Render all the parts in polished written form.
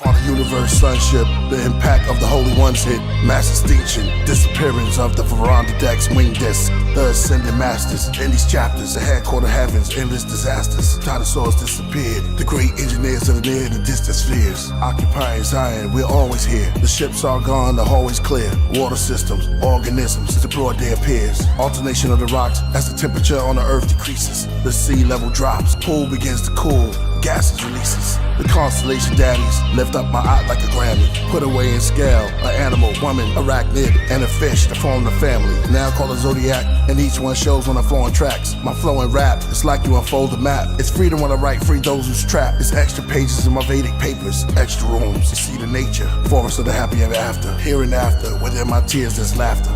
On the universe sunship, the impact of the holy ones hit. Mass extinction, disappearance of the Veranda decks, wing disc. The ascended masters, in these chapters, the headquarter heavens, endless disasters. Dinosaurs disappeared, the great engineers of the near and distant spheres. Occupying Zion, we're always here. The ships are gone, the hallways clear. Water systems, organisms, the broad day appears. Alternation of the rocks as the temperature on the earth decreases. The sea level drops, pool begins to cool. Gases releases. The constellation daddies lift up my eye like a Grammy. Put away in scale, an animal, woman, arachnid, and a fish to form the family. Now call a zodiac, and each one shows when I'm flowing tracks. My flowing rap, it's like you unfold the map. It's freedom when I write, free those who's trapped. It's extra pages in my Vedic papers, extra rooms. You see the nature, forest of the happy ever after. Here and after, within my tears there's laughter.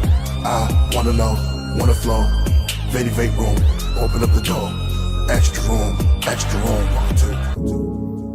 I wanna know, wanna flow. Vedic vape room, open up the door. Extra room, walk to.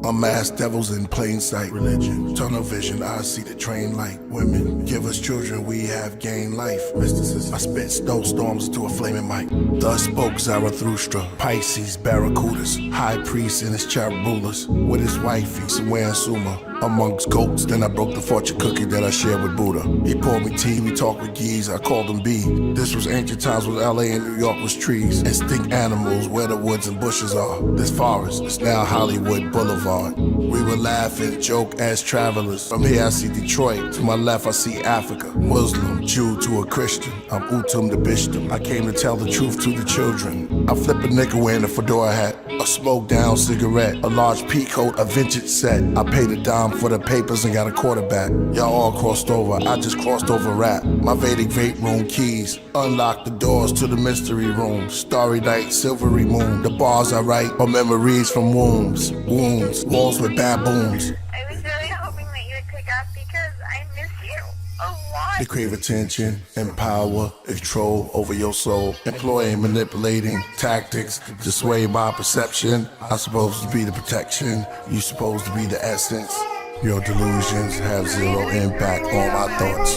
Unmasked devils in plain sight. Religion, tunnel vision, I see the train light. Women, give us children, we have gained life. Mysticism, I spit snowstorms into a flaming mic. Thus spoke Zarathustra. Pisces, barracudas. High priest and his cherubulas. With his wifey, somewhere in Suma. Amongst goats, then I broke the fortune cookie that I shared with Buddha. He poured me tea, we talked with geese, I called him B. This was ancient times when LA and New York was trees. Extinct animals, where the woods and bushes are. This forest is now Hollywood Boulevard. We would laugh and joke as travelers. From here I see Detroit, to my left I see Africa. Muslim, Jew to a Christian, I'm Utum the Bishop. I came to tell the truth to the children. I flip a nigga wearing a fedora hat, a smoke down cigarette, a large peacoat, a vintage set. I paid a dime for the papers and got a quarterback. Y'all all crossed over, I just crossed over rap. My Vedic vape room keys unlock the doors to the mystery room. Starry night, silvery moon. The bars I write are memories from wombs, walls with baboons. I was really hoping that you would pick up because I miss you a lot. They crave attention and power, control over your soul. Employing manipulating tactics to sway my perception. I'm supposed to be the protection, you supposed to be the essence. Your delusions have zero impact on my thoughts.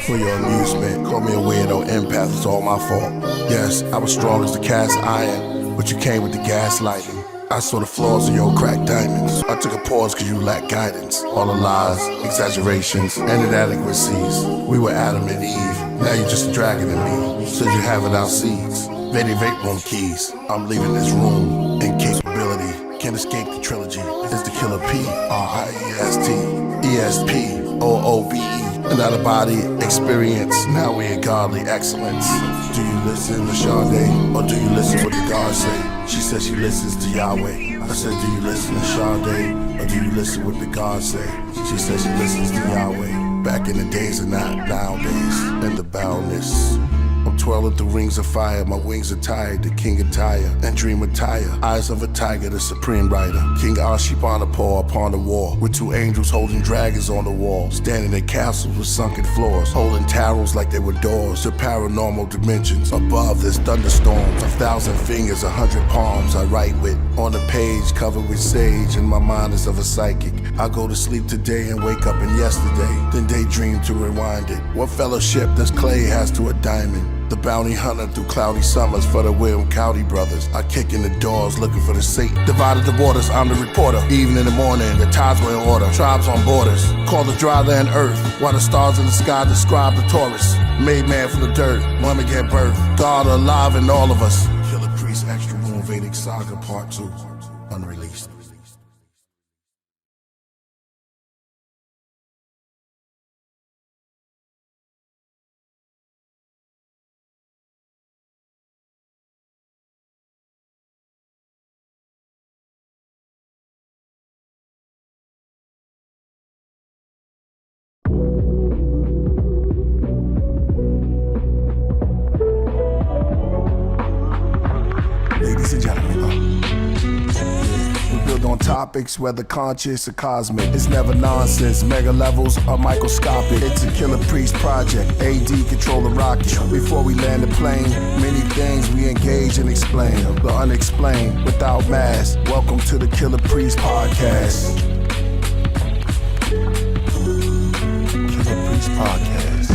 For your amusement, call me a weirdo empath, it's all my fault. Yes, I was strong as the cast iron, but you came with the gaslighting. I saw the flaws in your cracked diamonds. I took a pause cause you lacked guidance. All the lies, exaggerations, and inadequacies. We were Adam and Eve, now you're just a dragon in me. Said you have it out seeds. Vedic vape room keys. I'm leaving this room. Incapability. Can't escape the trilogy. It's the Killah Priest. ESP. Another body experience. Now we in godly excellence. Do you listen to Sade? Or do you listen what the gods say? She said she listens to Yahweh. I said, do you listen to Sade? Or do you listen what the gods say? She said she listens to Yahweh. Back in the days and not nowadays. In the boundness. I'm twirling through rings of fire, my wings are tired, the king attire, and dream attire. Eyes of a tiger, the supreme rider. King Ashurbanipal upon the wall, with two angels holding dragons on the wall. Standing in castles with sunken floors, holding tarots like they were doors to paranormal dimensions. Above there's thunderstorms, 1,000 fingers, 100 palms I write with. On the page covered with sage, and my mind is of a psychic. I go to sleep today and wake up in yesterday, then daydream to rewind it. What fellowship does clay has to a diamond? The bounty hunter through cloudy summers for the William Cowdy brothers. I kick in the doors looking for the safe. Divided the waters, I'm the reporter. Even in the morning, the tides were in order. Tribes on borders, call the dry land earth. While the stars in the sky describe the Taurus. Made man from the dirt, woman get birth. God alive in all of us. Killah Priest, Extra Room, Vedic Saga Part 2, unreleased. Ladies and gentlemen, we build on topics, whether conscious or cosmic. It's never nonsense, mega levels are microscopic. It's a Killah Priest project, AD control the rocket. Before we land the plane, many things we engage and explain. The unexplained, without mask. Welcome to the Killah Priest podcast. Killah Priest podcast.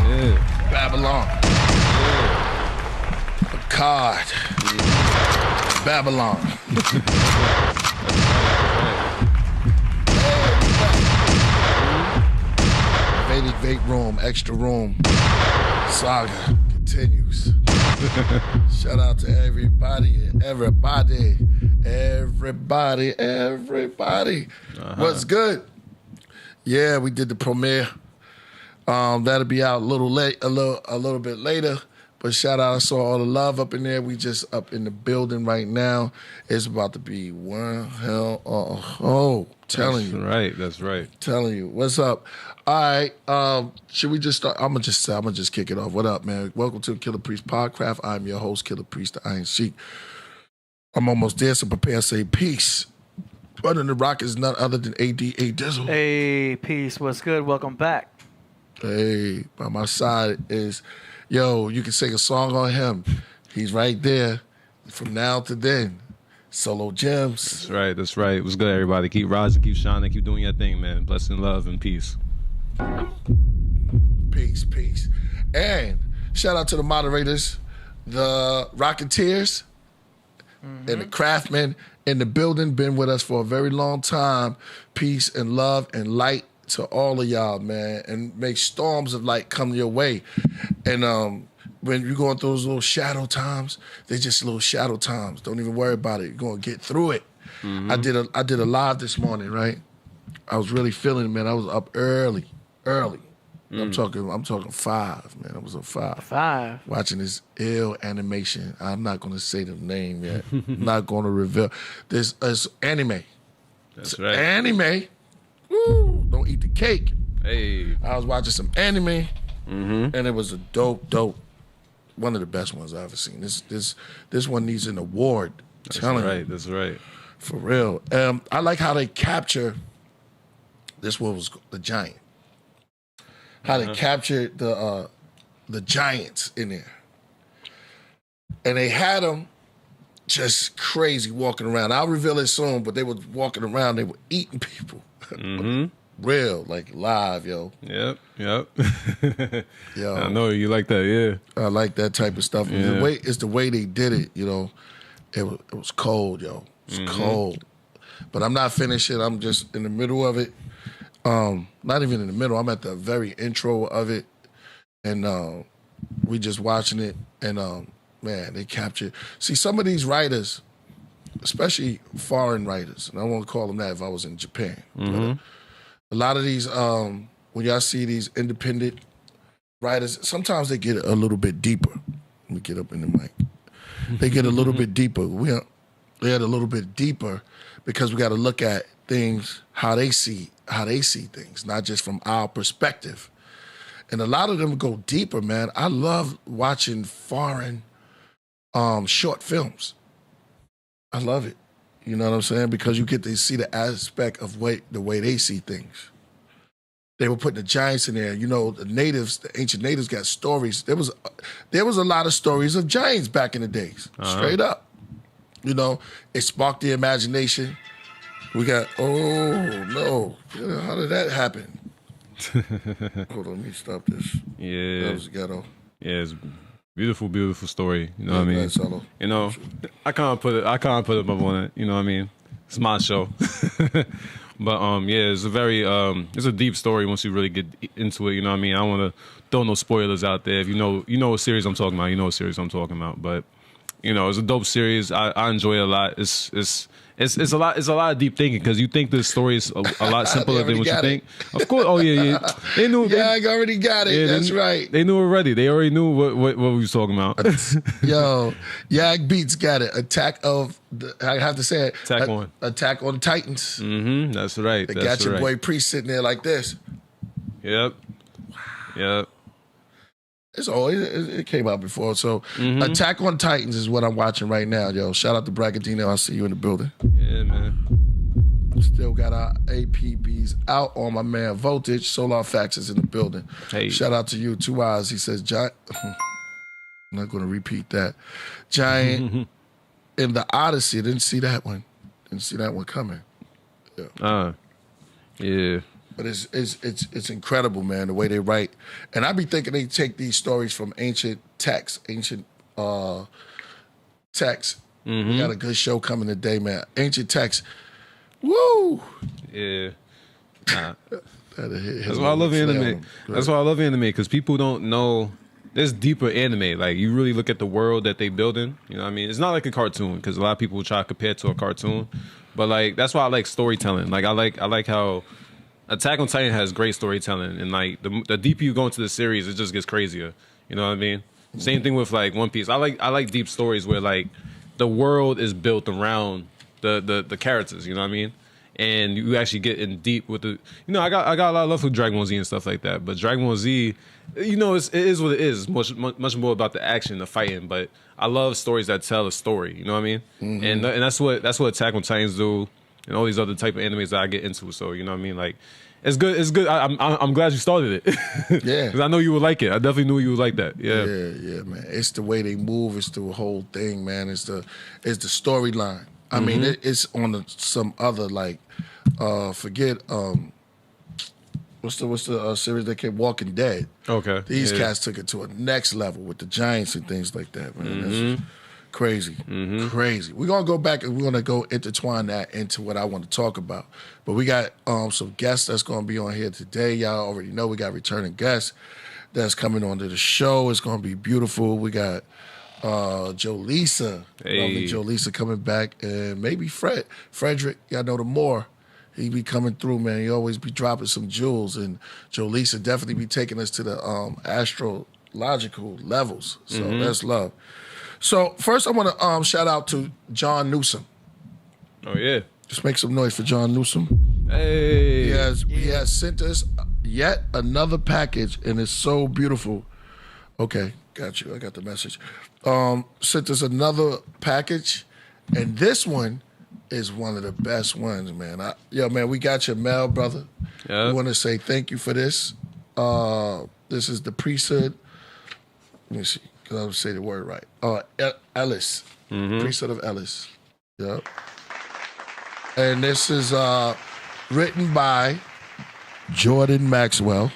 Yeah. Babylon. Yeah. God. Babylon. Vedic vape room, extra room. Saga continues. Shout out to everybody. What's good? Yeah, we did the premiere. That'll be out a little bit later. But shout out, I saw all the love up in there. We just up in the building right now. It's about to be one hell. Telling you. That's right. Telling you. What's up? All right. Should we just start? I'm gonna just kick it off. What up, man? Welcome to Killah Priest Podcraft. I'm your host, Killah Priest, the Iron Sheik. I'm almost there, so prepare to say peace. Running the rock is none other than ADA Dizzle. Hey, peace. What's good? Welcome back. Hey, by my side is, you can sing a song on him. He's right there from now to then. Solo Gems. That's right. What's good, everybody? Keep rising, keep shining, keep doing your thing, man. Blessing, love, and peace. Peace. And shout out to the moderators, the Rocketeers, and the Craftsmen in the building. Been with us for a very long time. Peace and love and light to all of y'all, man. And make storms of light come your way. And when you're going through those little shadow times, they're just little shadow times. Don't even worry about it. You're going to get through it. I did a live this morning, right? I was really feeling it, man. I was up early. I'm talking 5, man. I was up 5. 5. Watching this ill animation. I'm not going to say the name yet. I'm not going to reveal. This is anime. That's right. Anime. Woo! Don't eat the cake. Hey. I was watching some anime, and it was a dope. One of the best ones I've ever seen. This one needs an award. That's right. For real. I like how they capture. This one was the giant. How they captured the giants in there, and they had them just crazy walking around. I'll reveal it soon, but they were walking around. They were eating people. Real, like live, yo. Yep. Yo. I know you like that, yeah. I like that type of stuff. Yeah. It's the way they did it, It was cold, yo. It was cold. But I'm not finished it. I'm just in the middle of it. Not even in the middle. I'm at the very intro of it. And we just watching it. And man, they captured. See, some of these writers, especially foreign writers, and I won't call them that if I was in Japan. But a lot of these, when y'all see these independent writers, sometimes they get a little bit deeper. Let me get up in the mic. They get a little bit deeper. They had a little bit deeper because we got to look at things how they see things, not just from our perspective. And a lot of them go deeper, man. I love watching foreign short films. I love it. You know what I'm saying? Because you get to see the aspect of the way they see things. They were putting the giants in there. The ancient natives got stories. There was a lot of stories of giants back in the days, straight up. It sparked the imagination. We got, oh no, how did that happen? Hold on, let me stop this. Yeah. That was ghetto. Yeah, it's beautiful, beautiful story. You know what I mean? Solo. I can't put it up on it. You know what I mean? It's my show. But yeah, it's it's a deep story once you really get into it. You know what I mean? I don't want to throw no spoilers out there. If you know what series I'm talking about, you know what series I'm talking about. But it's a dope series. I enjoy it a lot. It's a lot of deep thinking because you think this story is a lot simpler than what you think. Of course. Oh yeah. They knew. I already got it. That's right. They knew already. They already knew what we was talking about. Yo, Yag Beats got it. I have to say it. Attack on Titans. That's right. They got your boy Priest sitting there like this. Yep. Yep. It came out before. So Attack on Titans is what I'm watching right now, yo. Shout out to Bragadino. I'll see you in the building. Yeah, man. Still got our APBs out on my man Voltage. Solar Fax is in the building. Hey. Shout out to you. 2 Eyes. He says, Giant. I'm not going to repeat that. Giant in the Odyssey. Didn't see that one. Didn't see that one coming. Yeah. Yeah. But it's incredible, man, the way they write. And I be thinking they take these stories from ancient texts, We got a good show coming today, man. Ancient Text. Woo! Yeah. Nah. That's why I love anime. That's why I love anime, because people don't know there's deeper anime. Like, you really look at the world that they building. You know what I mean? It's not like a cartoon, because a lot of people try to compare it to a cartoon. But like, that's why I like storytelling. Like, I like how Attack on Titan has great storytelling, and like the deeper you go into the series, it just gets crazier. You know what I mean? Same thing with like One Piece. I like deep stories where like the world is built around the characters. You know what I mean? And you actually get in deep with the. You know, I got a lot of love for Dragon Ball Z and stuff like that. But Dragon Ball Z, you know, it is what it is. Much more about the action, the fighting. But I love stories that tell a story. You know what I mean? And that's what Attack on Titans do, and all these other type of animes that I get into. So you know what I mean? Like, it's good. It's good. I'm glad you started it. Yeah, because I know you would like it. I definitely knew you would like that. Yeah, man. It's the way they move. It's the whole thing, man. It's the storyline. I mean, it's on some other like, forget what's the series that came Walking Dead. Okay, these cats took it to a next level with the giants and things like that, man. That's crazy, crazy. We're gonna go back and we're gonna go intertwine that into what I want to talk about. But we got some guests that's gonna be on here today. Y'all already know we got returning guests that's coming onto the show. It's gonna be beautiful. We got Jalisa, lovely Jalisa coming back, and maybe Frederick. Y'all know the more. He be coming through, man. He always be dropping some jewels, and Jalisa definitely be taking us to the astrological levels. So that's love. So first, I want to shout out to John Newsom. Oh yeah, just make some noise for John Newsom. Hey, he has sent us yet another package, and it's so beautiful. Okay, got you. I got the message. Sent us another package, and this one is one of the best ones, man. Man, we got your mail, brother. Yeah. We want to say thank you for this. This is the priesthood. Let me see, because I don't say the word right. Ellis, priesthood of Ellis. Yep. And this is written by Jordan Maxwell.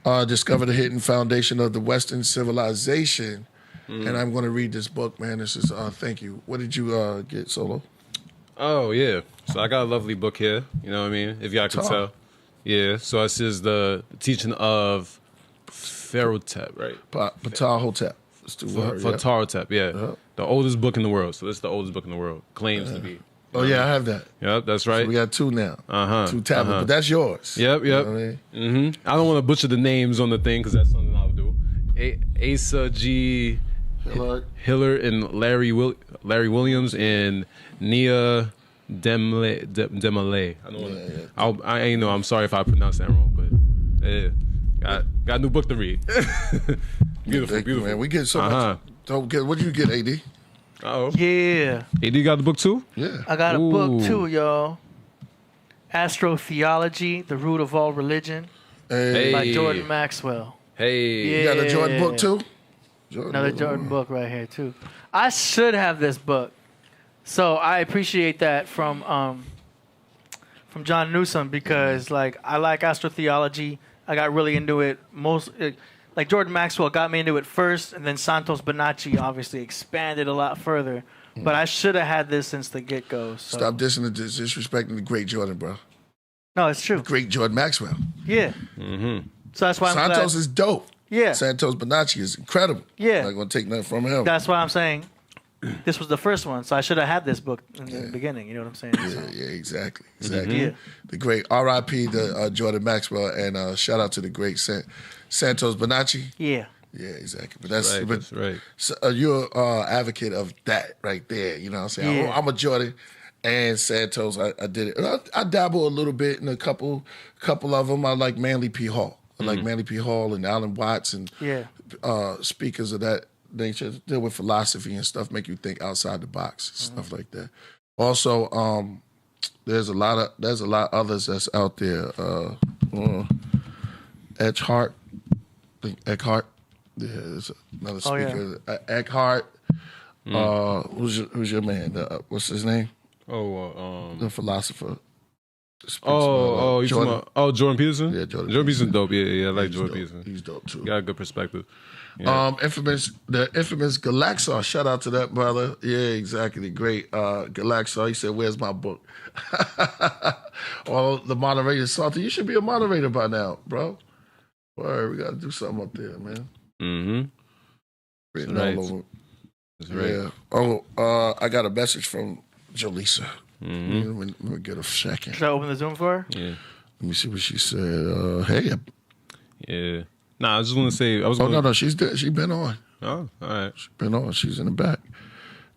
Discover the hidden foundation of the Western civilization. And I'm going to read this book, man. This is, thank you. What did you get, Solo? Oh, yeah. So I got a lovely book here. You know what I mean? If y'all can tell. Yeah. So this is the teaching of Pharaohtep, right? Ptahhotep. Ptahhotep, yeah. The oldest book in the world. So this is the oldest book in the world. Claims to be. Oh, yeah, I have that. Yep, that's right. So we got two now. Two tablets, but that's yours. Yep. You know what I mean? I don't want to butcher the names on the thing, because that's something I would do. Asa G. Hiller and Larry Williams and Nia Demale. I don't want to. I ain't know. I'm sorry if I pronounced that wrong, but yeah, got a new book to read. Beautiful, man. We get so much. What did you get, AD? Oh yeah. AD got the book too? Yeah. I got a book too, y'all. Astrotheology, the Root of All Religion, by Jordan Maxwell. Hey, you got a Jordan book too? Another Jordan book right here too. I should have this book, so I appreciate that from John Newsom, because like I like astrotheology. I got really into it. Like Jordan Maxwell got me into it first, and then Santos Bonacci obviously expanded a lot further. But I should have had this since the get-go. So. Stop disrespecting the great Jordan, bro. No, it's true. The great Jordan Maxwell. Yeah. So that's why Santos is dope. Yeah. Santos Bonacci is incredible. Yeah. I'm not going to take nothing from him. That's why I'm saying this was the first one, so I should have had this book in the beginning. You know what I'm saying? Yeah, exactly. Yeah. The great R.I.P. to Jordan Maxwell, and shout out to the great Santos Bonacci. Yeah. Yeah, exactly. But that's right. So, you're an advocate of that right there. You know what I'm saying? Yeah. I'm a Jordan and Santos. I did it. I dabble a little bit in a couple of them. I like Manly P. Hall. I like Manly P. Hall and Alan Watts and speakers of that nature. Deal with philosophy and stuff, make you think outside the box, stuff like that. Also, there's a lot others that's out there. Eckhart. Yeah, there's another speaker. Eckhart. Who's your man? What's his name? Oh, the philosopher. You talking about, Jordan Peterson? Yeah, Jordan Peterson dope. Yeah, I like Jordan Peterson. He's dope too. Got a good perspective. Yeah. The infamous Galaxar. Shout out to that brother. Yeah, exactly. Great. Galaxar. He said, "Where's my book?" All the moderators, Salty. You should be a moderator by now, bro. Word, we got to do something up there, man. Mm-hmm. Written That's all right. over. That's right. Yeah. Oh, I got a message from Jalisa. Mm-hmm. Let me get a second. Should I open the Zoom for her? Yeah. Let me see what she said. Hey. Yeah. Nah, I just want to say No, she's dead. She been on. Oh, all right. She been on. She's in the back.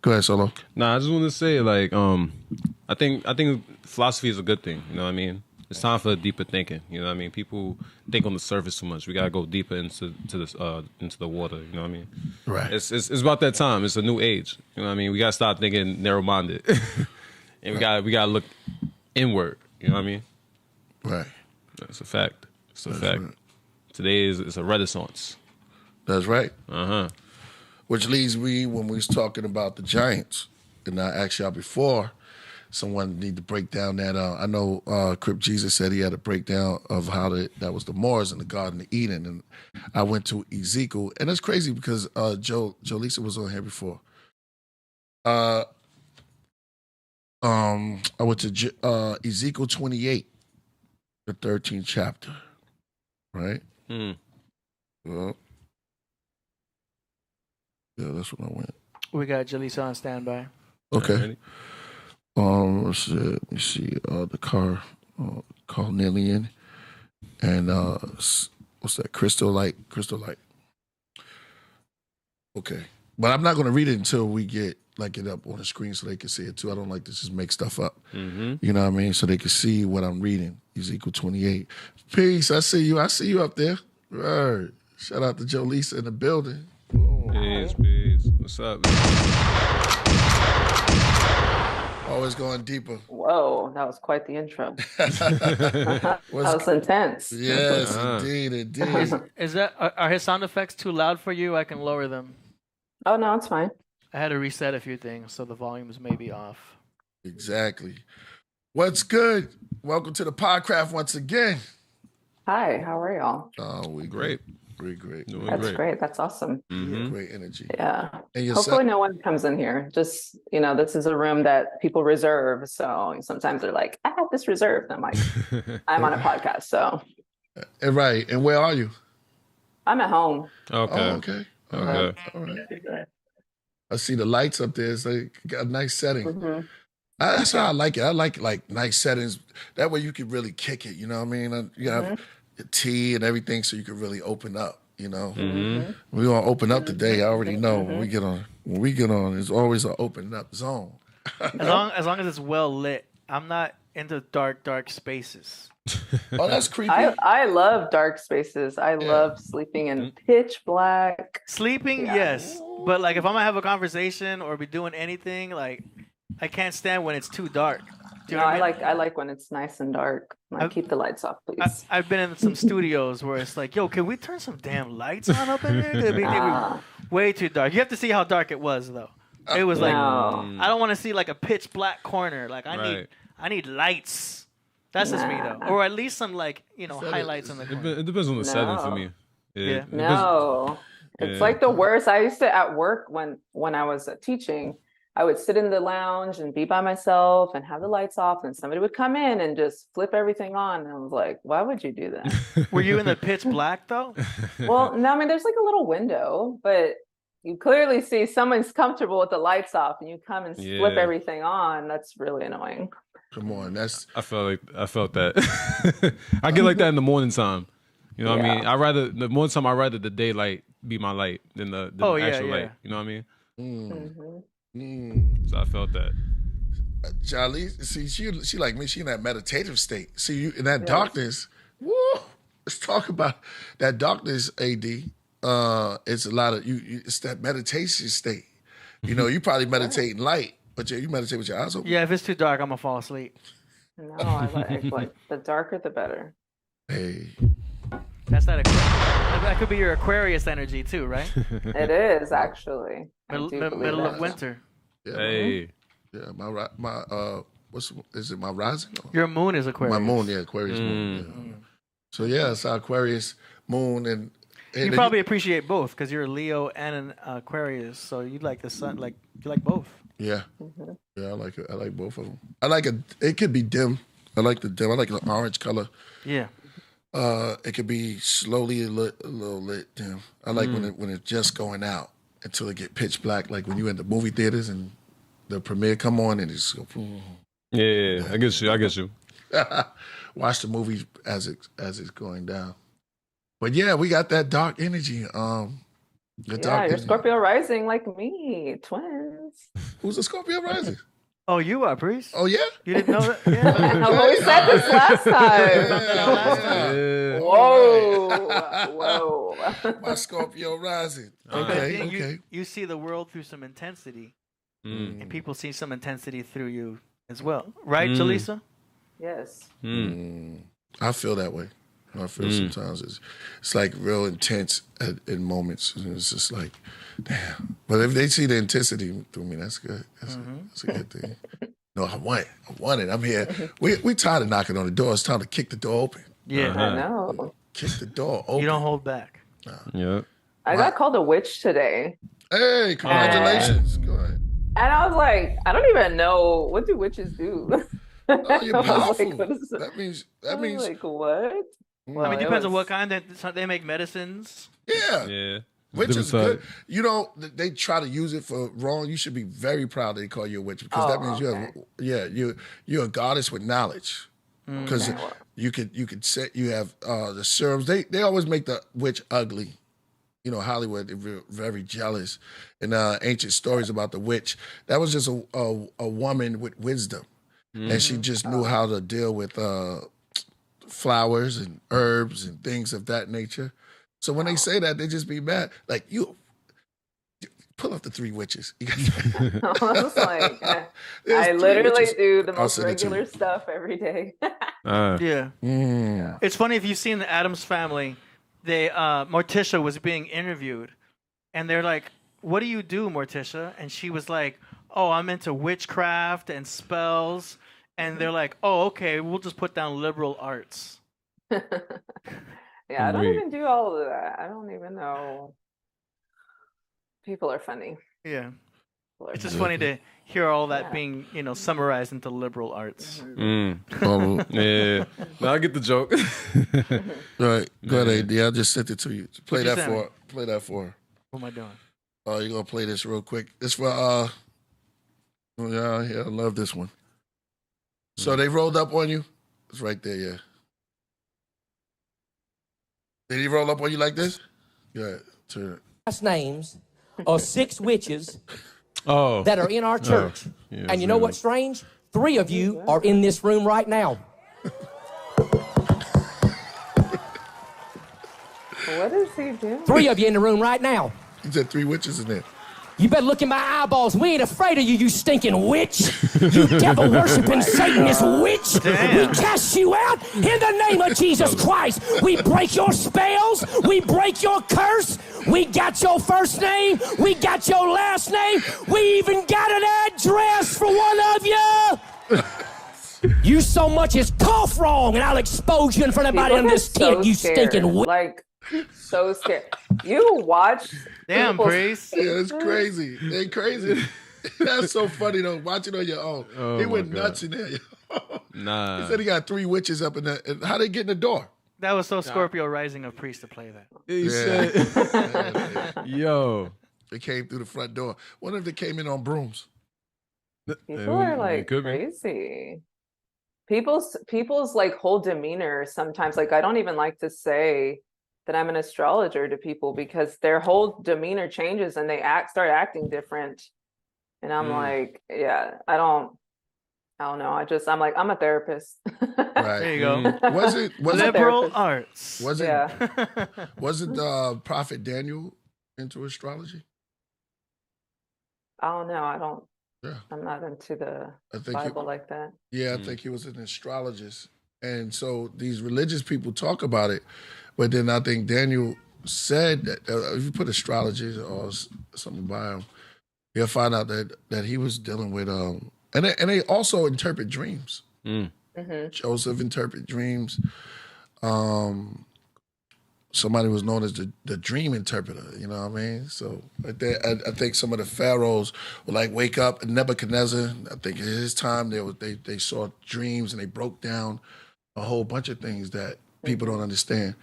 Go ahead, Solo. Nah, I just want to say like I think philosophy is a good thing. You know what I mean? It's time for deeper thinking. You know what I mean? People think on the surface too much. We gotta go deeper into the water. You know what I mean? Right. It's about that time. It's a new age. You know what I mean? We gotta start thinking narrow minded, and we gotta look inward. You know what I mean? Right. That's a fact. It's a That's fact. right. Today is a renaissance. That's right. Uh-huh. Which leads me when we was talking about the Giants, and I asked y'all before, someone need to break down that. I know Crip Jesus said he had a breakdown of how that was the Moors in the Garden of Eden, and I went to Ezekiel, and it's crazy because Jolisa was on here before. I went to Ezekiel 28, the 13th chapter, right? Well, yeah, that's when I went. We got Jalisa on standby. Okay. Let me see. The car, carnelian, and what's that? Crystal light. Okay, but I'm not going to read it until we get it up on the screen so they can see it too. I don't like to just make stuff up. Mm-hmm. You know what I mean? So they can see what I'm reading. Ezekiel 28. Peace. I see you. I see you up there. Right. Shout out to Jolisa in the building. Oh. Peace. What's up? Always going deeper. Whoa, that was quite the intro. That was intense. Yes, indeed. Is that are his sound effects too loud for you? I can lower them. Oh, no, it's fine. I had to reset a few things, so the volumes may be off. Exactly. What's good? Welcome to the Podcraft once again. Hi, how are y'all? Oh, we Great. We're great. Doing That's great. That's awesome. Mm-hmm. Great energy. Yeah. And yourself? Hopefully no one comes in here. Just, this is a room that people reserve. So sometimes they're like, I have this reserved. I'm like, I'm on a podcast. So. Right. And where are you? I'm at home. Okay. Oh, okay. All right. All right. I see the lights up there. It's like got a nice setting. Mm-hmm. That's how I like it. I like nice settings. That way you can really kick it. You know what I mean? You have your tea and everything, so you can really open up. Mm-hmm. We gonna open up today. I already know when we get on. It's always an open up zone. As long as it's well lit. I'm not into dark spaces. Oh, that's creepy. I love dark spaces. I love sleeping in pitch black. Sleeping, yes. But if I'm gonna have a conversation or be doing anything, I can't stand when it's too dark. Do you know what I mean? I like when it's nice and dark. Keep the lights off, please. I've been in some studios where it's like, yo, can we turn some damn lights on up in here? It'd be way too dark. You have to see how dark it was, though. It was I don't want to see a pitch black corner. I need lights. That's just me, though. Or at least some highlights in the corner. It depends on the setting for me. Yeah. It's like the worst. I used to at work when I was teaching. I would sit in the lounge and be by myself and have the lights off, and somebody would come in and just flip everything on. And I was like, why would you do that? Were you in the pitch black, though? Well, no, I mean, there's a little window, but you clearly see someone's comfortable with the lights off, and you come and flip everything on. That's really annoying. Come on, I felt that. I get like that in the morning time. You know what I mean? The morning time, I rather the daylight be my light than the actual light. You know what I mean? So I felt that. Jalisa, see, she like me. She in that meditative state. See, you in that darkness. Woo! Let's talk about that darkness. Ad, it's a lot of you. It's that meditation state. You probably meditate in light, but you meditate with your eyes open. Yeah, if it's too dark, I'm gonna fall asleep. No, I like the darker the better. Hey. That's that could be your Aquarius energy too, right? It is actually middle of winter. Yeah. Hey. Yeah, is it my rising? Your moon is Aquarius. My moon, yeah, Aquarius moon. Yeah. So yeah, it's our Aquarius moon, and you probably appreciate both because you're a Leo and an Aquarius, so you like the sun, like you like both. Yeah, yeah, I like it. I like both of them. I like it. It could be dim. I like the dim. I like the orange color. Yeah. It could be slowly a little lit dim. I like when it's just going out until it get pitch black, like when you in the movie theaters and the premiere come on and it's go. Yeah, I get you. Watch the movie as it's going down. But yeah, we got that dark energy. You're Scorpio rising like me, twins. Who's a Scorpio rising? Oh, you are, Priest. Oh yeah, you didn't know that? Yeah. No, we said this last time. Yeah. Whoa. My Scorpio rising. Okay. You see the world through some intensity, and people see some intensity through you as well, right, Jalisa? Yes. I feel that way. I feel sometimes it's like real intense in moments. And it's just like, damn. But if they see the intensity through me, that's good. That's a good thing. No, I want it. I'm here. We tired of knocking on the door. It's time to kick the door open. Yeah. I know. Kick the door open. You don't hold back. Yeah. I got called a witch today. Hey, congratulations. Go ahead. And I was like, I don't even know, what do witches do? Oh, you're I was powerful. like, what is That means like, what? Well, I mean, it depends on what kind. They make medicines. yeah. Yeah. Which is good. You know, they try to use it for wrong. You should be very proud they call you a witch because that means you're a goddess with knowledge. Because you could say you have the serums. They always make the witch ugly. You know, Hollywood, they're very jealous. And ancient stories about the witch, that was just a woman with wisdom. And she just knew how to deal with flowers and herbs and things of that nature. So when they say that, they just be mad. Like, you pull up the three witches. I was like, I literally do the most regular stuff every day. Yeah. It's funny if you've seen the Addams Family. Morticia was being interviewed, and they're like, "What do you do, Morticia?" And she was like, "Oh, I'm into witchcraft and spells." And they're like, "Oh, okay, we'll just put down liberal arts." Yeah, I don't even do all of that. I don't even know. People are funny. Yeah. It's just funny to hear all that being, summarized into liberal arts. Yeah. No, I get the joke. All right. Go ahead, AD. I just sent it to you. Play that for her. What am I doing? Oh, you're going to play this real quick. It's for, I love this one. So they rolled up on you? It's right there, yeah. Did he roll up on you like this? Yeah. Turn. Last names of 6 witches that are in our church. Yeah, and you know what's strange? 3 of you are in this room right now. What is he doing? 3 of you in the room right now. He said 3 witches in there. You better look in my eyeballs. We ain't afraid of you, you stinking witch. You devil-worshiping Satanist witch. Damn. We cast you out in the name of Jesus Christ. We break your spells. We break your curse. We got your first name. We got your last name. We even got an address for one of you. You so much as cough wrong, and I'll expose you in front of everybody in this tent, you stinking witch. Like, so scared. You watch. Damn, Priest. Yeah, it's crazy. They crazy. That's so funny though. Watch it on your own. Oh, he went my nuts in there. Nah. He said he got 3 witches up in there. And how they get in the door? That was so Scorpio rising of Priest to play that. He said, yo. They came through the front door. What if they came in on brooms? People are like crazy. People's like whole demeanor sometimes, like I don't even like to say that I'm an astrologer to people because their whole demeanor changes and they start acting different. And I'm like, yeah, I don't know. I'm like, I'm a therapist. Right. There you go. Was it Liberal arts. Was it Yeah. wasn't Prophet Daniel into astrology? I don't know. Yeah. I'm not into the I think Bible like that. Yeah, I think he was an astrologist. And so these religious people talk about it, but then I think Daniel said that if you put astrology or something by him, you'll find out that he was dealing with And they also interpret dreams. Mm-hmm. Joseph interpret dreams. Somebody was known as the dream interpreter, you know what I mean? So I think some of the pharaohs would like wake up, and Nebuchadnezzar, I think at his time they saw dreams and they broke down a whole bunch of things that people don't understand.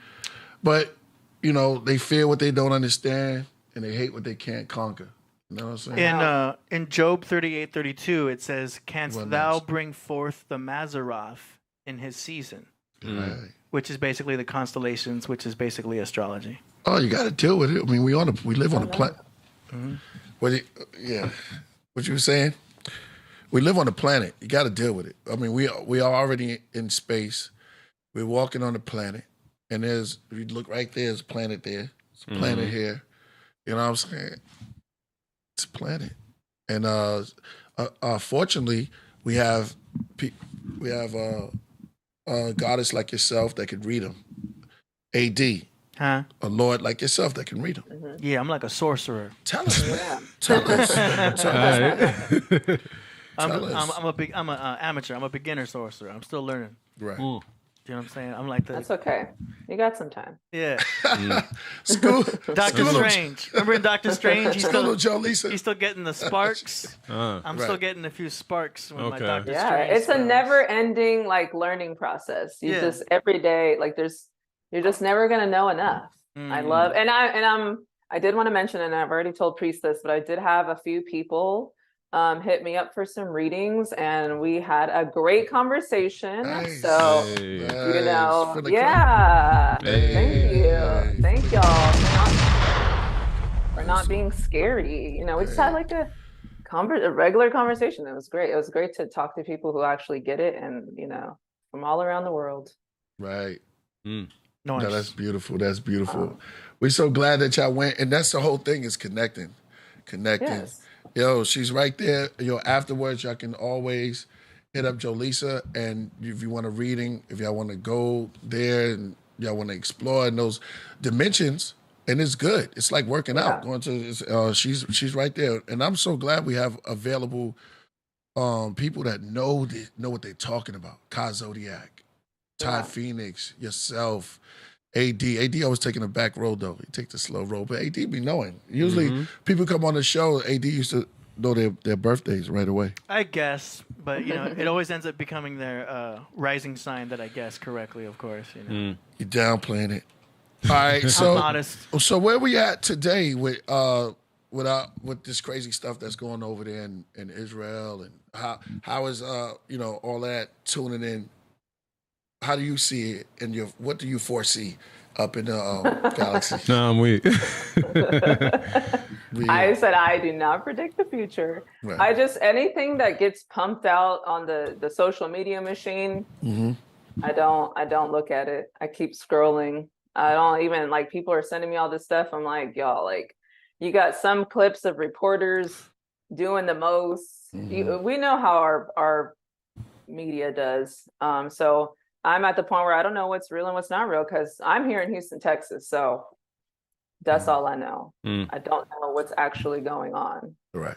But, you know, they fear what they don't understand and they hate what they can't conquer. You know what I'm saying? In Job 38:32, it says, "Canst What thou next? bring forth the Mazzaroth in his season?" Right. Which is basically the constellations, which is basically astrology. Oh, you got to deal with it. I mean, we live on a planet. What you were saying? We live on a planet. You got to deal with it. I mean, we are already in space. We're walking on the planet, and if you look right there, there's a planet there. It's a planet here. You know what I'm saying? It's a planet, and fortunately, we have a goddess like yourself that could read them. AD. Huh? A lord like yourself that can read them. Yeah, I'm like a sorcerer. Tell us, man. Tell us. I'm an amateur. I'm a beginner sorcerer. I'm still learning. Right. You know what I'm saying? I'm like That's okay. You got some time. Yeah. School. Doctor Strange. Remember in Doctor Strange? He's Jalisa. still getting the sparks. I'm still getting a few sparks with my Doctor Yeah, Strange. it's a never-ending like learning process. You just every day like you're just never gonna know enough. I love I did want to mention, and I've already told Priest this, but I did have a few people hit me up for some readings, and we had a great conversation. Nice. So Nice. you know, yeah. Thank y'all for not being scary. You know, we just had like a regular conversation. It was great. It was great to talk to people who actually get it, and you know, from all around the world. Right. Nice. No, that's beautiful. That's beautiful. We're so glad that y'all went, and that's the whole thing is connecting. Yes. Yo, she's right there. Yo, afterwards, y'all can always hit up Jalisa, and if you want a reading, if y'all want to go there and y'all want to explore in those dimensions, and it's good. It's like working out. Going to she's right there, and I'm so glad we have available people that know what they're talking about. Kai Zodiac, Ty Phoenix, yourself. AD always taking a back road though. He take the slow road, but AD be knowing. Usually people come on the show, AD used to know their birthdays right away. I guess, but you know, it always ends up becoming their rising sign that I guess correctly, of course. You know, You're downplaying it. All right, I'm modest. So where we at today with this crazy stuff that's going over there in Israel, and how is you know, all that tuning in? How do you see it, and what do you foresee up in the galaxy? No, I'm weak. I said I do not predict the future. Right. I just anything that gets pumped out on the social media machine, I don't look at it. I keep scrolling. I don't even like people are sending me all this stuff. I'm like, y'all, like you got some clips of reporters doing the most. We know how our media does. So I'm at the point where I don't know what's real and what's not real because I'm here in Houston, Texas. So that's all I know. I don't know what's actually going on. Right.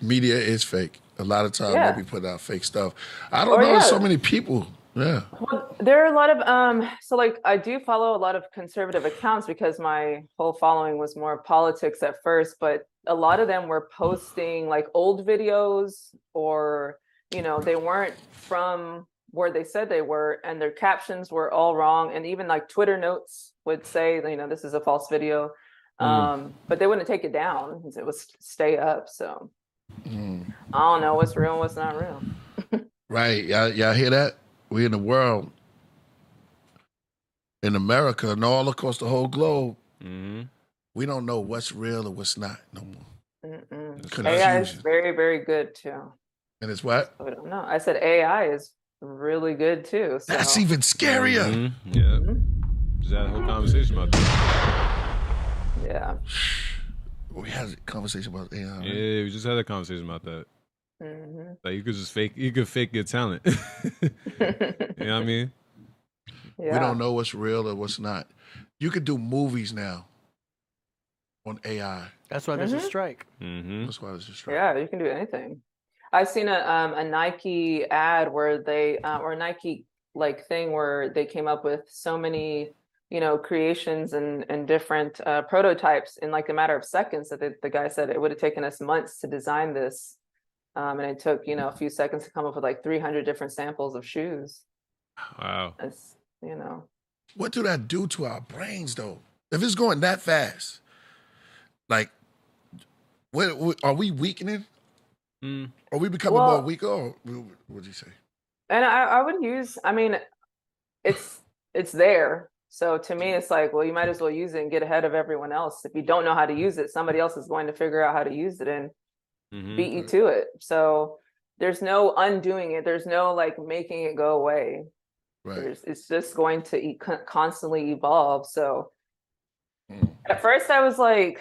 Media is fake. A lot of times they be putting out fake stuff. I don't know so many people. Yeah. Well, there are a lot of so like I do follow a lot of conservative accounts because my whole following was more politics at first, but a lot of them were posting like old videos or, you know, they weren't from where they said they were, and their captions were all wrong. And even like Twitter notes would say, you know, this is a false video. But they wouldn't take it down. It would stay up. So I don't know what's real and what's not real. Right. Y'all hear that? We in the world, in America, and all across the whole globe, we don't know what's real or what's not no more. AI is very, very good too. And it's what? I don't know. I said AI is really good too. So. That's even scarier. Yeah. Just had a whole conversation about that. Yeah. We had a conversation about AI. Right? Yeah, we just had a conversation about that. Like you could fake your talent. You know what I mean? Yeah. We don't know what's real or what's not. You could do movies now on AI. That's why there's a strike. That's why there's a strike. Yeah, you can do anything. I seen a Nike ad where they or a Nike like thing where they came up with so many, you know, creations and different prototypes in like a matter of seconds that the guy said it would have taken us months to design this. And it took, you know, a few seconds to come up with like 300 different samples of shoes. Wow. It's, you know. What do that do to our brains, though? If it's going that fast, like, what are we weakening? Are we becoming more weaker? Or what do you say? And I would use, I mean, it's there. So to me, it's like, well, you might as well use it and get ahead of everyone else. If you don't know how to use it, somebody else is going to figure out how to use it and beat you to it. So there's no undoing it. There's no like making it go away. Right. It's just going to constantly evolve. So at first I was like,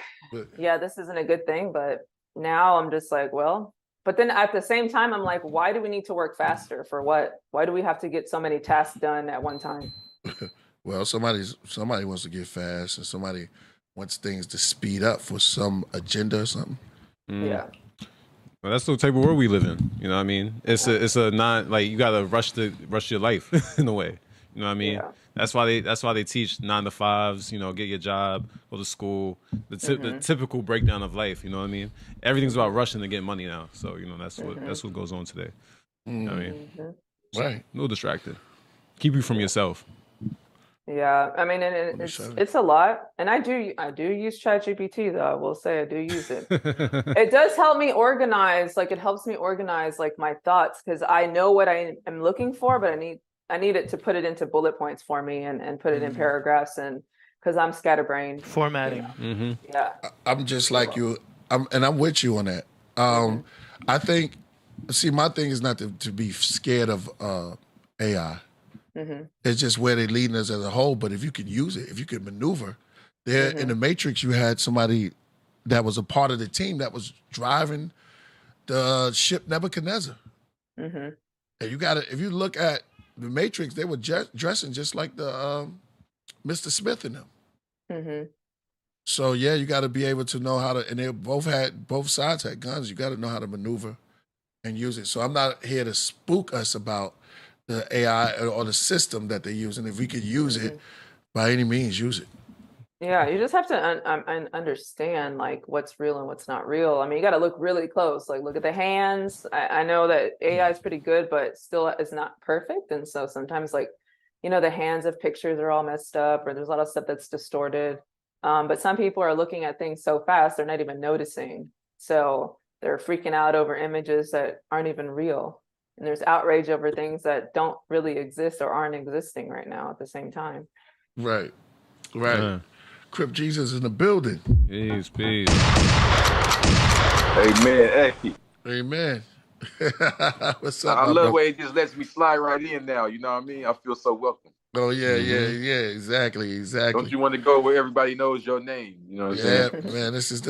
yeah, this isn't a good thing. But now I'm just like, well, but then at the same time, I'm like, why do we need to work faster for what? Why do we have to get so many tasks done at one time? Well, somebody wants to get fast, and somebody wants things to speed up for some agenda or something. Yeah. Well, that's the type of world we live in. You know what I mean? It's a not like you gotta rush your life in a way. You know what I mean? Yeah. That's why they teach 9 to 5s. You know, get your job, go to school. The typical breakdown of life. You know what I mean? Everything's about rushing to get money now. So you know that's what goes on today. You know what I mean? Right. No distracted. Keep you from yourself. Yeah, I mean, and it's a lot, and I do use ChatGPT though. I will say I do use it. It does help me organize. Like it helps me organize like my thoughts because I know what I am looking for, but I need it to put it into bullet points for me and put it in paragraphs and because I'm scatterbrained. Formatting. Yeah, I'm just like you. I'm with you on that. I think. See, my thing is not to be scared of AI. It's just where they're leading us as a whole. But if you could use it, if you could maneuver, there in the Matrix, you had somebody that was a part of the team that was driving the ship Nebuchadnezzar. And you got to, if you look at the Matrix, they were dressing just like the Mr. Smith in them. So yeah, you got to be able to know how to. And they both sides had guns. You got to know how to maneuver and use it. So I'm not here to spook us about the AI or the system that they're using. If we could use it, by any means, use it. Yeah, you just have to understand like what's real and what's not real. I mean, you got to look really close. Like, look at the hands. I know that AI is pretty good, but still is not perfect. And so sometimes, like, you know, the hands of pictures are all messed up, or there's a lot of stuff that's distorted. But some people are looking at things so fast they're not even noticing. So they're freaking out over images that aren't even real. And there's outrage over things that don't really exist or aren't existing right now at the same time. Right. Crip Jesus in the building. Peace. Amen. What's up? I love the way it just lets me slide right in now. You know what I mean? I feel so welcome. Oh yeah, exactly. Don't you want to go where everybody knows your name? You know what I'm saying? Man. This is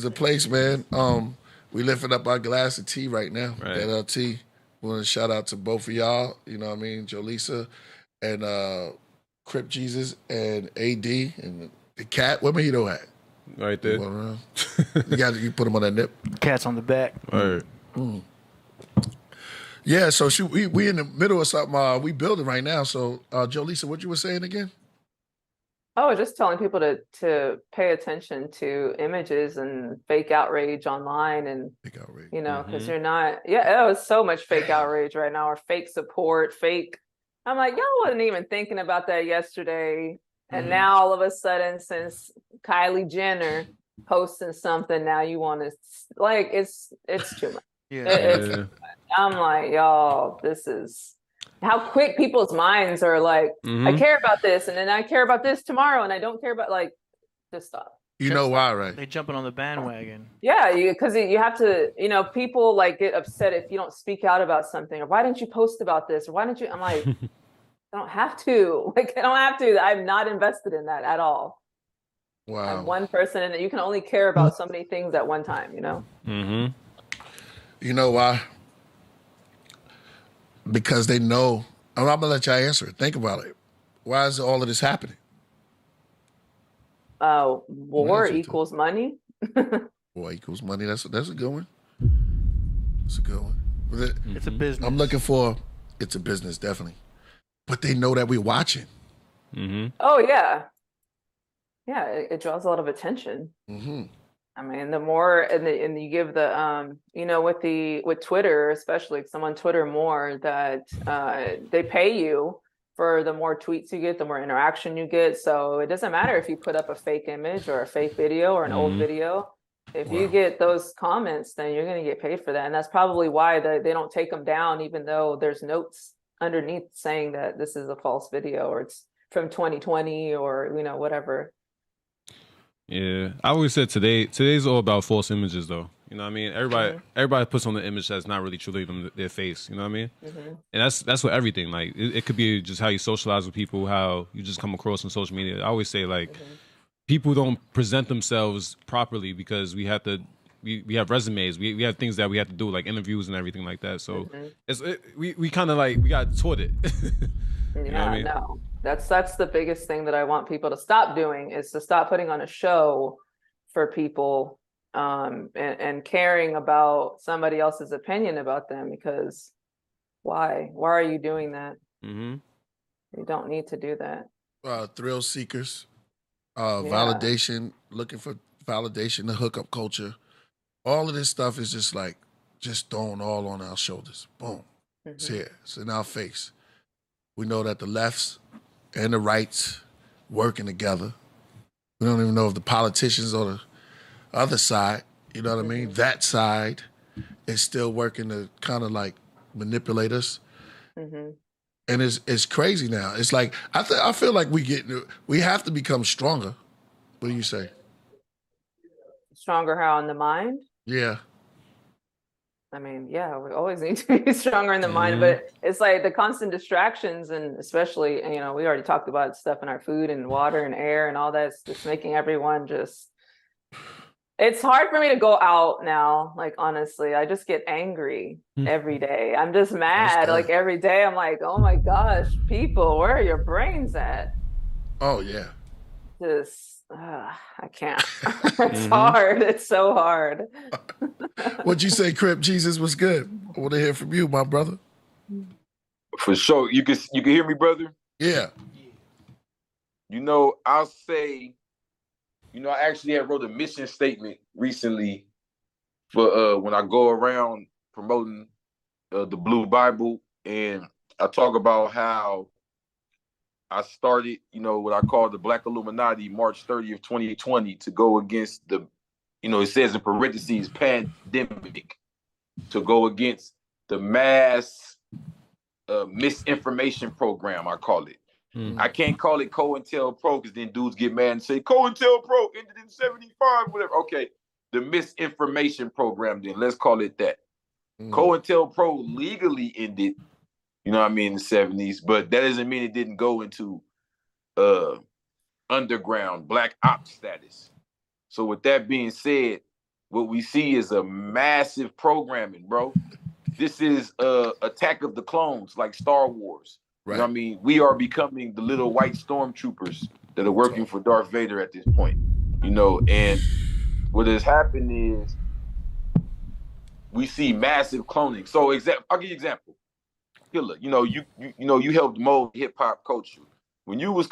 the place, man. We lifting up our glass of tea right now. Right. That tea. We want to shout out to both of y'all. You know what I mean, Jalisa and Crip Jesus and AD and the cat. Where Mojito at? Right there. You put him on that nip. Cat's on the back. Right. Yeah, so we in the middle of something. We building right now. So, Jalisa, what you were saying again? Oh, just telling people to pay attention to images and fake outrage online and, you know, because you're not, it was so much fake outrage right now or fake support, I'm like, y'all wasn't even thinking about that yesterday. And now all of a sudden, since Kylie Jenner posting something, now you want to, like, it's too much. I'm like, y'all, this is how quick people's minds are like, I care about this, and then I care about this tomorrow, and I don't care about, like, just stop. You know why, right? They jumping on the bandwagon. Yeah, because you have to, you know, people like get upset if you don't speak out about something, or why didn't you post about this, or why didn't you? I'm like, I don't have to. Like, I don't have to. I'm not invested in that at all. Wow. I'm one person, and you can only care about so many things at one time, you know? You know why? Because they know. I'm going to let y'all answer it. Think about it. Why is all of this happening? War equals money. War equals money. That's a good one. That's a good one. It's a business. I'm looking for. It's a business, definitely. But they know that we're watching. Oh yeah, yeah. It draws a lot of attention. I mean, the more and you give the you know, with Twitter, especially if someone Twitter more, that they pay you for the more tweets you get, the more interaction you get. So it doesn't matter if you put up a fake image or a fake video or an old video. If you get those comments, then you're going to get paid for that. And that's probably why they don't take them down, even though there's notes underneath saying that this is a false video or it's from 2020 or, you know, whatever. Yeah, I always said today's all about false images, though. You know what I mean? Everybody puts on the image that's not really truly their face. You know what I mean? And that's with everything. Like it could be just how you socialize with people, how you just come across on social media. I always say like people don't present themselves properly because we have resumes, we have things that we have to do, like interviews and everything like that. So we kind of like we got taught it. You know what I mean? No. That's the biggest thing that I want people to stop doing, is to stop putting on a show for people and caring about somebody else's opinion about them, because why are you doing that? You don't need to do that. Thrill seekers, validation, looking for validation, the hookup culture. All of this stuff is just thrown all on our shoulders. Boom. It's here. It's in our face. We know that the lefts and the rights working together. We don't even know if the politicians or the other side, you know what I mean? That side is still working to kind of like manipulate us. And it's crazy now. It's like, I feel like we have to become stronger. What do you say? Stronger how in the mind? Yeah. I mean, yeah, we always need to be stronger in the mind, but it's like the constant distractions, and especially, you know, we already talked about stuff in our food and water and air and all that. It's just making everyone it's hard for me to go out now. Like, honestly, I just get angry every day. I'm just mad. Like every day I'm like, oh my gosh, people, where are your brains at? Oh yeah. I can't. It's hard. It's so hard. What'd you say, Crip? Jesus was good. I want to hear from you, my brother. For sure. You can hear me, brother? Yeah. You know, I'll say, you know, I actually wrote a mission statement recently for when I go around promoting the Blue Bible, and I talk about how I started, you know, what I call the Black Illuminati, March 30th, 2020, to go against the, you know, it says in parentheses, pandemic, to go against the mass misinformation program, I call it. I can't call it COINTELPRO because then dudes get mad and say, COINTELPRO ended in 75, whatever. Okay, the misinformation program then, let's call it that. COINTELPRO legally ended, you know what I mean, in the 70s, but that doesn't mean it didn't go into underground black ops status. So with that being said, what we see is a massive programming, bro. This is Attack of the Clones, like Star Wars. Right. You know what I mean? We are becoming the little white stormtroopers that are working for Darth Vader at this point. You know, and what has happened is we see massive cloning. So I'll give you an example. Killah, you know, you helped mold hip hop culture. When you was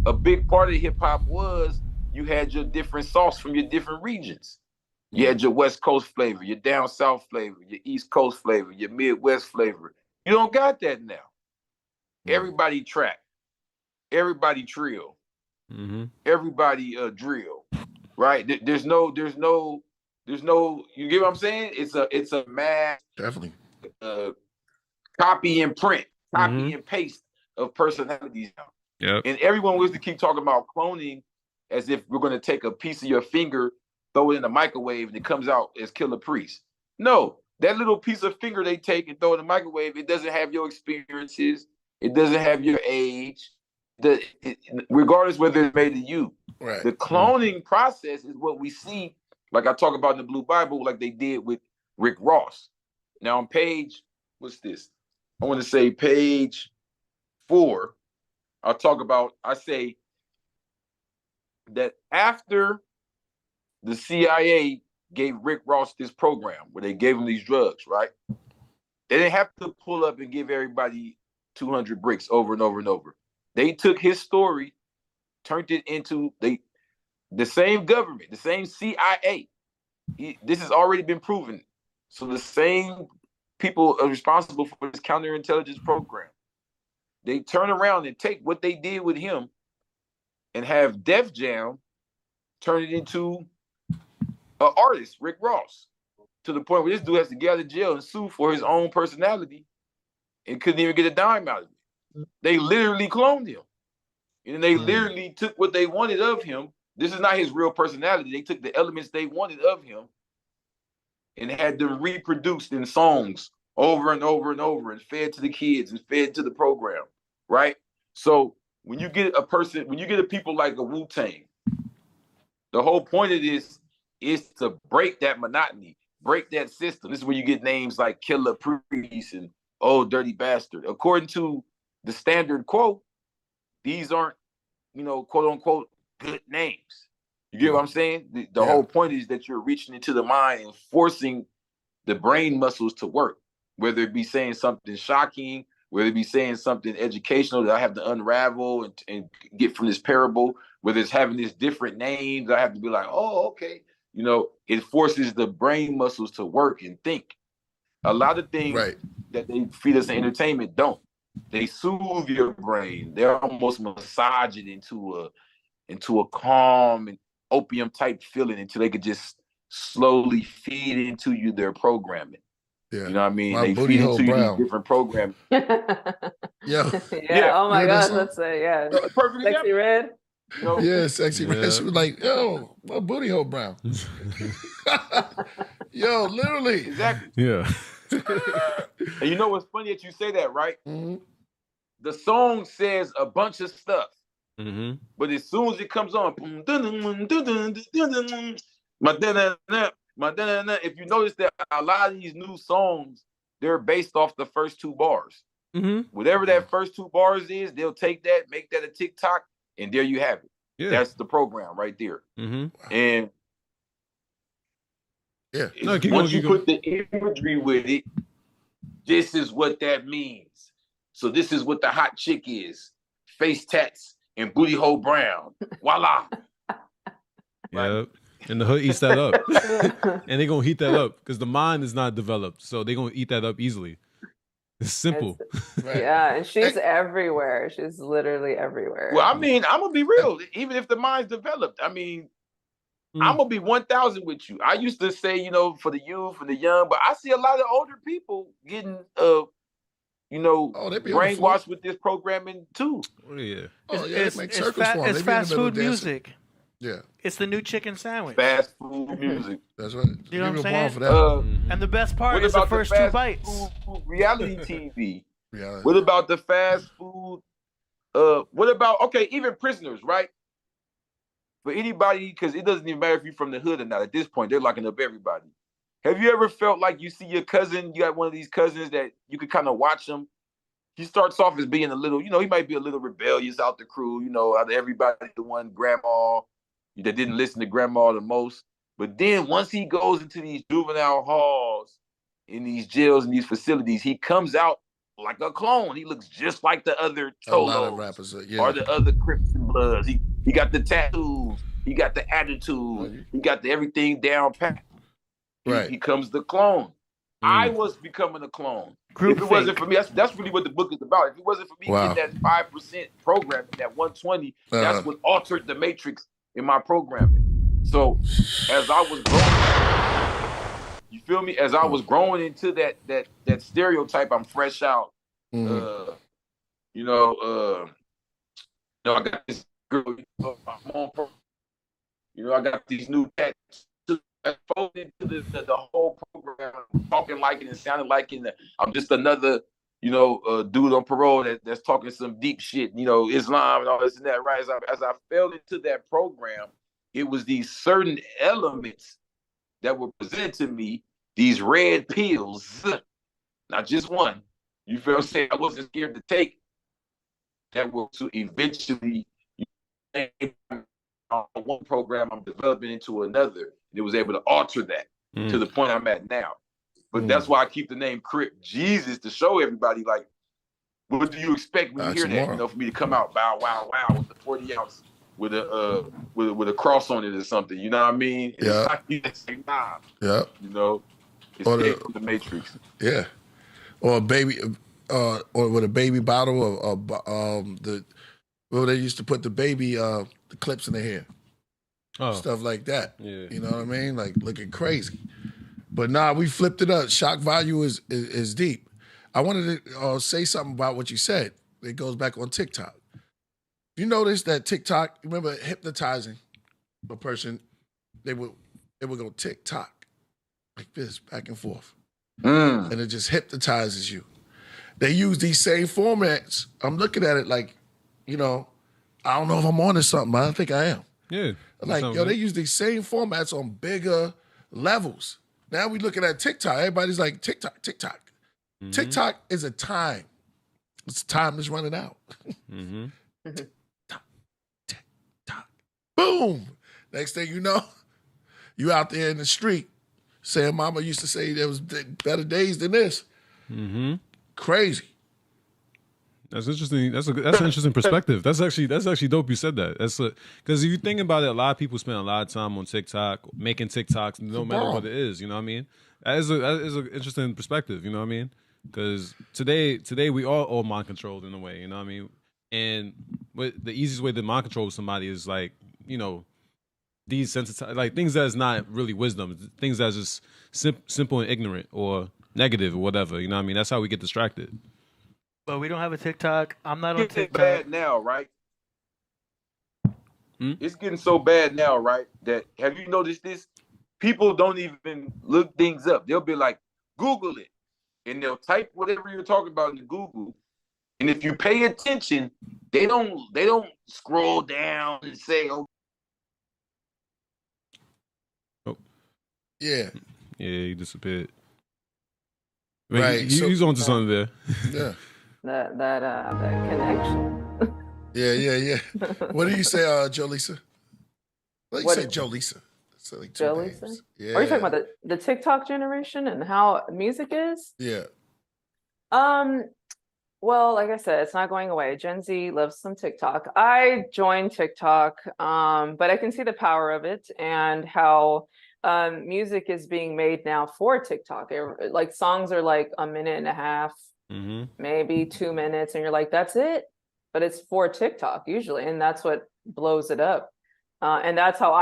a big part of hip hop was you had your different sauce from your different regions. You had your West Coast flavor, your down South flavor, your East Coast flavor, your Midwest flavor. You don't got that now. Everybody trap, everybody trill, everybody drill, right? There's no. You get what I'm saying? It's a mass definitely copy and print, copy and paste of personalities now. Yep. And everyone wants to keep talking about cloning as if we're going to take a piece of your finger, throw it in the microwave, and it comes out as Killah Priest. No, that little piece of finger they take and throw in the microwave, it doesn't have your experiences. It doesn't have your age, regardless whether it's made of you. Right. The cloning process is what we see, like I talk about in the Blue Bible, like they did with Rick Ross. Now on page, what's this? I want to say page 4, I say that after the CIA gave Rick Ross this program where they gave him these drugs, right? They didn't have to pull up and give everybody 200 bricks over and over and over. They took his story, turned it into the same government, the same CIA. This has already been proven. So the same people are responsible for this counterintelligence program. They turn around and take what they did with him and have Def Jam turn it into an artist, Rick Ross, to the point where this dude has to get out of jail and sue for his own personality and couldn't even get a dime out of it. They literally cloned him. And they literally took what they wanted of him. This is not his real personality. They took the elements they wanted of him and had them reproduced in songs over and over and over and fed to the kids and fed to the program, right? So when you get a people like a Wu-Tang, the whole point of this is to break that monotony, break that system. This is where you get names like Killah Priest and Old Dirty Bastard. According to the standard quote, these aren't, quote unquote, good names. You get what I'm saying? The whole point is that you're reaching into the mind and forcing the brain muscles to work, whether it be saying something shocking, whether it be saying something educational that I have to unravel and get from this parable, whether it's having this different names, I have to be like, oh, okay. It forces the brain muscles to work and think. A lot of things that they feed us in entertainment don't. They soothe your brain. They almost massage it into a calm and opium type feeling until they could just slowly feed into you their programming. Yeah. You know what I mean? They feed into you these different programs. Yeah. Oh my gosh, let's say, perfect Sexy Red. Yeah, Sexy Red. She was like, yo, my booty hole brown. Yo, literally. Exactly. Yeah. And you know what's funny that you say that, right? Mm-hmm. The song says a bunch of stuff. Mm-hmm. But as soon as it comes on, if you notice that a lot of these new songs, they're based off the first two bars. Mm-hmm. Whatever that first two bars is, they'll take that, make that a TikTok, and there you have it. Yeah. That's the program right there. Mm-hmm. And once you put the imagery with it, this is what that means. So this is what the hot chick is. Face tats and booty hole brown. Voila. Yeah. And the hood eats that up. And they're going to heat that up because the mind is not developed. So they're going to eat that up easily. It's simple. Yeah, and she's everywhere. She's literally everywhere. Well, I mean, I'm going to be real. Even if the mind's developed, I mean, I'm going to be 1,000 with you. I used to say, for the youth, for the young, but I see a lot of older people getting, brainwashed with this programming too. Oh, yeah. It's fast food music. Yeah. It's the new chicken sandwich. Fast food music. That's right. You know what I'm saying? For that. And the best part is the first two bites. Reality TV. What about the fast food? What about, even prisoners, right? For anybody, because it doesn't even matter if you're from the hood or not. At this point, they're locking up everybody. Have you ever felt like you see your cousin, you got one of these cousins that you could kind of watch him? He starts off as being a little, he might be a little rebellious out the crew, out of everybody, the one grandma that didn't listen to grandma the most. But then once he goes into these juvenile halls, in these jails and these facilities, he comes out like a clone. He looks just like the other Tolos rappers, or the other Crips and Bloods. He got the tattoos. He got the attitude. He got the everything down pat. He becomes the clone. I was becoming a clone. If it wasn't for me, that's really what the book is about. If it wasn't for me getting that 5% program, that 120, that's what altered the matrix in my programming. So as I was growing, you feel me? As I was growing into that stereotype, I'm fresh out. I got this girl, I got these new tattoos. Folded into the whole program, talking like it and sounding like it. I'm just another, dude on parole that's talking some deep shit, Islam and all this and that, right? As I fell into that program, it was these certain elements that were presented to me, these red pills, not just one. You feel what I'm saying? I wasn't scared to take that were to eventually one program I'm developing into another. It was able to alter that to the point I'm at now. But that's why I keep the name Crip Jesus to show everybody, like, what do you expect when you hear that? You know, for me to come out bow wow wow with the 40 ounce with a cross on it or something. You know what I mean? Yeah. It's like, nah. Yeah. You know, it's Or from the Matrix. Yeah. Or a baby, or with a baby bottle of well, they used to put the baby the clips in their hair. Oh. Stuff like that. Yeah. You know what I mean? Like looking crazy. But nah, we flipped it up. Shock value is deep. I wanted to say something about what you said. It goes back on TikTok. You notice that TikTok, remember hypnotizing a person, they would go TikTok like this, back and forth. And it just hypnotizes you. They use these same formats. I'm looking at it like, you know, I don't know if I'm on to something, but I think I am. Yeah. Like, yo, they use these same formats on bigger levels. Now we looking at TikTok. Everybody's like, TikTok, TikTok. Mm-hmm. TikTok is a time. It's time is running out. Mm-hmm. TikTok. Boom. Next thing you know, you out there in the street saying mama used to say there was better days than this. Mm-hmm. Crazy. That's interesting. That's an interesting perspective. That's actually dope. You said that. Because if you think about it, a lot of people spend a lot of time on TikTok, making TikToks, no matter what it is. You know what I mean? That is an interesting perspective. You know what I mean? Because today we are all mind controlled in a way. You know what I mean? And the easiest way to mind control somebody is like, you know, desensitize, like things that's not really wisdom, things that's just simple and ignorant or negative or whatever. You know what I mean? That's how we get distracted. But we don't have a TikTok. I'm not on It's TikTok. bad now, right? It's getting so bad now, right? That have you noticed this? People don't even look things up. They'll be like, Google it. And they'll type whatever you're talking about in Google. And if you pay attention, they don't scroll down and say, oh. Yeah. Yeah, he disappeared. Right. He's on to something there. Yeah. That connection. Yeah. What do you say, Jalisa? What do you say, Jalisa? Like Jalisa? Yeah. Are you talking about the TikTok generation and how music is? Yeah. Well, like I said, it's not going away. Gen Z loves some TikTok. I joined TikTok, but I can see the power of it and how music is being made now for TikTok. Like songs are like a minute and a half, maybe 2 minutes, and you're like, that's it. But it's for TikTok usually, and that's what blows it up. And that's how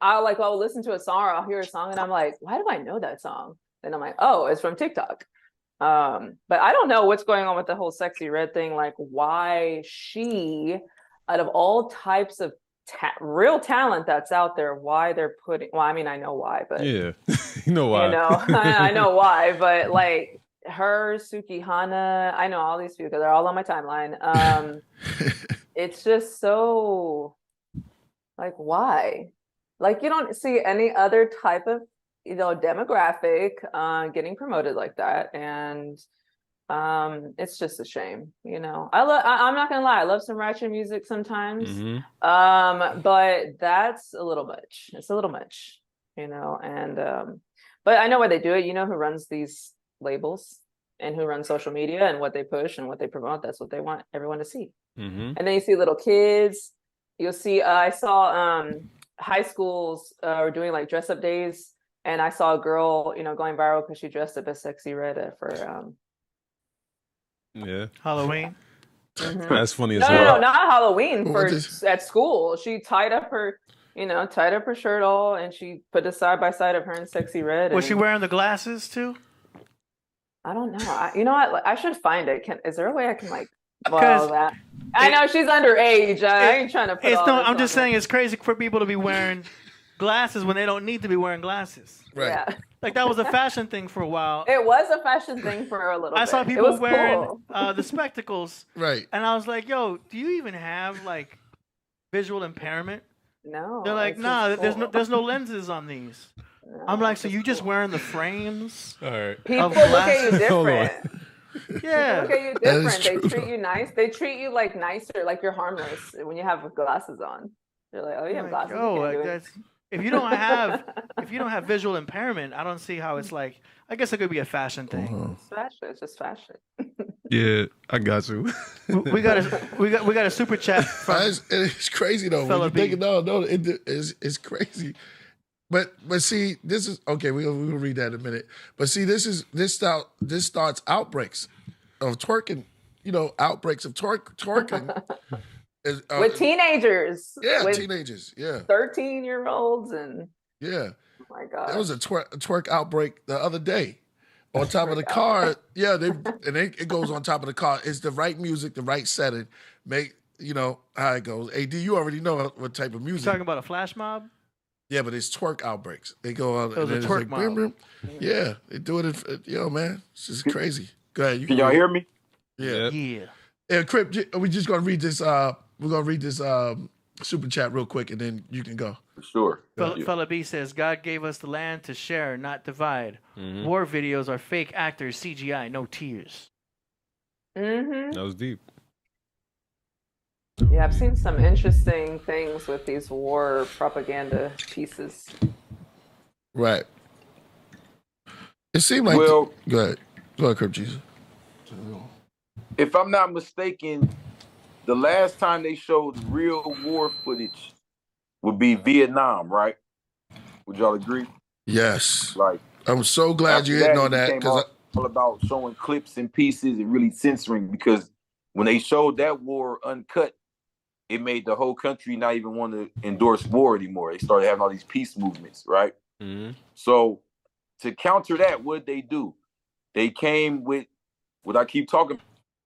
I'll listen to a song or I'll hear a song and I'm like, why do I know that song? And I'm like, oh, it's from TikTok. But I don't know what's going on with the whole Sexy Red thing. Like, why she, out of all types of real talent that's out there, why they're putting, well, I mean, I know why, but yeah, you know why. You know, I know why, but like her, Suki Hana, I know all these people because they're all on my timeline. It's just so, like, why? Like, you don't see any other type of, you know, demographic getting promoted like that, and it's just a shame. You know, I'm not gonna lie, I love some ratchet music sometimes, but that's a little much. It's a little much, you know. And but I know why they do it. You know who runs these labels and who runs social media and what they push and what they promote. That's what they want everyone to see. And then you see little kids. You'll see. I saw high schools are doing like dress up days. And I saw a girl, you know, going viral because she dressed up as Sexy Red for Halloween. That's funny as well. well. No, not Halloween. At school, she tied up her shirt all, and she put it side by side of her and Sexy Red. Was she wearing the glasses too? I don't know. You know what? I should find it. Is there a way I can like? Well, that I know she's underage. I ain't trying to put. I'm just saying it's crazy for people to be wearing glasses when they don't need to be wearing glasses. Right. Yeah. Like that was a fashion thing for a while. It was a fashion thing for a little bit. I saw people wearing cool. The spectacles. Right. And I was like, yo, do you even have like visual impairment? No. They're like, nah, cool. there's no lenses on these. No, I'm like, so you just wearing the frames? All right. People look at you different. Yeah. People look at you different. They treat you nice. They treat you like nicer, like you're harmless when you have glasses on. They're like, oh, you have glasses. If you don't have visual impairment, I don't see how it's like. I guess it could be a fashion thing. It's fashion. It's just fashion. Yeah, I got you. We got a super chat from It's crazy though. When Fella you think it's crazy. But see, this is okay. We'll read that in a minute. But see, this starts outbreaks of twerking. You know, outbreaks of twerking With teenagers. Yeah, with teenagers. Yeah, 13-year-olds and yeah. oh my God. There was a twerk outbreak the other day on top of the car. Yeah, it goes on top of the car. It's the right music, the right setting. You know how it goes. AD, you already know what type of music. You talking about a flash mob? Yeah, but it's twerk outbreaks. They go on. It was a and it's twerk like, mob. brim, brim. Yeah, they do it. Man, it's just crazy. Go ahead. Can y'all hear me? Yeah. Yeah. Yeah, Crip, we're just gonna read this. We're gonna read this super chat real quick, and then you can go. Sure. Fella B says, God gave us the land to share, not divide. War videos are fake actors, CGI, no tears. Mm-hmm. That was deep. Yeah, I've seen some interesting things with these war propaganda pieces. Right. It seemed like. Well, go ahead, Crip Jesus. If I'm not mistaken, the last time they showed real war footage would be Vietnam, right? Would y'all agree? Yes. Like, I'm so glad you hitting on that because all about showing clips and pieces and really censoring, because when they showed that war uncut, it made the whole country not even want to endorse war anymore. They started having all these peace movements, right? So to counter that, what did they do? They came with what I keep talking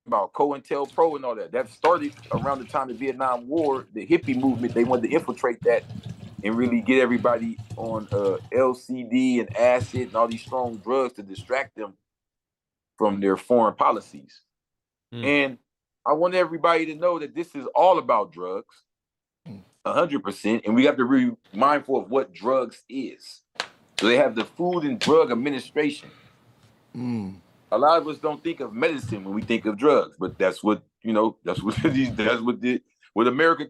about, COINTELPRO and all that. That started around the time of the Vietnam War, the hippie movement. They wanted to infiltrate that and really get everybody on LCD and acid and all these strong drugs to distract them from their foreign policies. And I want everybody to know that this is all about drugs, 100%, and we have to be mindful of what drugs is. So they have the Food and Drug Administration. A lot of us don't think of medicine when we think of drugs, but that's what what America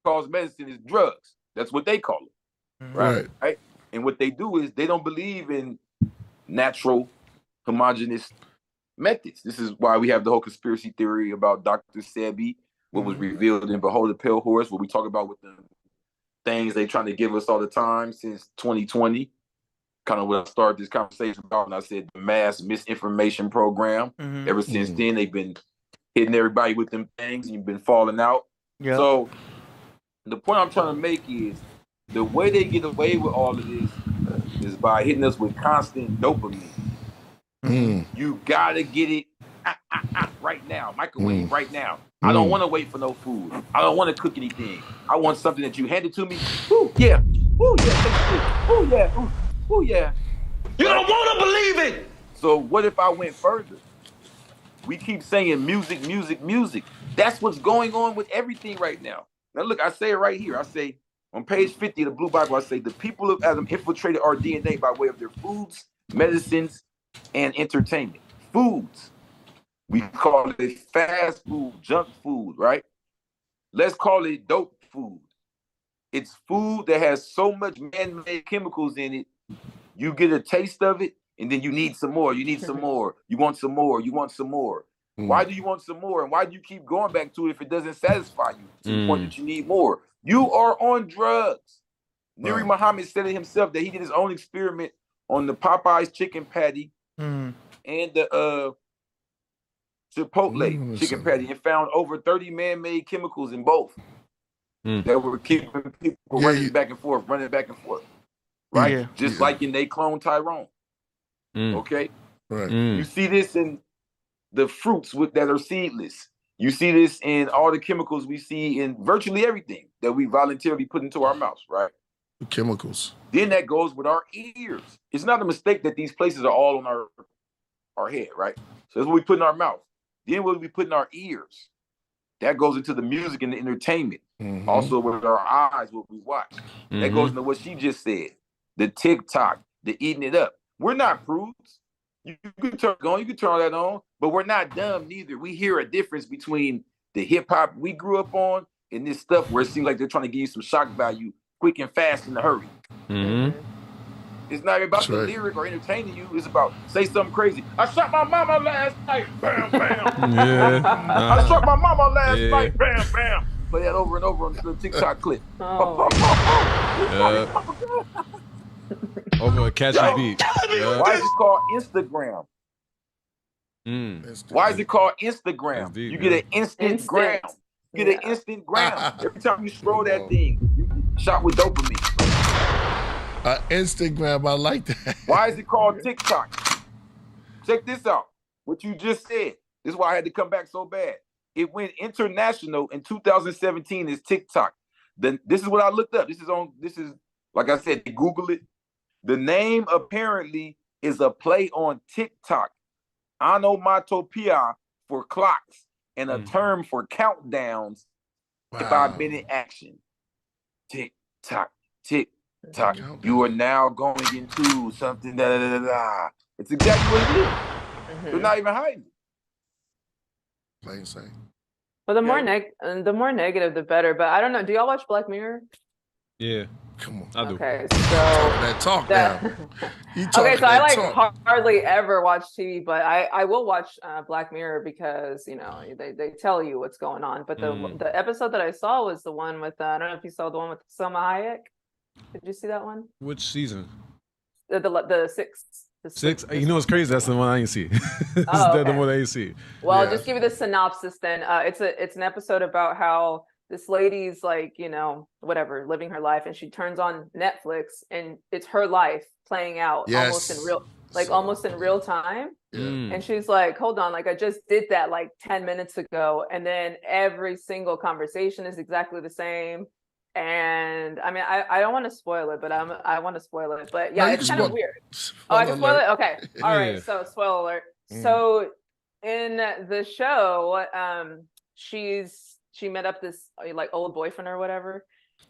calls medicine is drugs. That's what they call it, right? And what they do is they don't believe in natural, homogeneous methods. This is why we have the whole conspiracy theory about Dr. Sebi, what was revealed in Behold the Pale Horse, what we talk about with the things they trying to give us all the time since 2020. Kind of what I started this conversation about, and I said the mass misinformation program. Ever since then, they've been hitting everybody with them things, and you've been falling out. Yep. So the point I'm trying to make is the way they get away with all of this is by hitting us with constant dopamine. You gotta get it right now, microwave right now. I don't want to wait for no food. I don't want to cook anything. I want something that you hand it to me. Ooh, yeah. Ooh, yeah. Ooh, yeah. Ooh, yeah. You don't want to believe it. So what if I went further? We keep saying music, music, music. That's what's going on with everything right now. Now look, I say it right here. I say on page 50 of the Blue Bible, I say the people of Adam infiltrated our DNA by way of their foods, medicines, and entertainment. Foods. We call it fast food, junk food, right? Let's call it dope food. It's food that has so much man-made chemicals in it. You get a taste of it, and then you need some more. You need some more. You want some more. You want some more. Why do you want some more? And why do you keep going back to it if it doesn't satisfy you to the point that you need more? You are on drugs. Nuri Muhammad said it himself that he did his own experiment on the Popeyes chicken patty and the Chipotle chicken patty and found over 30 man-made chemicals in both that were keeping people running back and forth, right? Yeah. Just like in they clone Tyrone. Okay? Right. You see this in the fruits that are seedless. You see this in all the chemicals we see in virtually everything that we voluntarily put into our mouths, right? Chemicals. Then that goes with our ears. It's not a mistake that these places are all on our head, right? So that's what we put in our mouth. Then what we put in our ears. That goes into the music and the entertainment. Also with our eyes, what we watch. That goes into what she just said. The TikTok, the eating it up. We're not prudes. You can turn it on, you can turn that on, but we're not dumb neither. We hear a difference between the hip hop we grew up on and this stuff where it seems like they're trying to give you some shock value quick and fast in a hurry. It's not about the lyric or entertaining you. It's about say something crazy. I shot my mama last night. Bam, bam. Yeah. I shot my mama last night. Bam, bam. Play that over and over on the TikTok clip. Oh. Over a catchy beat. Why is it called Instagram? Why is it called Instagram? Deep, you get an instant gram. You get an instant gram. Every time you scroll that thing, you shot with dopamine. Instagram, I like that. Why is it called TikTok? Check this out. What you just said. This is why I had to come back so bad. It went international in 2017 as TikTok. Then this is what I looked up. This is like I said, Google it. The name apparently is a play on TikTok, onomatopoeia for clocks, and a term for countdowns, 5-minute action. Tick tock, tick tock. You are now going into something. Da, da, da, da. It's exactly what it is. They're not even hiding. Plain saying. Well, the more negative, the better. But I don't know. Do y'all watch Black Mirror? Yeah. Come on. I do. Okay, so talk now. Okay, so I like hardly ever watch TV, but I will watch Black Mirror because they tell you what's going on. But the episode that I saw was the one with I don't know if you saw the one with Selma Hayek. Did you see that one? Which season? The sixth. Six. You know what's crazy? That's the one I didn't see. Oh, the one I didn't see. Well, I'll just give you the synopsis then. It's an episode about how this lady's like, whatever, living her life, and she turns on Netflix and it's her life playing out almost in real time. And she's like, hold on, like I just did that like 10 minutes ago. And then every single conversation is exactly the same. And I mean, I don't want to spoil it, but I want to spoil it. But yeah, it's kind of weird. I can spoil it? Okay. All right. So spoiler alert. So in the show, she met up this like old boyfriend or whatever.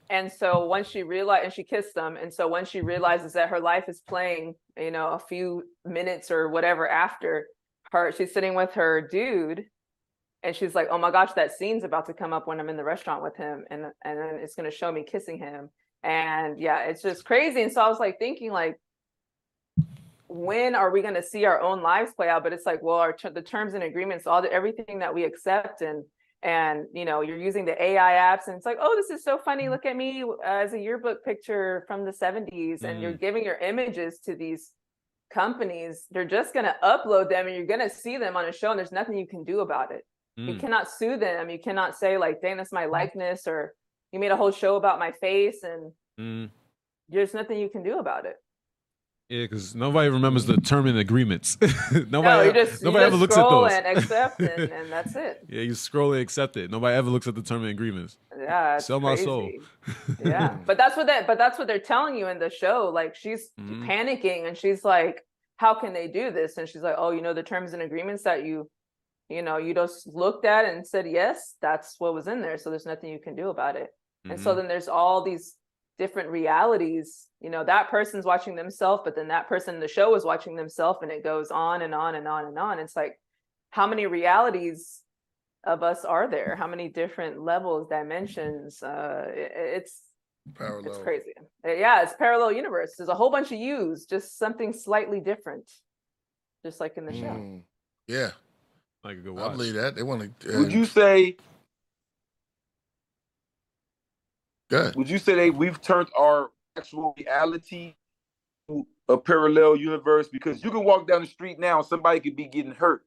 And so once she realized, and she kissed him. And so when she realizes that her life is playing, a few minutes or whatever after her, she's sitting with her dude. And she's like, oh my gosh, that scene's about to come up when I'm in the restaurant with him. And then it's going to show me kissing him. And yeah, it's just crazy. And so I was like thinking like, when are we going to see our own lives play out? But it's like, well, the terms and agreements, everything that we accept and you're using the AI apps and it's like, oh, this is so funny. Look at me as a yearbook picture from the 70s. And you're giving your images to these companies. They're just going to upload them and you're going to see them on a show and there's nothing you can do about it. You cannot sue them. You cannot say like, dang, that's my likeness, or you made a whole show about my face and there's nothing you can do about it. Yeah, because nobody remembers the term and agreements. nobody ever looks at those. And accept and that's it. Yeah, you scroll and accept it. Nobody ever looks at the term and agreements. Yeah, sell my soul. Yeah, but that's what they're telling you in the show. Like she's panicking and she's like, how can they do this? And she's like, oh, the terms and agreements that you just looked at and said, yes, that's what was in there. So there's nothing you can do about it. And so then there's all these different realities, that person's watching themselves, but then that person in the show is watching themselves, and it goes on and on and on and on. It's like, how many realities of us are there? How many different levels, dimensions? It's parallel. It's crazy. Yeah, it's parallel universe. There's a whole bunch of yous, just something slightly different, just like in the show. Yeah. I could go watch. I believe that. They want to. Would you say? Good. Would you say we've turned our actual reality to a parallel universe? Because you can walk down the street now and somebody could be getting hurt,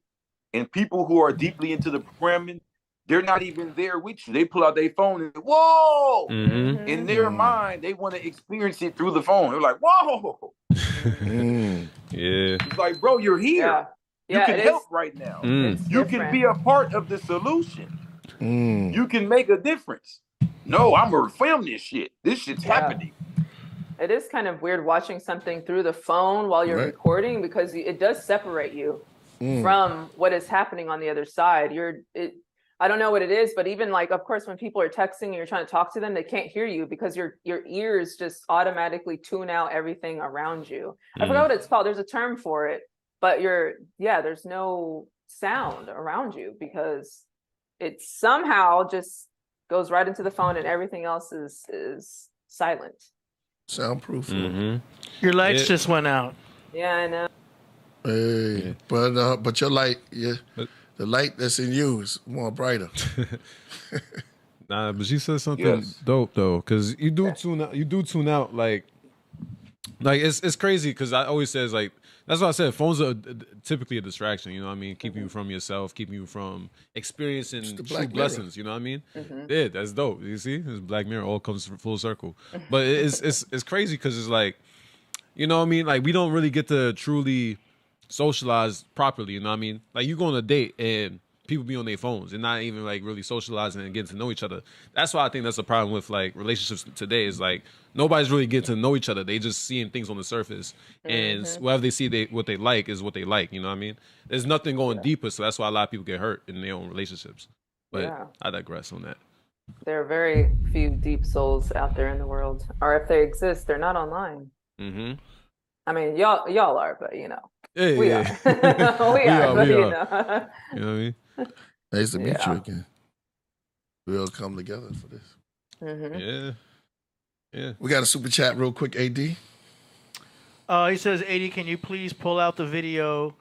and people who are deeply into the programming, they're not even there with you. They pull out their phone and whoa! In their mind, they want to experience it through the phone. They're like, whoa! Yeah. It's like, bro, you're here. You can help right now. You can be a part of the solution. You can make a difference. No, I'm gonna film this shit. This shit's happening. It is kind of weird watching something through the phone while you're recording, because it does separate you from what is happening on the other side. I don't know what it is, but even like, of course, when people are texting and you're trying to talk to them, they can't hear you because your ears just automatically tune out everything around you. I forgot what it's called. There's a term for it. But there's no sound around you because it somehow just goes right into the phone and everything else is silent. Soundproof. Your lights Yeah. just went out. Yeah, I know. Hey, but your light, the light that's in you is more brighter. Nah, but she said something Yes. dope though, because you do tune out like it's crazy because I always says like that's why I said phones are typically a distraction. You know what I mean? Keeping you from yourself, keeping you from experiencing the true Black Mirror. blessings. You know what I mean? Yeah, that's dope. You see, this Black Mirror all comes full circle. But it's crazy because it's like, you know what I mean? Like we don't really get to truly socialize properly. You know what I mean? Like you go on a date and people be on their phones and not even like really socializing and getting to know each other. That's why I think that's a problem with like relationships today is like nobody's really getting to know each other. They just seeing things on the surface and whatever they see what they like is what they like. You know what I mean? There's nothing going deeper. So that's why a lot of people get hurt in their own relationships. But I digress on that. There are very few deep souls out there in the world, or if they exist, they're not online. I mean, y'all are, but you know, Yeah, we yeah. are. we are, but we you are. know. You know what I mean? Nice to meet you again. We all come together for this. Yeah. We got a super chat real quick, AD. He says, "AD, can you please pull out the video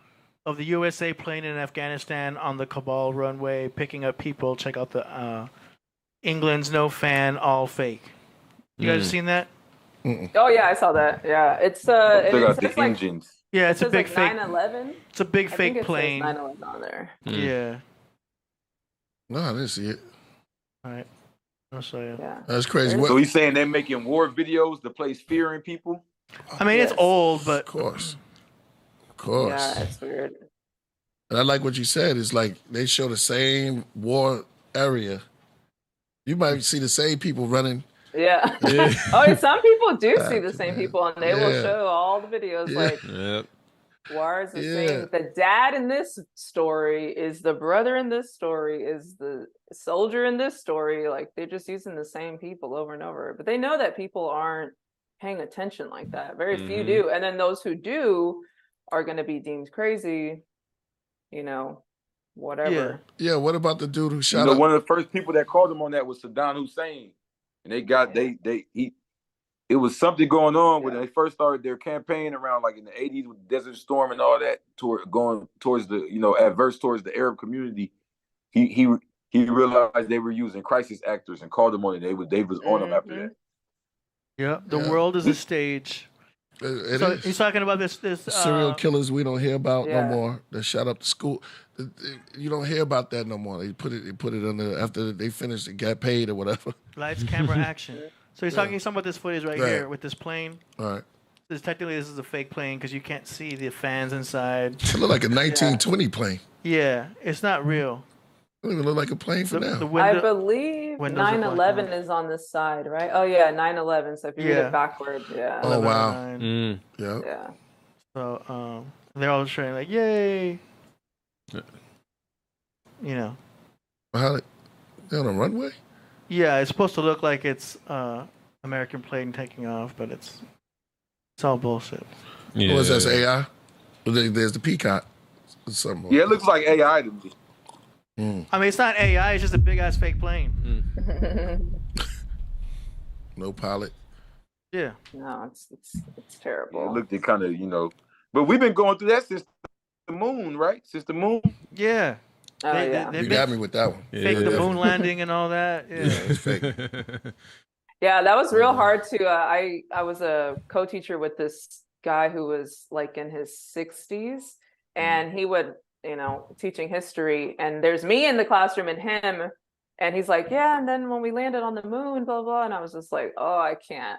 of the USA plane in Afghanistan on the Kabul runway picking up people? Check out the England's no fan, all fake." You guys seen that? Oh yeah, I saw that. Yeah, it's Check it out says the like, engines. Yeah, it's it a says big like fake. 9/11. It's a big I think fake it says plane. 9/11 on there. Yeah. No, I didn't see it. All right. I'll show you. Yeah. That's crazy. So he's saying they're making war videos to place fear in people. I mean, it's Yes. old, Of but course. Yeah, it's weird. And I like what you said. It's like they show the same war area. You might see the same people running. Yeah. Yeah. Oh, some people do Back see the to same back. people, and they will Yeah. show all the videos. Yeah. Like, Yep. why is the Yeah. same? The dad in this story is the brother in this story is the soldier in this story. Like, they're just using the same people over and over. But they know that people aren't paying attention like that. Very few do. And then those who do are going to be deemed crazy, you know, whatever. Yeah, what about the dude who You shot know, up? one of the first people that called him on that was Saddam Hussein, and they got it was something going on when they first started their campaign around like in the 80s with Desert Storm and all that going towards the adverse towards the Arab community. He realized they were using crisis actors and called them on it. They was on them after that. yeah, the Yeah. world is a stage. It So is. he's talking about this Serial killers we don't hear about no yeah. more. That shot up the school. You don't hear about that no more. They put it under after they finished and got paid or whatever. lights, camera, action. So he's talking about this footage right here with this plane. All right. This is a fake plane because you can't see the fans inside. It looked like a 1920 plane. Yeah, it's not real. It don't even look like a plane for now. The I window, believe windows are blacked 9/11 out. is on this side, right? Oh yeah, 9/11. So if you read Yeah. it backward, yeah. Oh, wow. 1109. Yeah. Yeah. So they're all showing like, yay. You know. How they on a runway? Yeah, it's supposed to look like it's American plane taking off, but it's all bullshit. Yeah. What's that? AI? There's the peacock. Something. Yeah, it looks like AI to me. I mean, it's not AI; it's just a big ass fake plane. No pilot. Yeah. No, it's Yeah, terrible. it looked kind of but we've been going through that since the moon, right? Since the moon. Yeah. Oh yeah. They You got me with that one. fake the moon landing and all that. Yeah. It's fake. Yeah, that was real hard to. I was a co-teacher with this guy who was like in his 60s, and he would, teaching history, and there's me in the classroom and him, and he's like, yeah, and then when we landed on the moon, blah blah, and I was just like, oh, I can't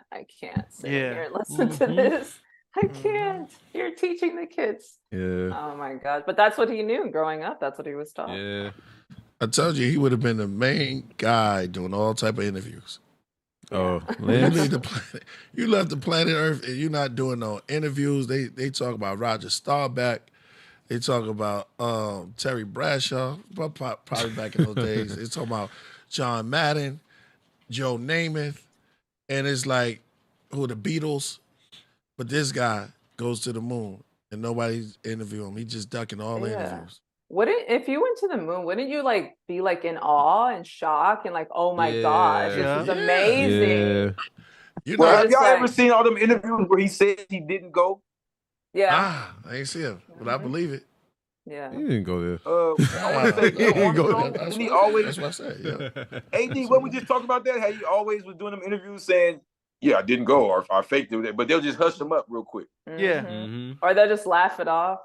sit here and listen to this. I can't. You're teaching the kids. Yeah. Oh my god! But that's what he knew growing up. That's what he was taught. Yeah. I told you he would have been the main guy doing all type of interviews. Oh, You Lance. leave the planet. You left the planet Earth, and you're not doing no interviews. They talk about Roger Staubach. They talk about Terry Bradshaw, probably back in those days. They talk about John Madden, Joe Namath, and it's like who the Beatles. But this guy goes to the moon, and nobody's interviewing him. He's just ducking all the interviews. If you went to the moon, wouldn't you like be like in awe and shock and like, oh my gosh, Yeah. this is amazing. Yeah. You Well, know, have just y'all like- ever seen all them interviews where he said he didn't go? Yeah. I ain't see him, but I believe it. Yeah. He didn't go there. I want to say He didn't go Armstrong. there. Didn't he always? That's what I said. Yeah. AD, what we just talked about that? How he always was doing them interviews saying, "Yeah, I didn't go," or "I faked it," but they'll just hush him up real quick. Yeah. Mhm. Or they'll just laugh it off.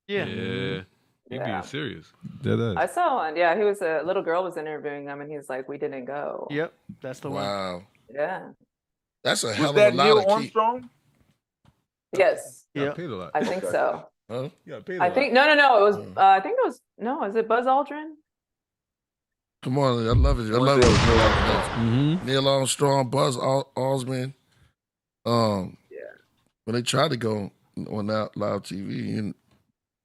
Yeah. Yeah. He Yeah. being serious. Dead I ass. saw one. Yeah, he was a little girl was interviewing him, and he's like, "We didn't go." Yep. That's the one. Wow. Yeah. That's a Was hell of that a lot Neil of keep. Armstrong? Yes, Got Yep. paid a lot. I think so. Huh? You got paid a I lot. think no. It was. I think it was no. Is it Buzz Aldrin? Come on, I love it. I love it. Neil Armstrong, Buzz Osman. Yeah. When they tried to go on that live TV, and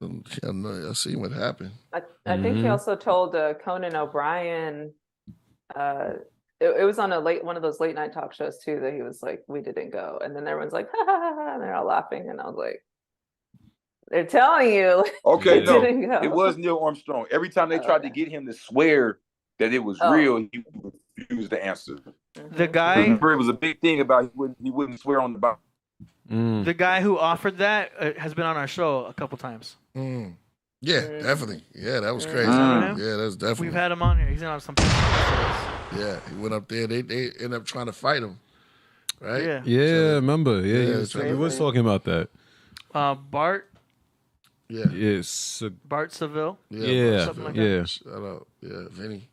I seen what happened. I think he also told Conan O'Brien. It was on one of those late night talk shows too that he was like, "We didn't go," and then everyone's like, "Ha ha ha ha," and they're all laughing, and I was like, "They're telling you." Okay, we no, didn't go. it was Neil Armstrong. Every time they tried to get him to swear that it was Oh. real, he refused to answer. The guy, Remember, it was a big thing about he wouldn't swear on the Bible. the guy who offered that has been on our show a couple times. Yeah, definitely. Yeah, that was crazy. Mm. Yeah, that's definitely. We've had him on here. He's on some. Yeah, he went up there. They ended up trying to fight him, right? Yeah. Yeah, remember. Yeah, Yeah, he was talking about that. Bart Yeah. Yes. Bart Seville. Yeah. Something like Yeah. Shout out. Yeah, Vinny.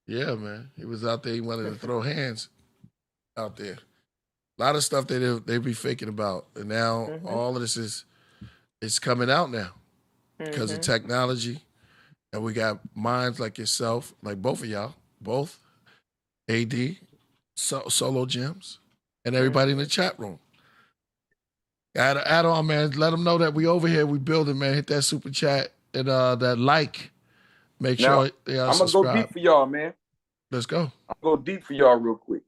Yeah, man. He was out there. He wanted to throw hands out there. A lot of stuff they be faking about. And now all of this is coming out now because of technology. And we got minds like yourself, like both of y'all, both, AD, Solo Gems, and everybody in the chat room. Add on, man. Let them know that we over here. We building, man. Hit that super chat and that like. Make Now, sure they are I'm gonna go subscribed. deep for y'all, man. Let's go. I'll go deep for y'all real quick.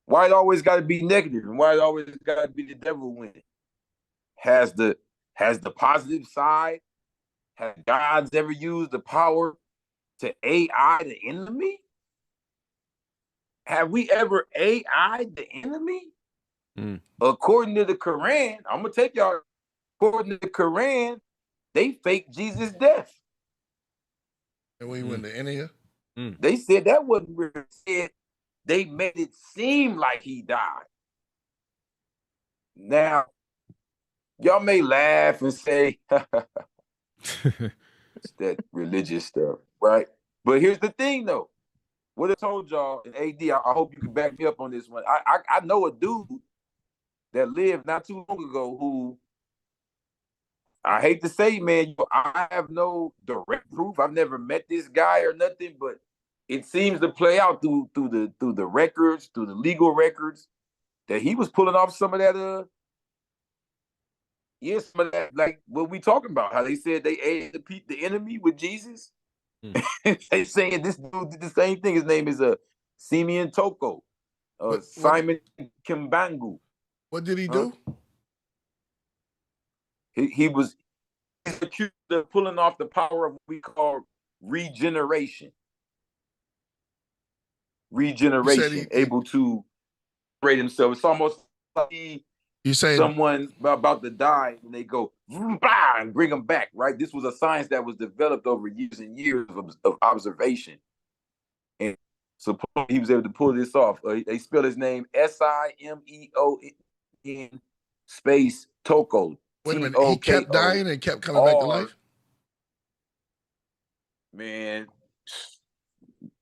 Why it always got to be negative, and why it always got to be the devil winning? Has the positive side? Has God's ever used the power to AI the enemy? Have we ever AI'd the enemy? According to the Quran, I'm gonna take y'all. According to the Quran, they faked Jesus' death. And we went to India. They said that wasn't real. They said they made it seem like he died. Now, y'all may laugh and say, it's that religious stuff, right? But here's the thing, though. What I told y'all, and AD, I hope you can back me up on this one. I know a dude that lived not too long ago who, I hate to say, man, I have no direct proof. I've never met this guy or nothing, but it seems to play out through the records, through the legal records, that he was pulling off some of that some of that, like what we talking about, how they said they ate the enemy with Jesus. They saying this dude did the same thing. His name is Simeon Toko, Simon Kimbangu. What did he do? He's accused of pulling off the power of what we call regeneration. Able to create himself. It's almost like You say someone about to die and they go blah, and bring them back, right? This was a science that was developed over years and years of observation. And so he was able to pull this off. They spell his name Simeon space Toko. Wait a minute. He kept dying and kept coming back to life? Man,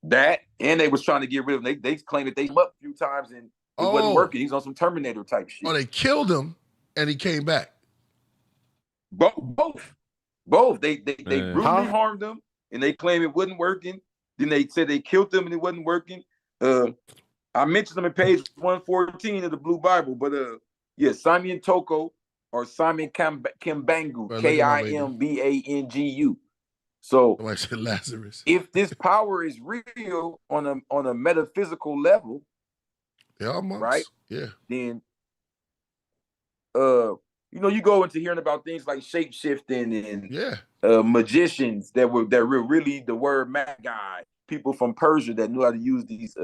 that, and they was trying to get rid of him. They claimed that they him up a few times and it wasn't working. He's on some Terminator type shit. Oh, they killed him and he came back. Both. They brutally harmed him and they claim it wasn't working. Then they said they killed him and it wasn't working. I mentioned them in page 114 of the Blue Bible, but Simeon Toko or Simon Kimbangu, Kimbangu. So like said Lazarus. If this power is real on a metaphysical level, right? Yeah. Then you go into hearing about things like shape shifting and magicians that were really the word magi, people from Persia that knew how to use these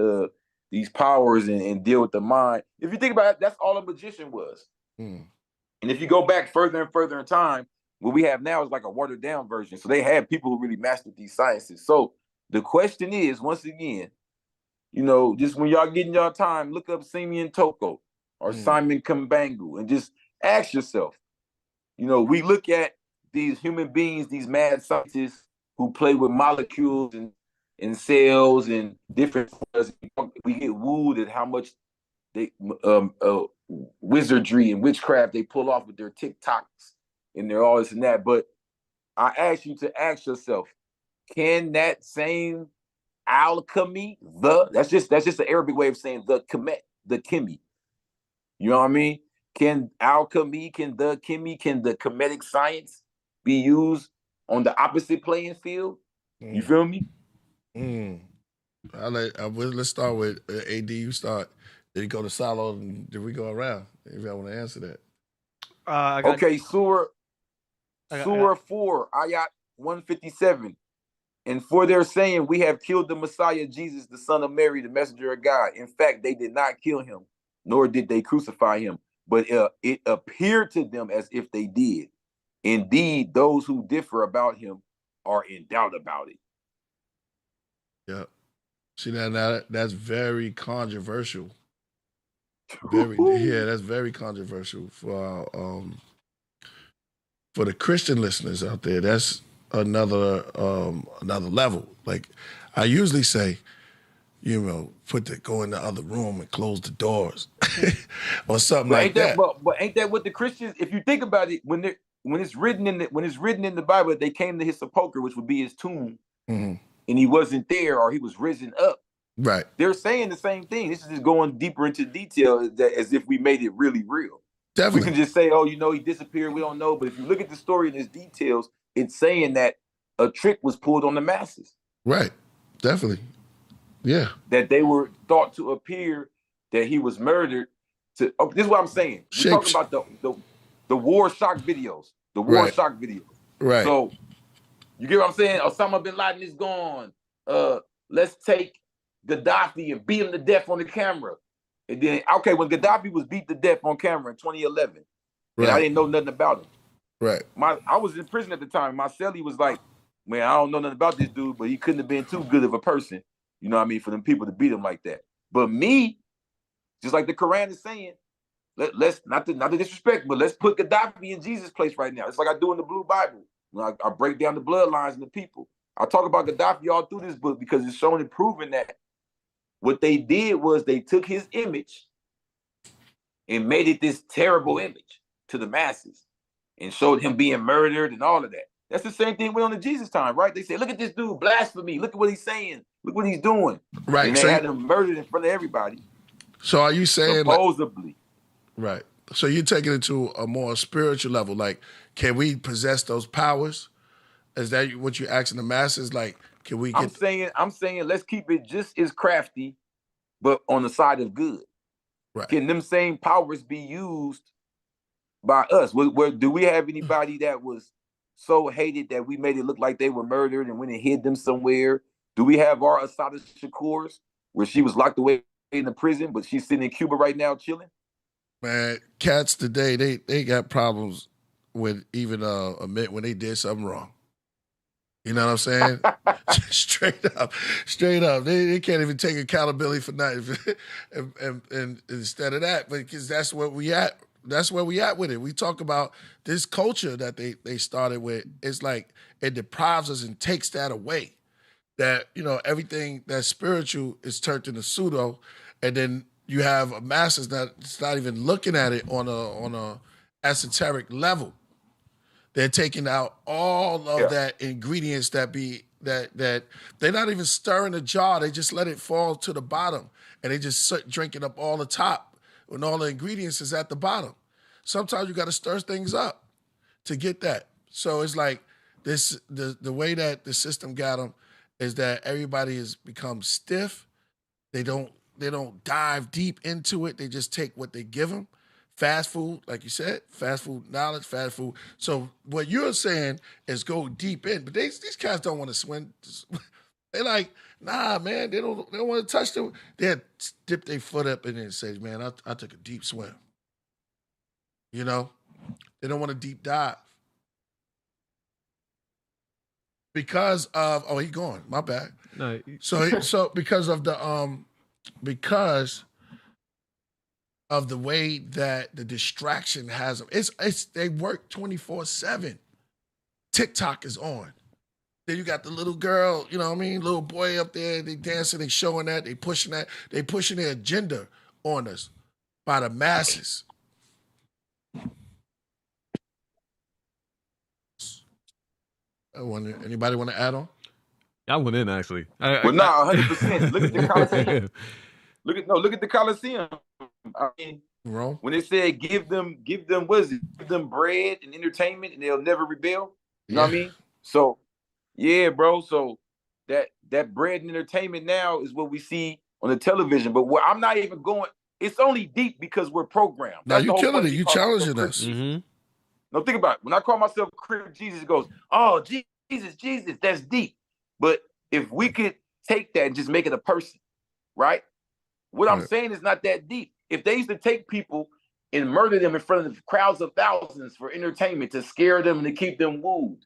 these powers and deal with the mind. If you think about it, that's all a magician was. And if you go back further and further in time, what we have now is like a watered down version. So they had people who really mastered these sciences. So the question is, once again, you know, just when y'all getting y'all time, look up Simeon Toko or Simon Kambangu and just ask yourself, you know, we look at these human beings, these mad scientists who play with molecules and cells and different cells. We get wooed at how much they wizardry and witchcraft they pull off with their TikToks and their all this and that. But I ask you to ask yourself, can that same alchemy, that's just the Arabic way of saying the chemi. You know what I mean? Can alchemy, can the Kemetic science be used on the opposite playing field? You feel me? Let's start with AD. You start. Did you go to Salo and did we go around? If y'all want to answer that. Okay, Surah 4, Ayat 157. And for their saying, we have killed the Messiah, Jesus, the son of Mary, the messenger of God. In fact, they did not kill him, nor did they crucify him. But it appeared to them as if they did. Indeed, those who differ about him are in doubt about it. Yeah. See, now that's very controversial. That's very controversial for the Christian listeners out there. That's another level. Like I usually say, you know, go in the other room and close the doors or something like that. But ain't that what the Christians? If you think about it, when it's written in the Bible, they came to his sepulcher, which would be his tomb, and he wasn't there, or he was risen up. Right. They're saying the same thing. This is just going deeper into detail, as if we made it really real. Definitely. We can just say, oh, you know, he disappeared. We don't know. But if you look at the story and its details, it's saying that a trick was pulled on the masses. Right. Definitely. Yeah. That they were thought to appear that he was murdered. This is what I'm saying. We're talking about the war shock videos. The war shock videos. Right. So you get what I'm saying? Osama bin Laden is gone. Let's take Gaddafi and beat him to death on the camera. And then, okay, when Gaddafi was beat to death on camera in 2011, and I didn't know nothing about him. Right. I was in prison at the time. My cellie was like, man, I don't know nothing about this dude, but he couldn't have been too good of a person, you know what I mean, for them people to beat him like that. But me, just like the Quran is saying, let's not to disrespect, but let's put Gaddafi in Jesus' place right now. It's like I do in the Blue Bible. When I break down the bloodlines and the people. I talk about Gaddafi all through this book because it's showing and proving that what they did was they took his image and made it this terrible image to the masses and showed him being murdered and all of that. That's the same thing went on in Jesus' time, right? They said, look at this dude, blasphemy. Look at what he's saying. Look what he's doing. Right. And they had him murdered in front of everybody. So are you saying supposedly? Right. So you're taking it to a more spiritual level. Like, can we possess those powers? Is that what you're asking the masses? Like, can we get... I'm saying let's keep it just as crafty, but on the side of good. Right. Can them same powers be used by us? Where do we have anybody that was so hated that we made it look like they were murdered and went and hid them somewhere? Do we have our Asada Shakurs, where she was locked away in the prison, but she's sitting in Cuba right now chilling? Man, cats today, they got problems with even admit when they did something wrong. You know what I'm saying? Straight up. They can't even take accountability for nothing. and instead of that, because that's where we at. That's where we at with it. We talk about this culture that they started with. It's like it deprives us and takes that away. That, you know, everything that's spiritual is turned into pseudo, and then you have a masses that's not even looking at it on a esoteric level. They're taking out all of that ingredients that they're not even stirring the jar. They just let it fall to the bottom, and they just drinking up all the top when all the ingredients is at the bottom. Sometimes you got to stir things up to get that. So it's like this: the way that the system got them is that everybody has become stiff. They don't dive deep into it. They just take what they give them. Fast food, like you said, fast food knowledge, fast food. So what you're saying is go deep in, but these guys don't want to swim. They like, nah, man, they don't want to touch them. They dip their foot up and then say, man, I took a deep swim. You know? They don't want to deep dive. Because of, oh, he gone. My bad. No, So because of the because of the way that the distraction has them. It's they work 24/7. TikTok is on. Then you got the little girl, you know what I mean, little boy up there, they dancing, they showing that, they pushing their agenda on us by the masses. Anybody want to add on? I went in actually. Well, nah, 100%. Look at the Coliseum. Look at the Coliseum. I mean, Wrong. when they said give them what is it? Give them bread and entertainment and they'll never rebel. You know what I mean? So yeah, bro. So that bread and entertainment now is what we see on the television. But where I'm not even going, it's only deep because we're programmed. Now you killing it. You challenging us. Mm-hmm. No, think about it. When I call myself Crip Jesus, it goes, oh, Jesus, that's deep. But if we could take that and just make it a person, right? What I'm saying is not that deep. If they used to take people and murder them in front of crowds of thousands for entertainment to scare them and to keep them wooed,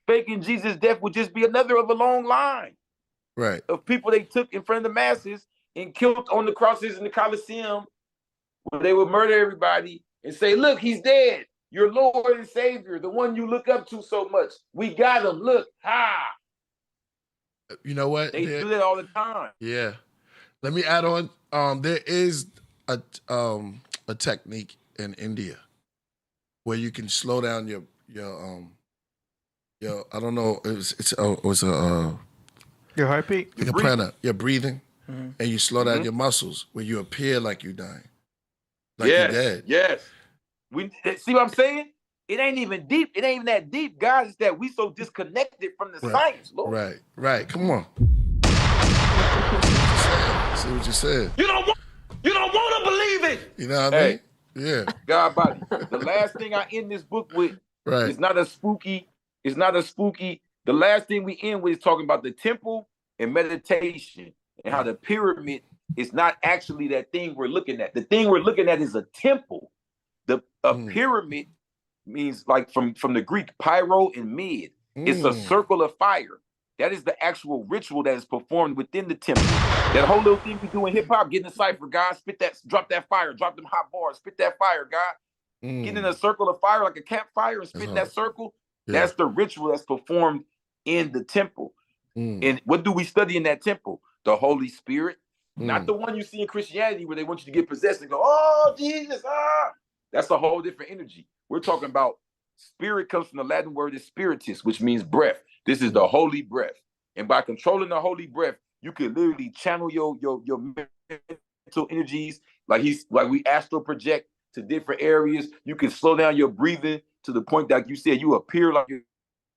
faking Jesus' death would just be another of a long line of people they took in front of the masses and killed on the crosses in the Colosseum where they would murder everybody and say, look, he's dead. Your Lord and Savior, the one you look up to so much. We got him. Look, ha. You know what? They do that all the time. Yeah. Let me add on. There is a technique in India where you can slow down your I don't know. It was Your heartbeat. Like a prana. You're breathing, and you slow down your muscles where you appear like you're dying, like you're dead. Yes. We see what I'm saying? It ain't even deep. It ain't even that deep, guys. It's that we so disconnected from the science, Lord. Right. Come on. See what you said. You don't want to believe it. You know what I mean? Yeah. God body. The last thing I end this book with is not a spooky. It's not a spooky. The last thing we end with is talking about the temple and meditation and how the pyramid is not actually that thing we're looking at. The thing we're looking at is a temple. A pyramid means, like from the Greek, pyro and mid. It's a circle of fire. That is the actual ritual that is performed within the temple. That whole little thing we do in hip hop, get in the cipher, God, drop that fire, drop them hot bars, spit that fire, God. Get in a circle of fire like a campfire and spit in that circle. Yeah. That's the ritual that's performed in the temple. And what do we study in that temple? The Holy Spirit. Not the one you see in Christianity where they want you to get possessed and go, oh, Jesus, ah. That's a whole different energy. We're talking about spirit comes from the Latin word is spiritus, which means breath. This is the holy breath. And by controlling the holy breath, you can literally channel your mental energies, like we astral project to different areas. You can slow down your breathing to the point that you said you appear like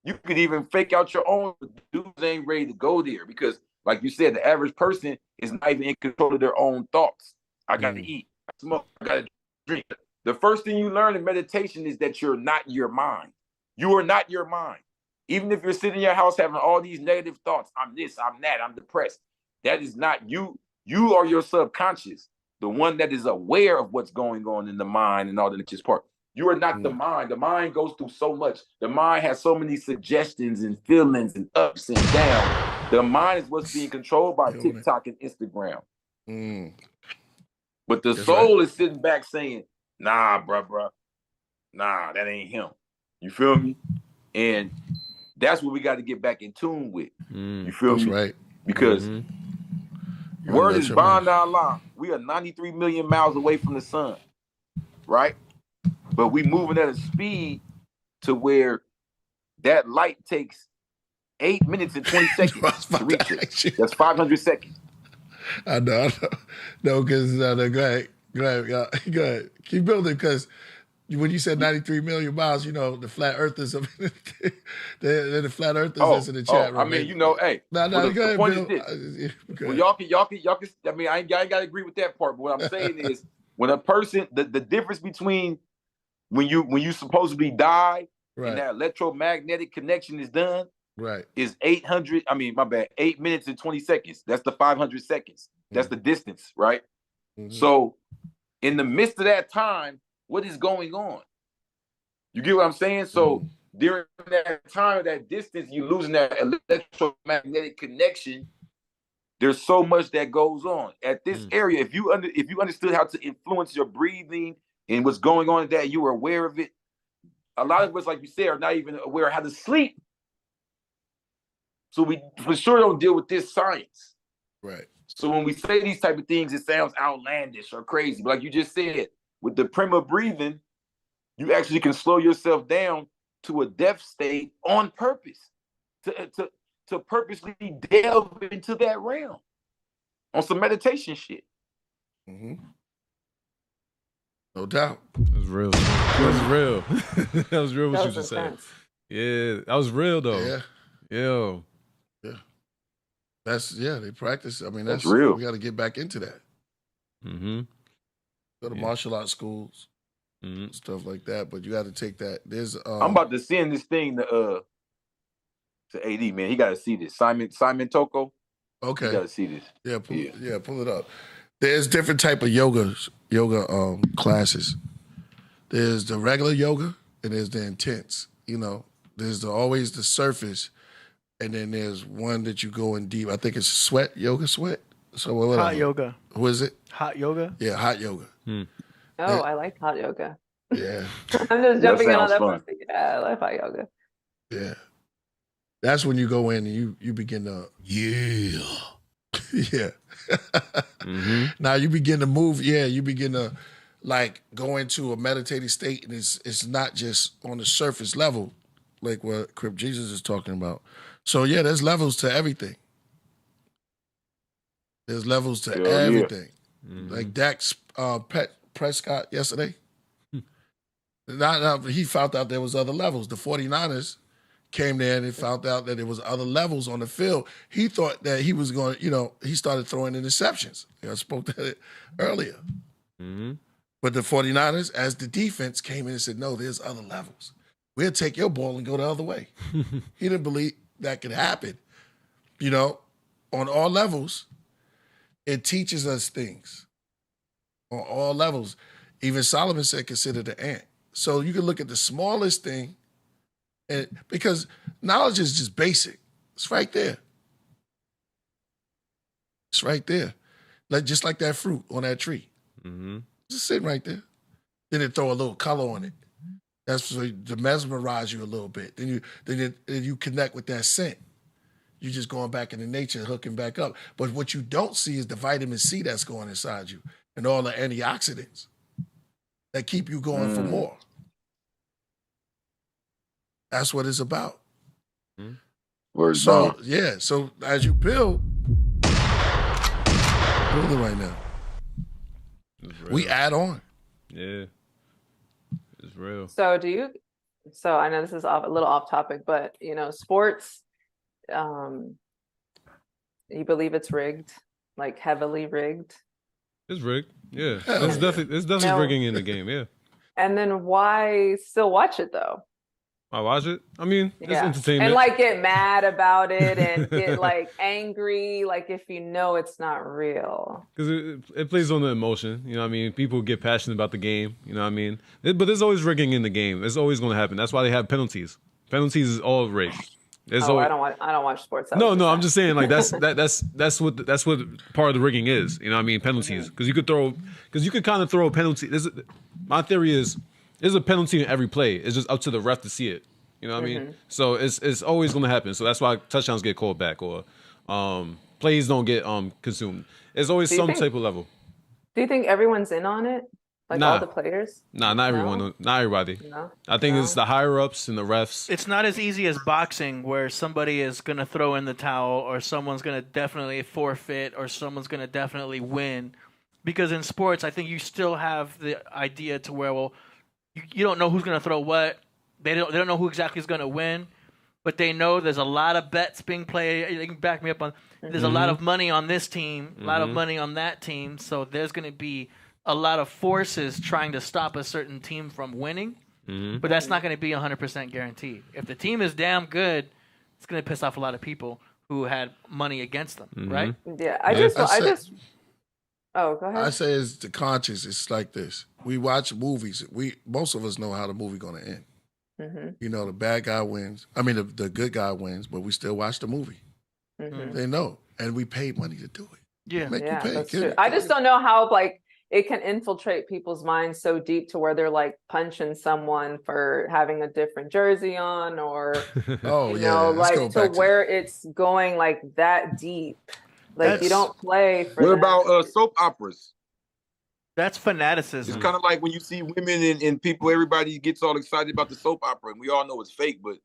you could even fake out your own. Dudes ain't ready to go there because, like you said, the average person is not even in control of their own thoughts. I got to eat, I smoke, I got to drink. The first thing you learn in meditation is that you're not your mind. You are not your mind. Even if you're sitting in your house having all these negative thoughts, I'm this, I'm that, I'm depressed. That is not you. You are your subconscious, the one that is aware of what's going on in the mind and all the next part. You are not the mind. The mind goes through so much. The mind has so many suggestions and feelings and ups and downs. The mind is what's being controlled by TikTok and Instagram. But the soul is sitting back saying, nah, bruh. Nah, that ain't him. You feel me? And that's what we got to get back in tune with. You feel me? Right. Because word is bond Allah. We are 93 million miles away from the sun. Right? But we moving at a speed to where that light takes 8 minutes and 20 seconds to reach it. That's 500 seconds. I know. No, because go ahead. Keep building, because when you said 93 million miles, you know, the flat earthers, the flat earthers is in the chat room. I mean, you know, hey. Go ahead, the point is this. Well, y'all can, I mean, I ain't got to agree with that part, but what I'm saying is when a person, the difference between when you supposedly die and that electromagnetic connection is done, Right. is 800. I mean, my bad. 8 minutes and 20 seconds. That's the 500 seconds. That's the distance, right? Mm-hmm. So, in the midst of that time, what is going on? You get what I'm saying? So during that time, that distance, you're losing that electromagnetic connection. There's so much that goes on at this area. If you understood how to influence your breathing and what's going on in that, you were aware of it. A lot of us, like you said, are not even aware of how to sleep. So we for sure don't deal with this science. Right. So when we say these type of things, it sounds outlandish or crazy. But like you just said, with the primer breathing, you actually can slow yourself down to a death state on purpose to purposely delve into that realm on some meditation shit. Mm-hmm. No doubt. That was real. That was real. That was real what you just said. Yeah, that was real though. Yeah. Yo. Yeah. They practice. I mean, that's real. We got to get back into that. Mm-hmm. Go to martial arts schools, stuff like that. But you got to take that. There's I'm about to send this thing to AD, man. He got to see this. Simon Toko. Okay. You got to see this. Yeah, pull it up. There's different type of yoga classes. There's the regular yoga and there's the intense. You know, there's always the surface, and then there's one that you go in deep. I think it's sweat yoga. So what hot yoga. Who is it? Hot yoga. Yeah, hot yoga. Oh, I like hot yoga. Yeah. I'm just jumping in on that fun. one. Yeah, I like hot yoga. Yeah. That's when you go in and you begin to yeah. Now you begin to move. Yeah, you begin to like go into a meditative state, and it's not just on the surface level, like what Crip Jesus is talking about. So yeah, there's levels to everything. There's levels to everything. Like Dax Prescott yesterday. He found out there was other levels. The 49ers came there and he found out that there was other levels on the field. He thought that he was going to, he started throwing interceptions. I spoke to it earlier. But the 49ers, as the defense, came in and said, no, there's other levels. We'll take your ball and go the other way. He didn't believe that could happen. On all levels, it teaches us things. On all levels. Even Solomon said, consider the ant. So you can look at the smallest thing, and because knowledge is just basic. It's right there. It's right there. Just like that fruit on that tree. Just sitting right there. Then they throw a little color on it. That's to mesmerize you a little bit. Then you connect with that scent. You're just going back into nature, hooking back up. But what you don't see is the vitamin C that's going inside you and all the antioxidants that keep you going for more. That's what it's about. So as you build it right now. We add on. Yeah. It's real. So I know this is a little off topic, but sports, you believe it's rigged, like heavily rigged? It's rigged. Yeah. It's definitely rigging in the game, yeah. And then why still watch it though? I watch it. I mean, it's entertainment. And get mad about it and get angry, if it's not real. Because it plays on the emotion. You know what I mean? People get passionate about the game. You know what I mean? But there's always rigging in the game. It's always going to happen. That's why they have penalties. Penalties is all rigged. I don't watch sports. No, I'm just saying that's what part of the rigging is. You know what I mean? Penalties. Because you could kind of throw a penalty. My theory is there's a penalty in every play. It's just up to the ref to see it. You know what I mean? So it's always going to happen. So that's why touchdowns get called back or plays don't get consumed. It's always some type of level. Do you think everyone's in on it? All the players? Nah, not everyone. Not everybody. No? I think it's the higher ups and the refs. It's not as easy as boxing where somebody is going to throw in the towel or someone's going to definitely forfeit or someone's going to definitely win. Because in sports, I think you still have the idea to where, you don't know who's going to throw what. They don't know who exactly is going to win. But they know there's a lot of bets being played. You can back me up on. There's a lot of money on this team, a lot of money on that team. So there's going to be a lot of forces trying to stop a certain team from winning, but that's not going to be 100% guaranteed. If the team is damn good, it's gonna piss off a lot of people who had money against them, right? Yeah, I just. Oh, go ahead. I say it's the conscience. It's like this. We watch movies. Most of us know how the movie gonna end. You know, the bad guy wins. I mean, the good guy wins, but we still watch the movie. They know, and we paid money to do it. Yeah, Make you pay. That's true. I just don't know how like it can infiltrate people's minds so deep to where they're like punching someone for having a different jersey on, or Oh you yeah, know, let's go like to back where it's going like that deep. Like you don't play for. What about soap operas? That's fanaticism. It's kind of like when you see women and people, everybody gets all excited about the soap opera, and we all know it's fake, but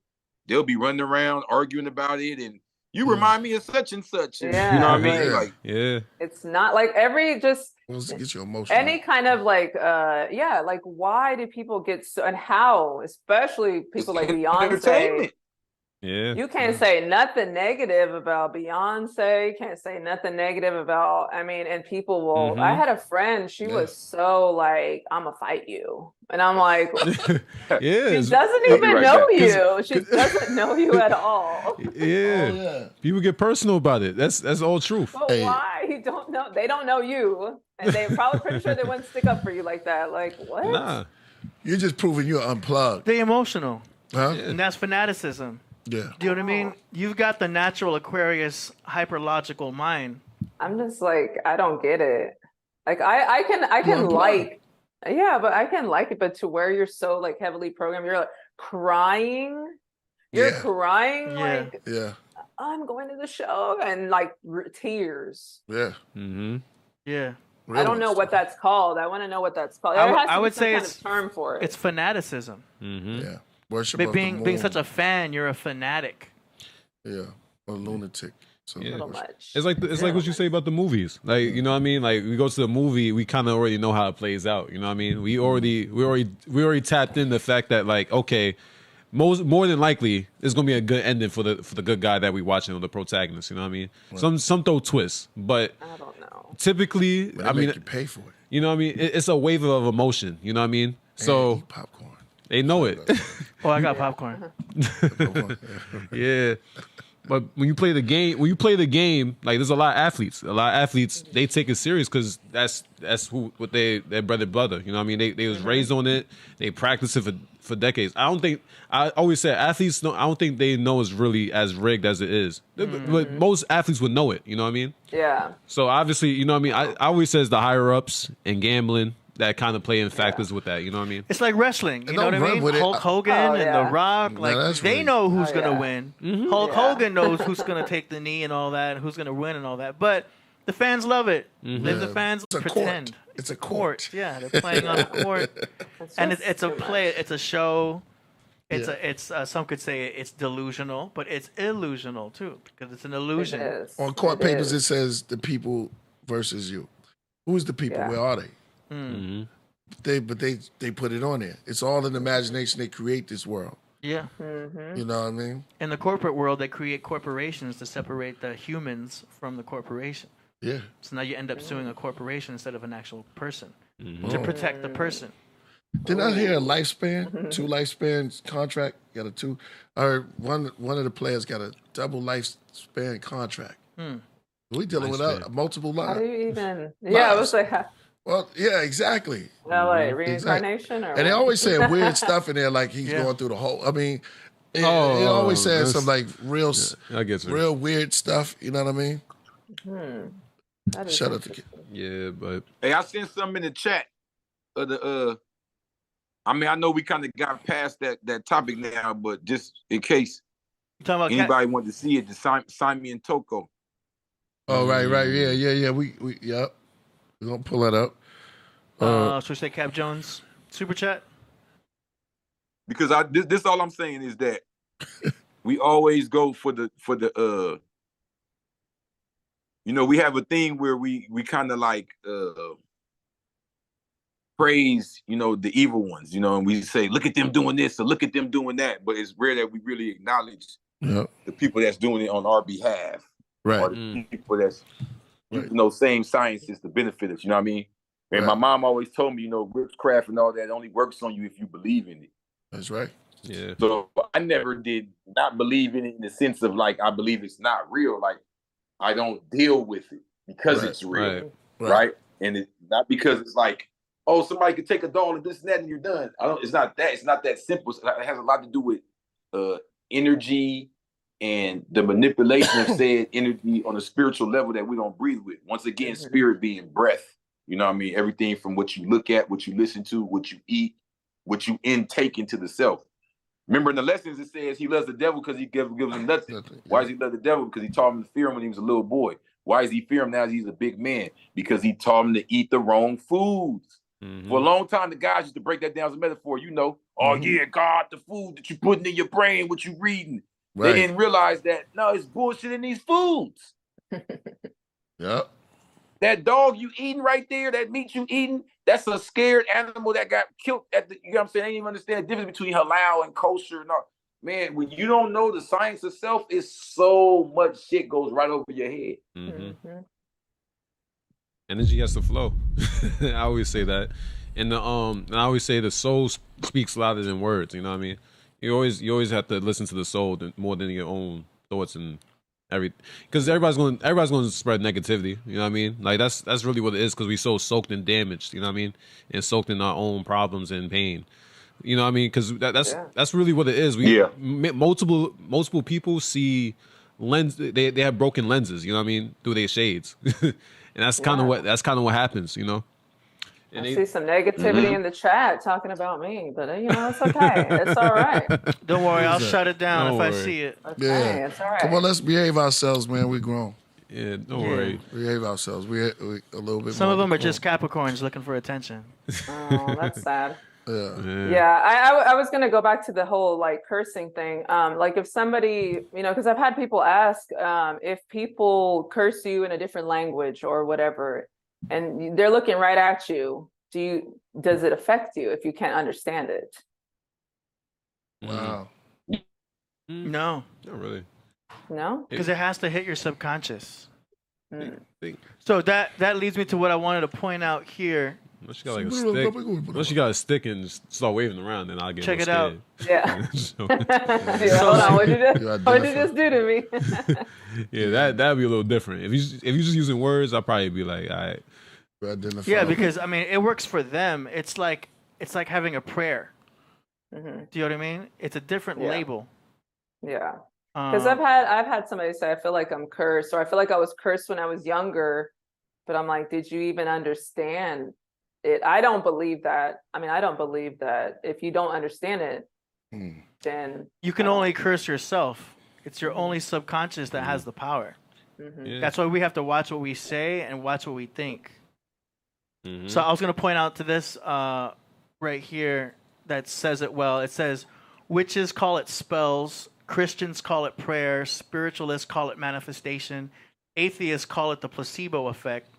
they'll be running around arguing about it, and you remind me of such and such. And, Yeah, you know what I mean? yeah. Like, Yeah. It's not like Let's get you emotional. any kind of like like why do people get so, and how, especially people like Beyonce. entertainment. Yeah. You can't say nothing negative about Beyonce. Can't say nothing negative about. I mean, and people will. I had a friend. She was so like, "I'm gonna fight you," and I'm like, Yeah. "She doesn't even right know back. you. She doesn't know you at all." Yeah. yeah. People get personal about it. That's all truth. But why? You don't know. They don't know you, and they're probably pretty sure they wouldn't stick up for you like that. Like what? Nah. You're just proving you're unplugged, They emotional, huh? and that's fanaticism. Yeah. Do you know what I mean? You've got the natural Aquarius hyperlogical mind. I'm just like, I don't get it. Like I can unplugged. like, yeah, but I can like it, but to where you're so like heavily programmed, you're like crying. You're Yeah. crying Yeah. like Yeah. I'm going to the show and like tears. Yeah. Mm-hmm. Yeah. Real I don't know ones. what that's called. I want to know what that's called. I There w- has to I be would some say kind it's- of term for it. It's fanaticism. Mm-hmm. Yeah. Worship But of being the being moon. such a fan, you're a fanatic. Yeah. A lunatic. So Yeah. a little much. It's like like what you say about the movies. Like, you know what I mean? Like we go to the movie, we kind of already know how it plays out. You know what I mean? We already tapped in the fact that like, okay, more than likely it's gonna be a good ending for the good guy that we watching, or the protagonist. You know what I mean? Some throw twists, but I don't know. typically, But I they mean, make you pay for it. you know what I mean? It's a wave of emotion. You know what I mean? So And eat popcorn. they know it. Oh, I got popcorn. Yeah. But when you play the game, like there's a lot of athletes. They take it serious because that's what their bread and butter. You know what I mean? They was raised on it. They practice it for decades. I always say athletes I don't think they know it's really as rigged as it is. But most athletes would know it. You know what I mean? Yeah. So obviously, you know what I mean? I always says the higher ups and gambling that kind of play in factors with that. You know what I mean? It's like wrestling. You And know what don't I run mean? with it. Hulk Hogan Oh, and yeah. The Rock, No, like that's they right. know who's Oh, gonna yeah. win. Mm-hmm. Hulk Yeah. Hogan knows who's gonna take the knee and all that, and who's gonna win and all that. But the fans love it. Let the fans It's a pretend. court. It's a court. Yeah, they're playing on a court, and just it's a too play. much. It's a show. It's Yeah. some could say it's delusional, but it's illusional too because it's an illusion. It is. On court It papers, is. it says the people versus you. Who's the people? Yeah. Where are they? Mm-hmm. They put it on there. It's all in imagination. They create this world. Yeah. You know what I mean? In the corporate world, they create corporations to separate the humans from the corporation. Yeah. So now you end up suing a corporation instead of an actual person Mm-hmm. to protect the person. Didn't I hear a lifespan? 2 lifespans contract. Got a 2. I heard one of the players got a double lifespan contract. We dealing with Lifespan. multiple How do lives. you even? Yeah, it was like, Well, yeah, exactly. like reincarnation or And they what? always saying weird stuff in there, like he's Yeah. going through the whole. I mean, it Oh, always saying that's- some like real, I get you. real weird stuff. You know what I mean? That is Shut up, the kid. Yeah, but Hey, I sent something in the chat of the I mean, I know we kind of got past that topic now, but just in case You talking about anybody wanted to see it, the Simon and Toko. Oh, right. Yeah. We yep. We're gonna pull that up. should we say Cap Jones super chat? Because this all I'm saying is that we always go for the you know, we have a thing where we kind of like praise, you know, the evil ones, you know, and we say, look at them doing this or look at them doing that, but it's rare that we really acknowledge Yep. the people that's doing it on our behalf, or Right. the people that's Right. using those same sciences to benefit us. You know what I mean? And my Right. mom always told me, you know, witchcraft and all that only works on you if you believe in it. That's right. Yeah. So I never did not believe in it in the sense of like I believe it's not real. Like I don't deal with it because Right, it's real, right. right? And it not because it's like, oh, somebody could take a doll and this and that and you're done. I don't. It's not that. It's not that simple. It has a lot to do with energy and the manipulation of said energy on a spiritual level that we don't breathe with. Once again, spirit being breath. You know what I mean? Everything from what you look at, what you listen to, what you eat, what you intake into the self. Remember in the lessons it says he loves the devil because he gives him nothing. Why does he love the devil? Because he taught him to fear him when he was a little boy. Why does he fear him now that he's a big man? Because he taught him to eat the wrong foods. For a long time, the guys used to break that down as a metaphor. You know, oh yeah, God, the food that you're putting in your brain, what you reading. Right. They didn't realize that, no, it's bullshit in these foods. Yep. That dog you eating right there, that meat you eating, that's a scared animal that got killed at the, you know what I'm saying? They didn't even understand the difference between halal and kosher and all. Man, when you don't know the science of self, it's so much shit goes right over your head. Energy has to flow. I always say that. And and I always say the soul speaks louder than words, you know what I mean? You always have to listen to the soul more than your own thoughts and everything. Because everybody's going to spread negativity, you know what I mean? Like that's really what it is, because we so soaked and damaged, you know what I mean? And soaked in our own problems and pain. You know what I mean? Because that's really what it is. Multiple people see lens. They have broken lenses. You know what I mean? Through their shades, and that's kind of what happens. You know. And I see some negativity in the chat talking about me, but it's okay. It's all right. Don't worry, I'll shut it down if I see it. Okay, it's all right. Come on, let's behave ourselves, man. We grown. Yeah, don't worry. Behave ourselves. We a little bit. Some more of them are grown. just Capricorns looking for attention. Oh, that's sad. Yeah. I was gonna go back to the whole like cursing thing. Like if somebody, because I've had people ask if people curse you in a different language or whatever, and they're looking right at you. Does it affect you if you can't understand it? Wow. No, not really. No, because it has to hit your subconscious. So that leads me to what I wanted to point out here. Unless you got like a stick, unless you got a stick and just start waving around, then I'll get check it scared. out. Yeah. So, hold on. What did you just do to me? Yeah, that'd be a little different. If you just using words, I'd probably be like, all right. Yeah, because I mean, it works for them. It's like having a prayer. Do you know what I mean? It's a different label. Yeah. Because I've had somebody say, I feel like I'm cursed, or I feel like I was cursed when I was younger, but I'm like, did you even understand it? I don't believe that. I mean, I don't believe that if you don't understand it, then you can only curse yourself. It's your only subconscious that has the power. Yeah. That's why we have to watch what we say and watch what we think. So I was going to point out to this right here that says it well. It says, witches call it spells, Christians call it prayer, spiritualists call it manifestation, atheists call it the placebo effect,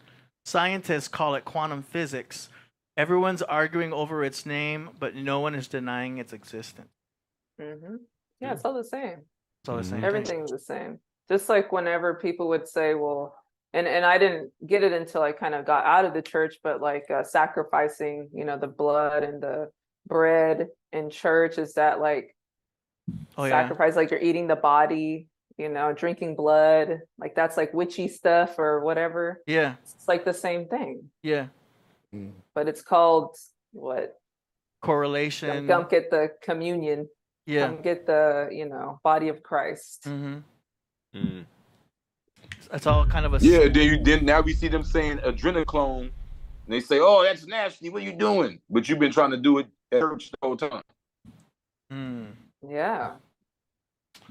scientists call it quantum physics. Everyone's arguing over its name, but no one is denying its existence. Yeah, it's all the same. It's all the same. Everything's the same. Just like whenever people would say, well, and I didn't get it until I kind of got out of the church, but like sacrificing, the blood and the bread in church, is that like sacrifice, like you're eating the body, drinking blood, like that's like witchy stuff or whatever. Yeah. It's like the same thing. Yeah. But it's called what? Correlation. Come get the communion. Yeah. Come get the, body of Christ. That's all kind of a Then now we see them saying adrenochrome, and they say, "Oh, that's nasty. What are you doing?" But you've been trying to do it at church the whole time. Yeah,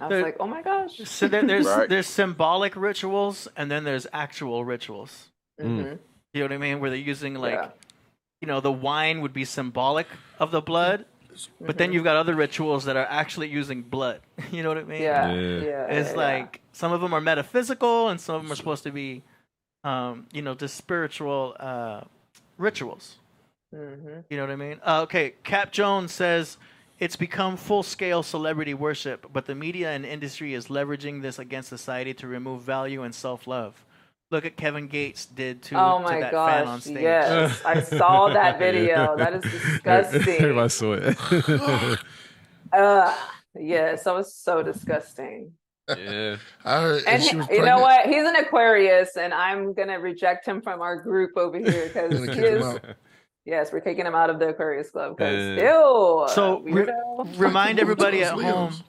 I was like, "Oh my gosh!" So there's symbolic rituals, and then there's actual rituals. You know what I mean? Where they're using the wine would be symbolic of the blood. But then you've got other rituals that are actually using blood. You know what I mean? Yeah. It's like some of them are metaphysical and some of them are supposed to be, just spiritual rituals. You know what I mean? Okay, Cap Jones says, it's become full-scale celebrity worship, but the media and industry is leveraging this against society to remove value and self-love. Look at Kevin Gates did to that fan on stage. Yes, I saw that video. That is disgusting. Everybody saw it. Yes, that was so disgusting. Yeah. I heard And she was you pregnant. know what? He's an Aquarius, and I'm gonna reject him from our group over here because Gonna he kick him is. out. Yes, we're kicking him out of the Aquarius club because Yeah. ew. So weirdo. remind everybody at Those home. Leos.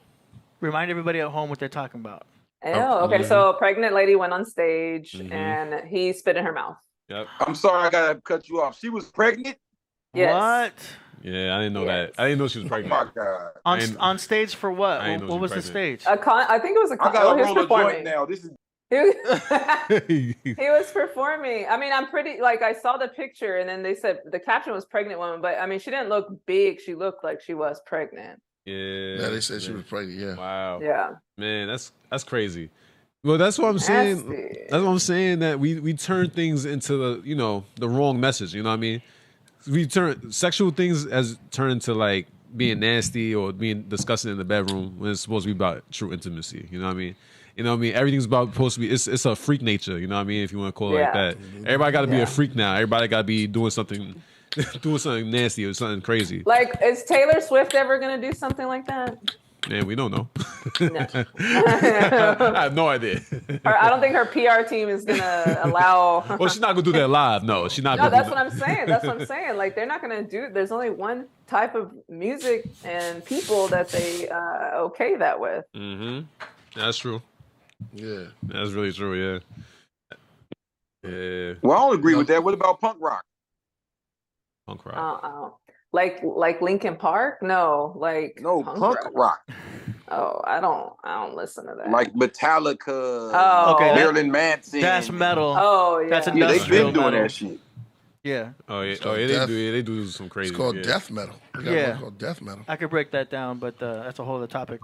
Remind everybody at home what they're talking about. Ew. Okay, so a pregnant lady went on stage Mhm. and he spit in her mouth. Yep. I'm sorry, I gotta cut you off. She was pregnant. Yes. What? Yeah, I didn't know Yes. that. I didn't know she was Oh pregnant. my god. On I ain't- on stage for what? I ain't know What she was the was stage? I think it was a I con. gotta He was roll a joint performing. now. This is He was performing. I mean, I'm pretty like I saw the picture and then they said the caption was pregnant woman, but I mean she didn't look big. She looked like she was pregnant. Yeah. Yeah, they said she man. was pregnant. Yeah. Wow. Yeah. Man, that's crazy. Well, that's what I'm saying. Nasty. That's what I'm saying, that we turn things into the wrong message. You know what I mean? We turn sexual things as turn into like being nasty or being disgusting in the bedroom when it's supposed to be about true intimacy. You know what I mean? You know what I mean? Everything's supposed to be. It's a freak nature. You know what I mean? If you want to call it like Yeah. that. Everybody got to be Yeah. a freak now. Everybody got to be doing something, doing something nasty or something crazy. Like, is Taylor Swift ever gonna do something like that? Man, we don't know. No. I have no idea. I don't think her PR team is gonna allow. Well, she's not gonna do that live. No, she's not. No, gonna that's do what I'm saying. That's what I'm saying. Like, they're not gonna do. There's only one type of music and people that they okay that with. Mm-hmm. That's true. Yeah. That's really true. Yeah. Yeah. well, I don't agree with that. What about punk rock? Punk rock. Like Linkin Park? No, like No, punk rock. Oh, I don't listen to that. Like Metallica, Oh. Okay, Marilyn Manson. That's metal. Oh yeah. That's Yeah, they've industrial been doing metal. that shit. Yeah, Oh yeah. It's Oh called yeah. death. They do some crazy. It's called yeah. death metal. We got Yeah. one called death metal. I could break that down, but that's a whole other topic.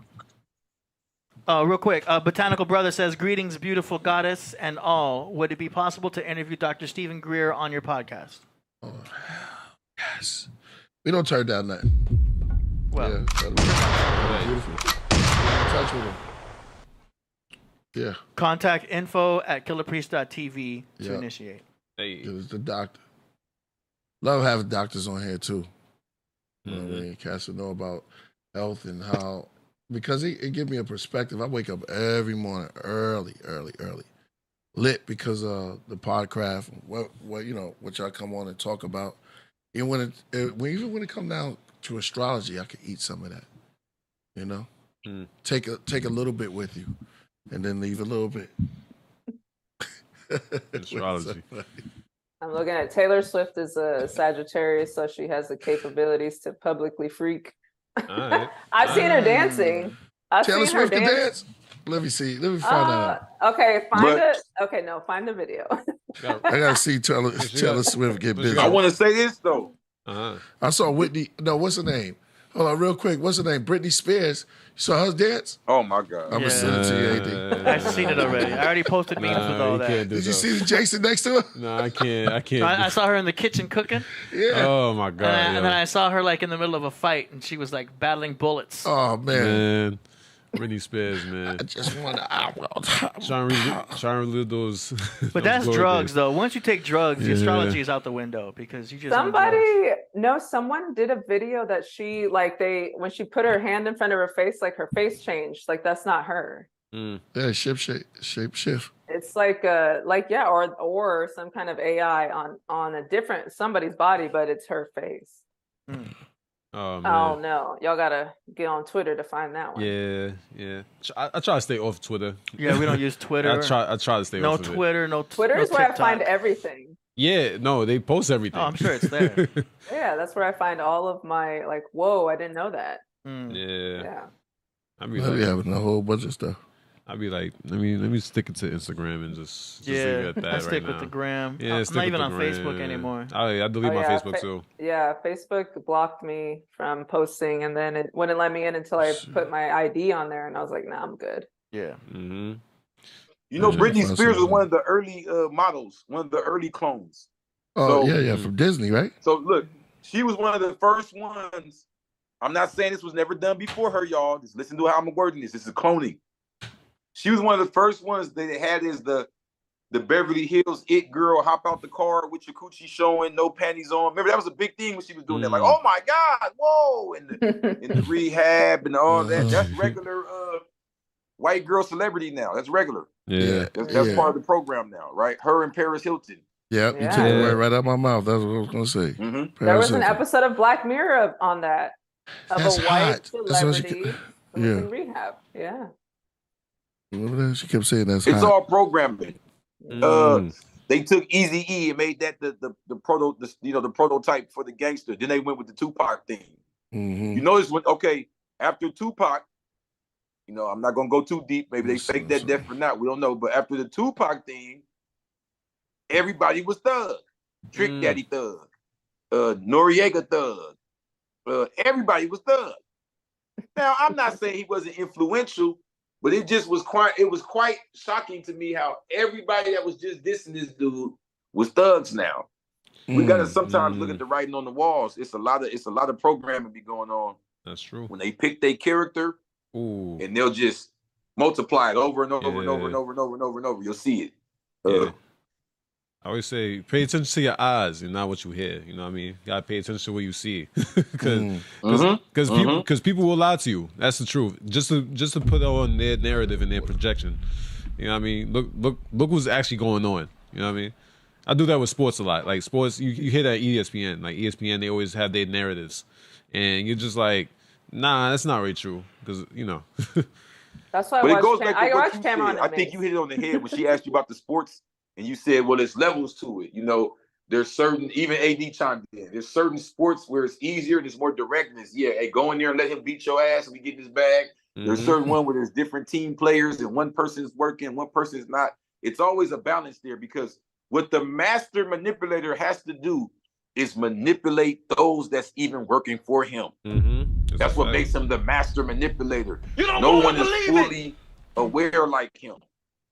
Real quick, Botanical Brother says, "Greetings, beautiful goddess and all. Would it be possible to interview Dr. Stephen Greer on your podcast?" Oh, yes. We don't turn down that. Well, Yeah. Beautiful. Touch with him. Yeah. contact info@killerpriest.tv to Yeah. initiate. Hey. It was the doctor. Love having doctors on here too. You know what I mean? Cats to know about health and how, because it gives me a perspective. I wake up every morning early, lit because of the Podcraft. What you know, what y'all come on and talk about. And even when it come down to astrology, I could eat some of that. You know, take a little bit with you, and then leave a little bit. Astrology. I'm looking at Taylor Swift is a Sagittarius, so she has the capabilities to publicly freak. All right. I've seen her dancing. I've Taylor seen her Swift can dance. dance. Let me see. Let me find out. Okay, But- find the video. I gotta see Taylor Swift get busy. I want to say this though. Uh-huh. I saw Whitney. No, what's her name? Hold on, real quick. What's her name? Britney Spears. You saw her dance? Oh my god. I'm gonna send it to you, AD. I've seen it already. I already posted memes with all you that. can't do Did you that. see the Jason next to her? No, I can't. I can't. I saw her in the kitchen cooking, Yeah. Oh my god. and then I saw her like in the middle of a fight, and she was like battling bullets. Oh man. man. Britney Spears, man. I just want to. Trying to relive those. But that's drugs, though. Once you take drugs, the astrology is out the window because you just on drugs. Someone did a video that she when she put her hand in front of her face, like her face changed. Like that's not her. Yeah, shape shift. It's or some kind of AI on a different somebody's body, but it's her face. Oh Oh man. no, y'all gotta get on Twitter to find that one. Yeah. I try to stay off Twitter. Yeah, we don't use Twitter. I try to stay no off of it. Twitter, no Twitter is no where I TikTok. find everything. Yeah, no, they post everything. Oh, I'm sure it's there. Yeah, that's where I find all of my whoa, I didn't know that. Yeah. Yeah. I be I'll be like, having a whole bunch of stuff. let me stick it to Instagram and just leave it at that I right stick now. with the gram. Yeah, I'm stick not with even the on Facebook gram. anymore. I delete my Facebook too. Yeah, Facebook blocked me from posting, and then it wouldn't let me in until I put my ID on there, and I was like, nah, I'm good. Yeah. Mm-hmm. You know, Yeah, Britney that's Spears was awesome. one of the early models, one of the early clones. Oh So- yeah, from Disney, right? So look, she was one of the first ones. I'm not saying this was never done before her, y'all. Just listen to how I'm wording this. This is cloning. She was one of the first ones that they had as the the Beverly Hills it girl hop out the car with your coochie showing, no panties on. Remember that was a big thing when she was doing that. Like, oh my God, whoa, and the rehab and all that. That's regular white girl celebrity now. That's regular. Yeah. That's part of the program now, right? Her and Paris Hilton. Yep, you took it right out of my mouth. That's what I was gonna say. There was an episode of Black Mirror on that of That's a white hot. celebrity who was in rehab. Yeah. Remember that? She kept saying that's It's hot. all programming. They took Eazy-E and made that the prototype for the gangster. Then they went with the Tupac thing. You notice after Tupac, I'm not gonna go too deep. Maybe they faked that death or not. We don't know. But after the Tupac thing, everybody was Thug. Trick Daddy Thug. Noriega Thug. Everybody was Thug. Now, I'm not saying he wasn't influential, but it was quite shocking to me how everybody that was just dissing this dude was thugs now. We gotta sometimes look at the writing on the walls. It's a lot of programming be going on. That's true. When they pick their character, and they'll just multiply it over and over and over and over and over and over and over. You'll see it. I always say, pay attention to your eyes and not what you hear. You know what I mean? You gotta pay attention to what you see, because people will lie to you. That's the truth. Just to put on their narrative and their projection. You know what I mean? Look what's actually going on. You know what I mean? I do that with sports a lot. Like sports, you hear that ESPN. Like ESPN, they always have their narratives, and you're just like, nah, that's not really true. Because That's why I watch Cameron. I think you hit it on the head when she asked you about the sports. And you said, well, there's levels to it. There's certain, even AD chimed in, there's certain sports where it's easier and it's more directness. Yeah, hey, go in there and let him beat your ass and we get this bag. There's certain one where there's different team players and one person's working, one person's not. It's always a balance there because what the master manipulator has to do is manipulate those that's even working for him. That's what makes him the master manipulator. No one is fully aware like him.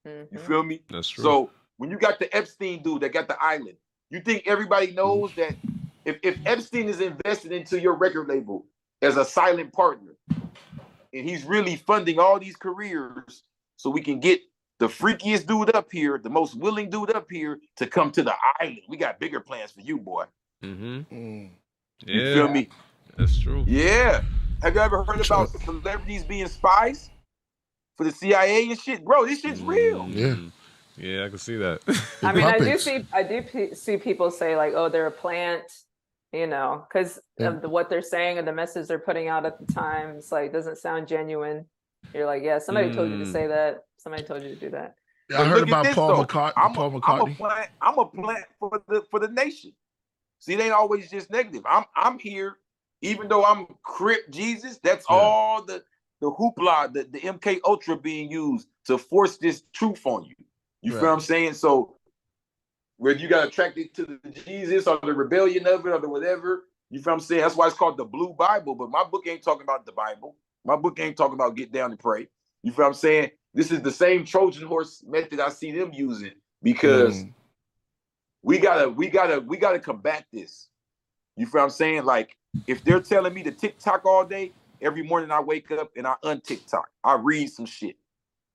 You feel me? That's true. So when you got the Epstein dude that got the island, you think everybody knows that if Epstein is invested into your record label as a silent partner, and he's really funding all these careers so we can get the freakiest dude up here, the most willing dude up here to come to the island. We got bigger plans for you, boy. You feel me? That's true. Yeah. Have you ever heard about celebrities being spies for the CIA and shit? Bro, this shit's real. Yeah, I can see that. I mean, I do see people say like, oh, they're a plant, because of what they're saying and the message they're putting out at the time. It's like, doesn't sound genuine. You're like, yeah, somebody told you to say that. Somebody told you to do that. Yeah, I heard about Paul McCartney. I'm a plant for the nation. See, it ain't always just negative. I'm here, even though I'm Crip Jesus. That's all the hoopla, the MK Ultra being used to force this truth on you. You feel what I'm saying? So whether you got attracted to the Jesus or the rebellion of it or the whatever, you feel what I'm saying? That's why it's called the Blue Bible. But my book ain't talking about the Bible. My book ain't talking about get down and pray. You feel what I'm saying? This is the same Trojan horse method I see them using because we gotta combat this. You feel what I'm saying? Like if they're telling me to TikTok all day, every morning I wake up and I un-TikTok. I read some shit.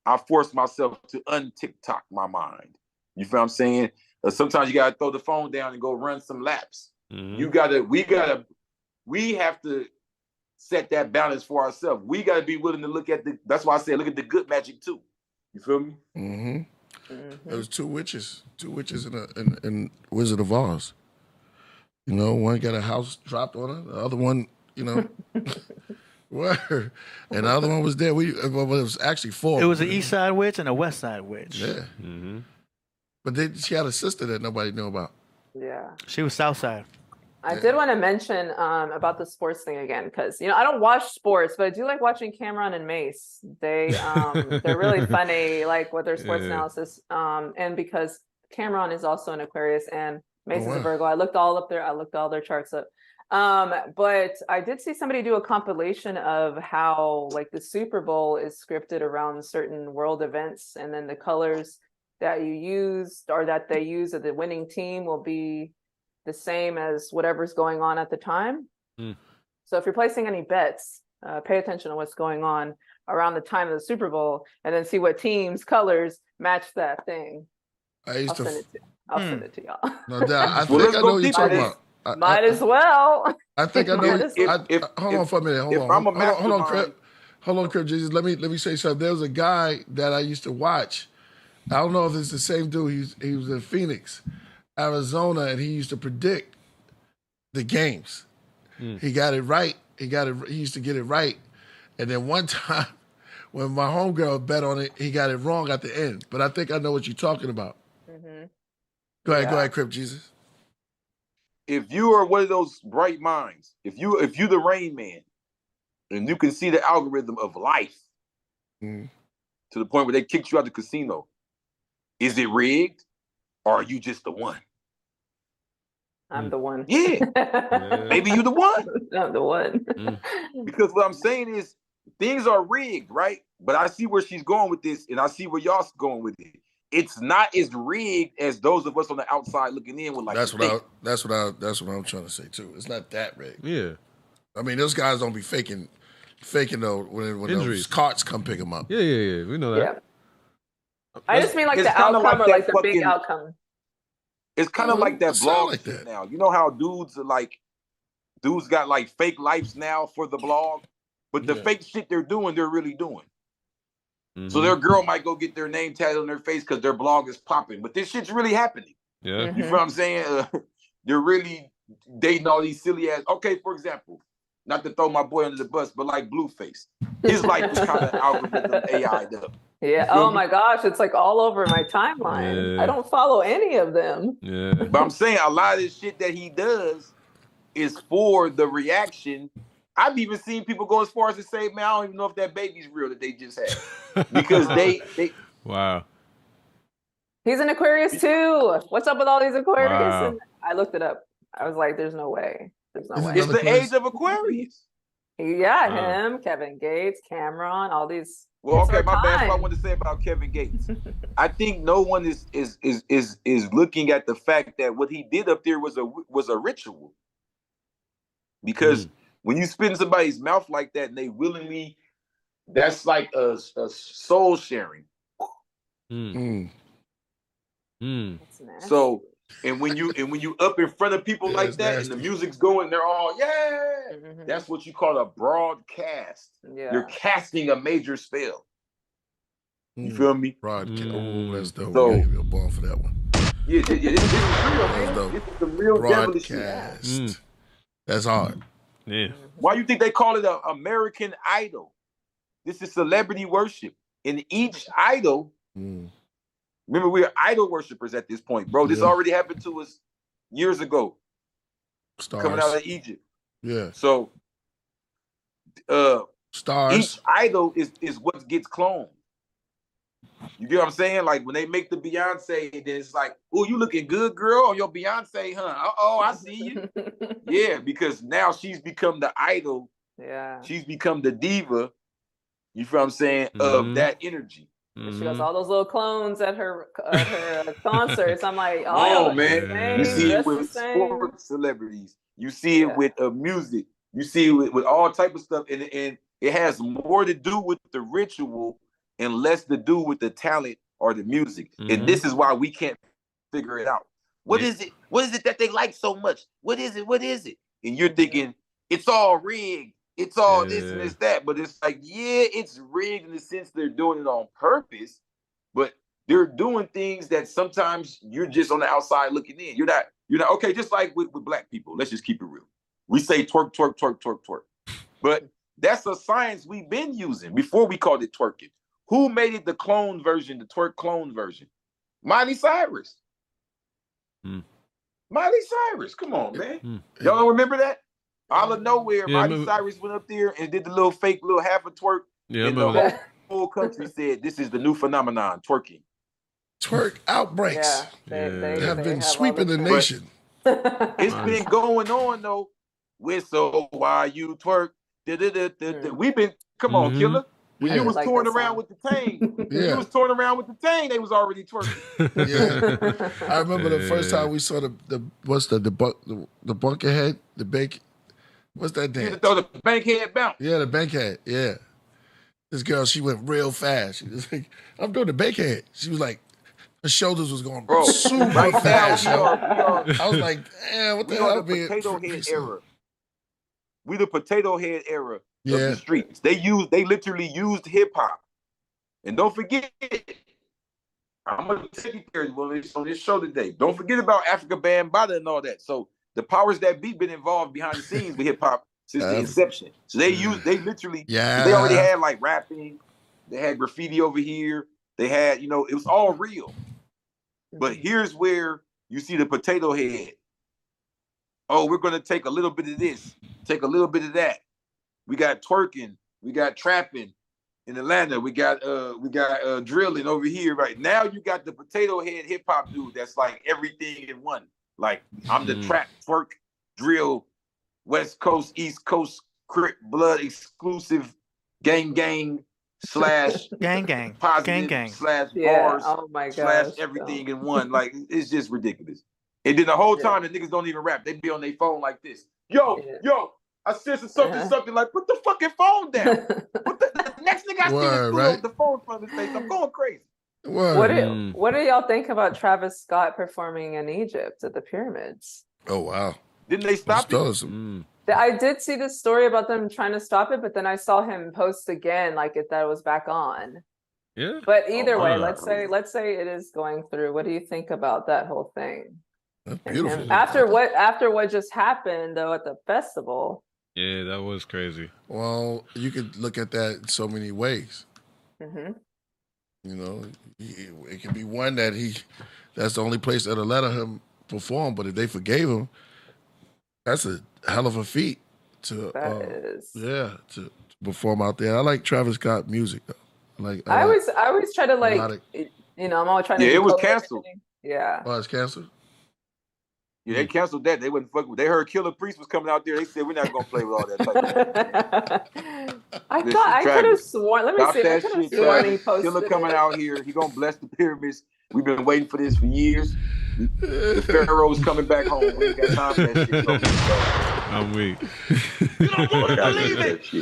I force myself to un-TikTok my mind. You feel what I'm saying? Sometimes you gotta throw the phone down and go run some laps. We have to set that balance for ourselves. We gotta be willing to look at that's why I say look at the good magic too. You feel me? There was two witches in Wizard of Oz. One got a house dropped on her, the other one, word. And the other one was there. It was actually four. It was an East Side witch and a West Side witch. Yeah. But then she had a sister that nobody knew about. Yeah. She was South Side. I did want to mention about the sports thing again, because I don't watch sports, but I do like watching Cameron and Mace. They're really funny, like with their sports analysis. And because Cameron is also an Aquarius and Mace is a Virgo, I looked all their charts up. But I did see somebody do a compilation of how like the Super Bowl is scripted around certain world events, and then the colors that you used or that they use of the winning team will be the same as whatever's going on at the time. So if you're placing any bets, pay attention to what's going on around the time of the Super Bowl and then see what teams' colors match that thing. I used I'll send it to y'all. No doubt. I Well, think let's I go know what you're deeper talking then. about. Might as well. I think I know. Hold on for a minute. if I'm a Hold on, mastermind- Crip. Hold on, Crip Jesus. Let me say something. There was a guy that I used to watch. I don't know if it's the same dude. He was in Phoenix, Arizona, and he used to predict the games. He got it right. He used to get it right. And then one time, when my homegirl bet on it, he got it wrong at the end. But I think I know what you're talking about. Go ahead, Crip Jesus. If you are one of those bright minds, if you the Rain Man, and you can see the algorithm of life to the point where they kicked you out the casino, is it rigged, or are you just the one? I'm the one. Yeah. Maybe you the one. I'm the one. Because what I'm saying is things are rigged, right? But I see where she's going with this, and I see where y'all's going with it. It's not as rigged as those of us on the outside looking in would like. That's what I'm trying to say too. It's not that rigged. Yeah. I mean, those guys don't be faking though when those carts come pick them up. Yeah. We know that. Yeah. I just mean like It's the kinda outcome like or like that the big fucking- outcome. It's kind of like that It sound blog like shit that. now. You know how dudes got like fake lives now for the blog, but the fake shit they're doing, they're really doing. So their girl might go get their name tattooed on their face because their blog is popping, but this shit's really happening. Yeah. You feel what I'm saying? They're really dating all these silly ass. Okay, for example, not to throw my boy under the bus, but like Blueface, his life is kind of algorithm AI'd up. Yeah. Oh my gosh, it's like all over my timeline. Yeah. I don't follow any of them. Yeah. But I'm saying a lot of this shit that he does is for the reaction. I've even seen people go as far as to say, man, I don't even know if that baby's real that they just had. Because they Wow. He's an Aquarius too. What's up with all these Aquarius? Wow. And I looked it up. I was like, there's no way. There's no way. it's the age of Aquarius. Yeah, him, Kevin Gates, Cameron, all these. Well, It's okay, our my bad. That's what I time. wanted to say about Kevin Gates. I think no one is looking at the fact that what he did up there was a ritual. Because when you spit in somebody's mouth like that and they willingly, that's like a soul sharing. That's nasty. So, and when you up in front of people Yeah, like it's that nasty. and the music's going, they're all Mhm. That's what you call a broadcast. Yeah. You're casting a major spell. You feel me? Broadcast. Oh, that's dope. So- So, give me a ball for that one. Yeah, this is real, man. dope. This is the real devilish shit. Broadcast. That's hard. Yeah. Why you think they call it an American Idol? This is celebrity worship. And each idol, remember, we're idol worshipers at this point, bro. This Yeah. already happened to us years ago, Stars. coming out of Egypt. Yeah. So Stars. each idol is what gets cloned. You get what I'm saying? Like when they make the Beyonce, then it's like, oh, you looking good, girl, on your Beyonce, huh? Oh, I see you. Yeah, because now she's become the idol. Yeah. She's become the diva. You feel what I'm saying? Of that energy. She does all those little clones at her concerts. I'm like, Oh, oh man. man, You see it dressed the with same. sports celebrities. You see it Yeah. with music. You see it with all type of stuff. And it has more to do with the ritual and less to do with the talent or the music. And this is why we can't figure it out. What is it? What is it that they like so much? What is it? What is it? And you're thinking, it's all rigged. It's all this and it's that. But it's like, yeah, it's rigged in the sense they're doing it on purpose. But they're doing things that sometimes you're just on the outside looking in. You're not okay, just like with black people. Let's just keep it real. We say twerk, twerk, twerk, twerk, twerk. But that's a science we've been using before we called it twerking. Who made it the clone version, the twerk clone version? Miley Cyrus. Miley Cyrus. Come on, man. Y'all don't remember that? Out of nowhere, Yeah, Miley Cyrus went up there and did the little fake little half a twerk. Yeah, I and remember the that. whole country said this is the new phenomenon, twerking. Twerk outbreaks They have been all sweeping the time. nation. It's been going on though. With so why you twerk? We've been come on, Killah. When you was Like touring that around song. with the Tang, when Yeah. you was touring around with the Tang, they was already twerking. Yeah. I remember the first time we saw the buckethead, the bank. What's that You dance? throw the bankhead bounce. Yeah, the bankhead. Yeah. This girl, she went real fast. She was like, I'm doing the bankhead. She was like, The shoulders was going Bro, super right now fast, we yo. are I was like, damn, what the we hell? are the potato head era. We the potato head era of the streets. They literally used hip hop. And don't forget, I'm gonna take you there on this show today. Don't forget about Africa Bambaataa and all that. So the powers that be been involved behind the scenes with hip hop since the inception. So they literally, they already had like rapping, they had graffiti over here, they had, it was all real. But here's where you see the potato head. Oh, we're gonna take a little bit of this, take a little bit of that. We got twerking, we got trapping in Atlanta, we got drilling over here. Right now, you got the potato head hip hop dude that's like everything in one. Like I'm the trap, twerk, drill, West Coast, East Coast, Crip, blood exclusive, gang slash gang positive slash bars oh my slash gosh, everything in one. Like it's just ridiculous. And then the whole time the niggas don't even rap. They be on their phone like this. Yo, I said something like, put the fucking phone down. Put the next nigga I see this dude with the phone in front of his face. I'm going crazy. What do y'all think about Travis Scott performing in Egypt at the pyramids? Oh wow! Didn't they stop it? I did see this story about them trying to stop it, but then I saw him post again, like if that was back on. Yeah. But either way, let's say it is going through. What do you think about that whole thing? That's beautiful. After what just happened though at the festival. Yeah, that was crazy. Well, you could look at that in so many ways. Mm-hmm. It could be one that that's the only place that'll let him perform. But if they forgave him, that's a hell of a feat to perform out there. I like Travis Scott music though. I always try to I'm always trying to. Yeah, it was canceled. Yeah. Oh, it's canceled. Yeah, they canceled that. They wouldn't fuck with. They heard Killah Priest was coming out there. They said we're not gonna play with all that type of I could have sworn. Let me see. I could have sworn he posted. Killah coming out here. He gonna bless the pyramids. We've been waiting for this for years. The Pharaoh's coming back home. We ain't got time for that shit. I'm weak. You don't want to believe it.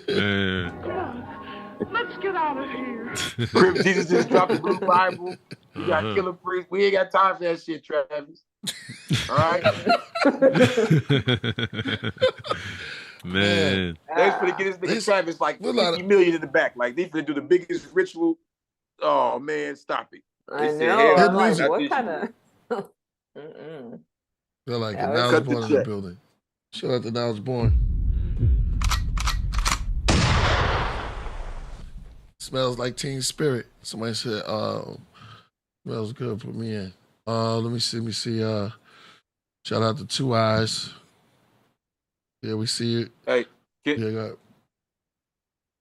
Man. Let's get out of here. Crip Jesus just dropped the blue Bible. We got Killah Priest. We ain't got time for that shit, Travis. All right. Man. They finna get this nigga Travis like 50 million in the back. Like they finna do the biggest ritual. Oh man, stop it. I know. I'm like, what kind of? They're like, and now I was born in the building. Shout out to Now I Was Born. Smells like Teen Spirit. Somebody said, smells good. Put me in. Let me see. Shout out to Two Eyes. Yeah, we see it. Hey, go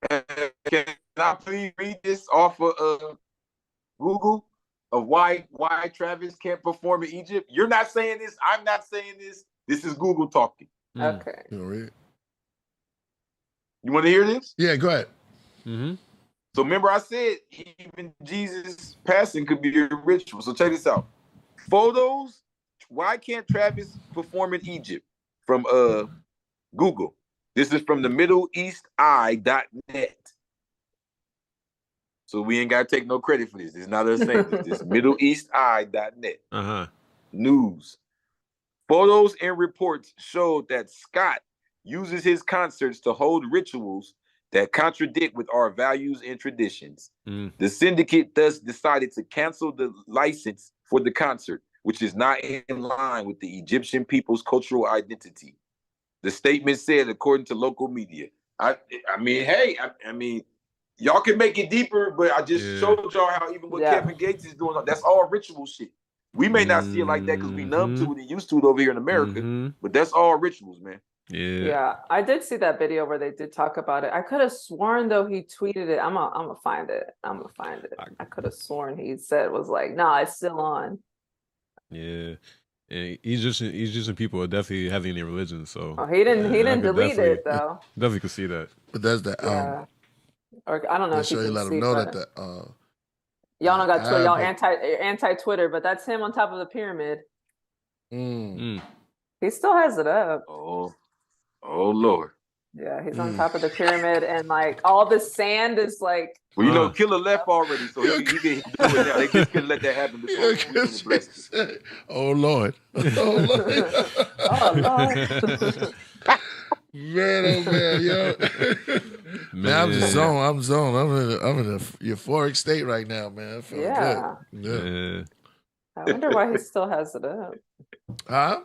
ahead. Can I please read this off of Google of why Travis can't perform in Egypt? You're not saying this. I'm not saying this. This is Google talking. Okay. You read it? You want to hear this? Yeah, go ahead. Mm-hmm. So remember I said even Jesus passing could be a ritual. So check this out. Photos. Why can't Travis perform in Egypt? From Google. This is from the MiddleEastEye.net. So we ain't got to take no credit for this. It's not us saying this. This is MiddleEastEye.net. Uh-huh. News. Photos and reports showed that Scott uses his concerts to hold rituals that contradict with our values and traditions. The syndicate thus decided to cancel the license for the concert, which is not in line with the Egyptian people's cultural identity. The statement said, according to local media. I mean, y'all can make it deeper, but I just showed y'all how even what Kevin Gates is doing, that's all ritual shit. We may not see it like that because we numb to it and used to it over here in America, but that's all rituals, man. Yeah, I did see that video where they did talk about it. I could have sworn though he tweeted it. I'm gonna find it. I could have sworn he said it was like, nah, it's still on. Yeah. And Egyptian people are definitely having their religion, so he didn't delete it though. Definitely could see that. But that's that. Or I don't know if you can let see them know that. Y'all don't got Twitter. Y'all anti Twitter, but that's him on top of the pyramid. He still has it up. Oh Lord. Yeah, he's on top of the pyramid, and like all the sand is like. Well, you know, Killah left already, so he can do it now. They just couldn't let that happen this whole Oh Lord. Oh Lord. Oh Lord. Man, oh man, yo. Man, I'm just zoned. I'm in a euphoric state right now, man. I feel good. I wonder why he still has it up. Huh?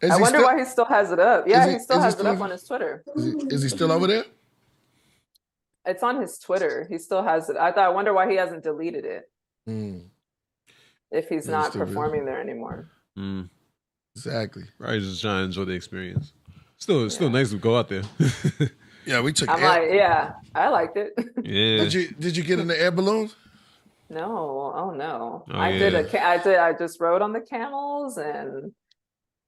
I wonder why he still has it up. Yeah, he still has it up on his Twitter. Is he still over there? It's on his Twitter. He still has it. I wonder why he hasn't deleted it. If he's not performing there anymore. Exactly. Right, just trying to enjoy the experience. Still nice to go out there. Yeah, we took. I liked it. Yeah. Did you get in the air balloons? No, oh no. Oh, I just rode on the camels and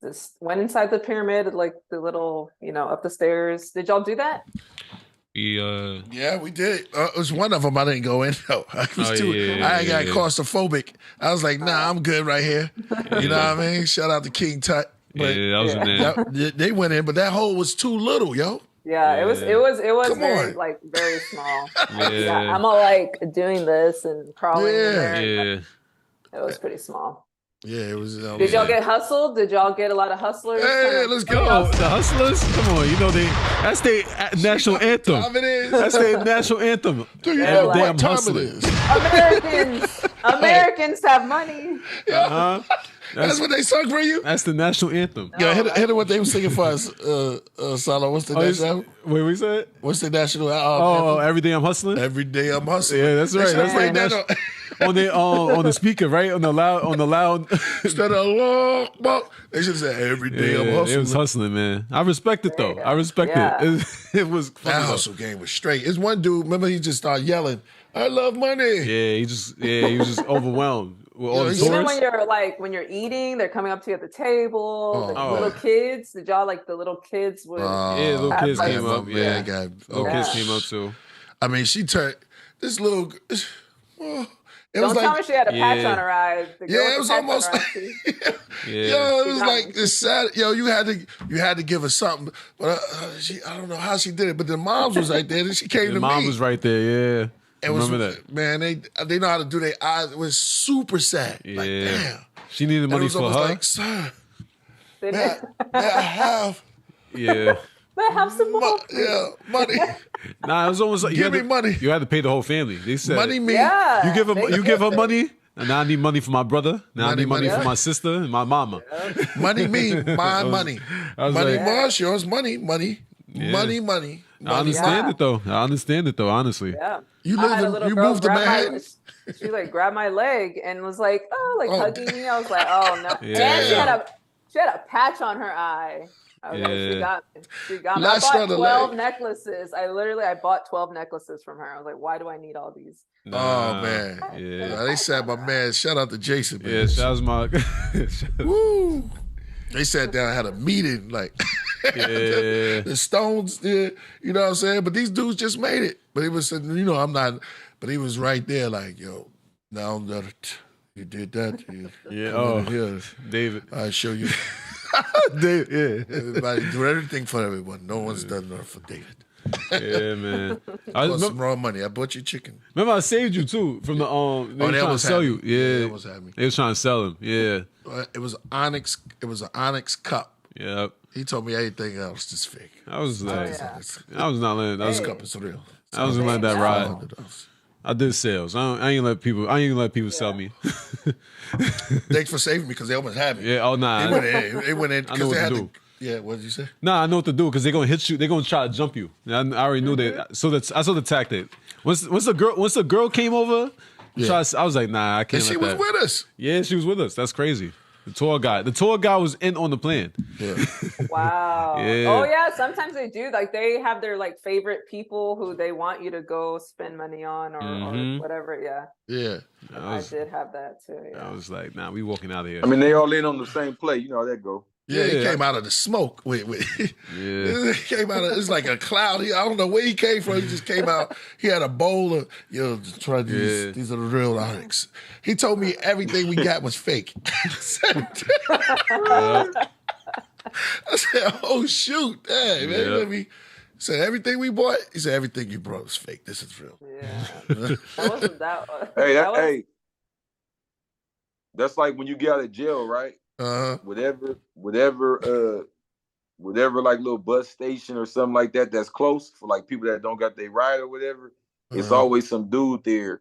just went inside the pyramid, like the little, up the stairs. Did y'all do that? Yeah, we did. It was one of them I didn't go in though. I got claustrophobic. I was like, nah, I'm good right here. You know what I mean? Shout out to King Tut. But I was in there. They went in, but that hole was too little, yo. Yeah, it was very small. Yeah, I'm all like doing this and crawling in there. It was pretty small. Yeah, it was. Did y'all get hustled? Did y'all get a lot of hustlers? Hey, let's go. The Hustlers? Come on, that's their national anthem. That's their national anthem. Do you know what time it is? Americans have money. That's what they sung for you? That's the national anthem. Yeah, hit it what they were singing for us, Salo. What's the national? Wait, we said? What's the national anthem? Every Day I'm Hustling? Every Day I'm Hustling. Yeah, that's right. That's like national. On the speaker, right? On the loud. Instead of long walk, they should say every day I'm hustling. It was hustling, man. I respect it though. I respect it. It was fun. That hustle game was straight. It's one dude, remember he just started yelling, I love money. Yeah, he was just overwhelmed. Even when you're eating, they're coming up to you at the table. Little kids, did y'all like the little kids? Little kids came up. Yeah, little kids came up too. I mean, she turned this little. Don't tell me she had a patch on her eye. It was almost like, yo, it was like this sad. Yo, you had to give her something, but I don't know how she did it. But the moms was right there, and she came to me. The mom was right there, yeah. Remember that, man? They know how to do their eyes. It was super sad. Yeah, like, damn. She needed money for her. Like, sir, may I have? Yeah. May I have some more? Money. Nah, it was almost like give me money. You had to pay the whole family. They said money me. Yeah, you give her money. And now I need money for my brother. Now I need money for my sister and my mama. Money me, my money. Money Mars, yours, money. I understand it though. Honestly. Yeah. You moved to Manhattan. She like grabbed my leg and was like, hugging me. I was like, oh no. Yeah. And she had a patch on her eye. I was like, she got me. I bought 12 necklaces. I bought 12 necklaces from her. I was like, why do I need all these? Oh man. Yeah. They said my man, shout out to Jason, man. Yeah, shout out to my Woo. They sat down and had a meeting, like the Stones did, you know what I'm saying? But these dudes just made it. But he was saying, I'm not, but he was right there like, yo, now that you did that. David. I'll show you. Everybody do everything for everyone. No one's done enough for David. Yeah, man. I bought some raw money. I bought you chicken. Remember, I saved you too from the they were trying to sell you. Yeah, they almost had me. They was trying to sell him. Yeah, it was onyx. It was an onyx cup. Yep. He told me everything else is fake. I was like, I was not letting. This cup is real. I was gonna let that ride. I did sales. I ain't let people sell me. Thanks for saving me because they almost had me. Yeah. Oh nah. They went in because they had to. Yeah, what did you say? Nah, I know what to do because they're gonna hit you. They're gonna try to jump you. I already knew that. So I saw the tactic. Once the girl came over, I was like, nah, I can't. And she was with us. Yeah, she was with us. That's crazy. The tour guy was in on the plan. Yeah. Wow. Yeah. Oh yeah. Sometimes they do. Like they have their like favorite people who they want you to go spend money on or whatever. Yeah. Yeah. I did have that too. Yeah. I was like, nah, we walking out of here. I mean, they all in on the same play. You know how that go. Yeah, he came out of the smoke. He came out of, it's like a cloud. I don't know where he came from. He just came out. He had a bowl of, try these. These are the real onyx. He told me everything we got was fake. I said, oh shoot, hey man, let me Said everything we bought. He said everything you brought was fake. This is real. Yeah. That wasn't that. Hey, that was, hey, that's like when you get out of jail, right? Uh-huh. Whatever, like little bus station or something like that that's close for like people that don't got their ride or whatever. It's always some dude there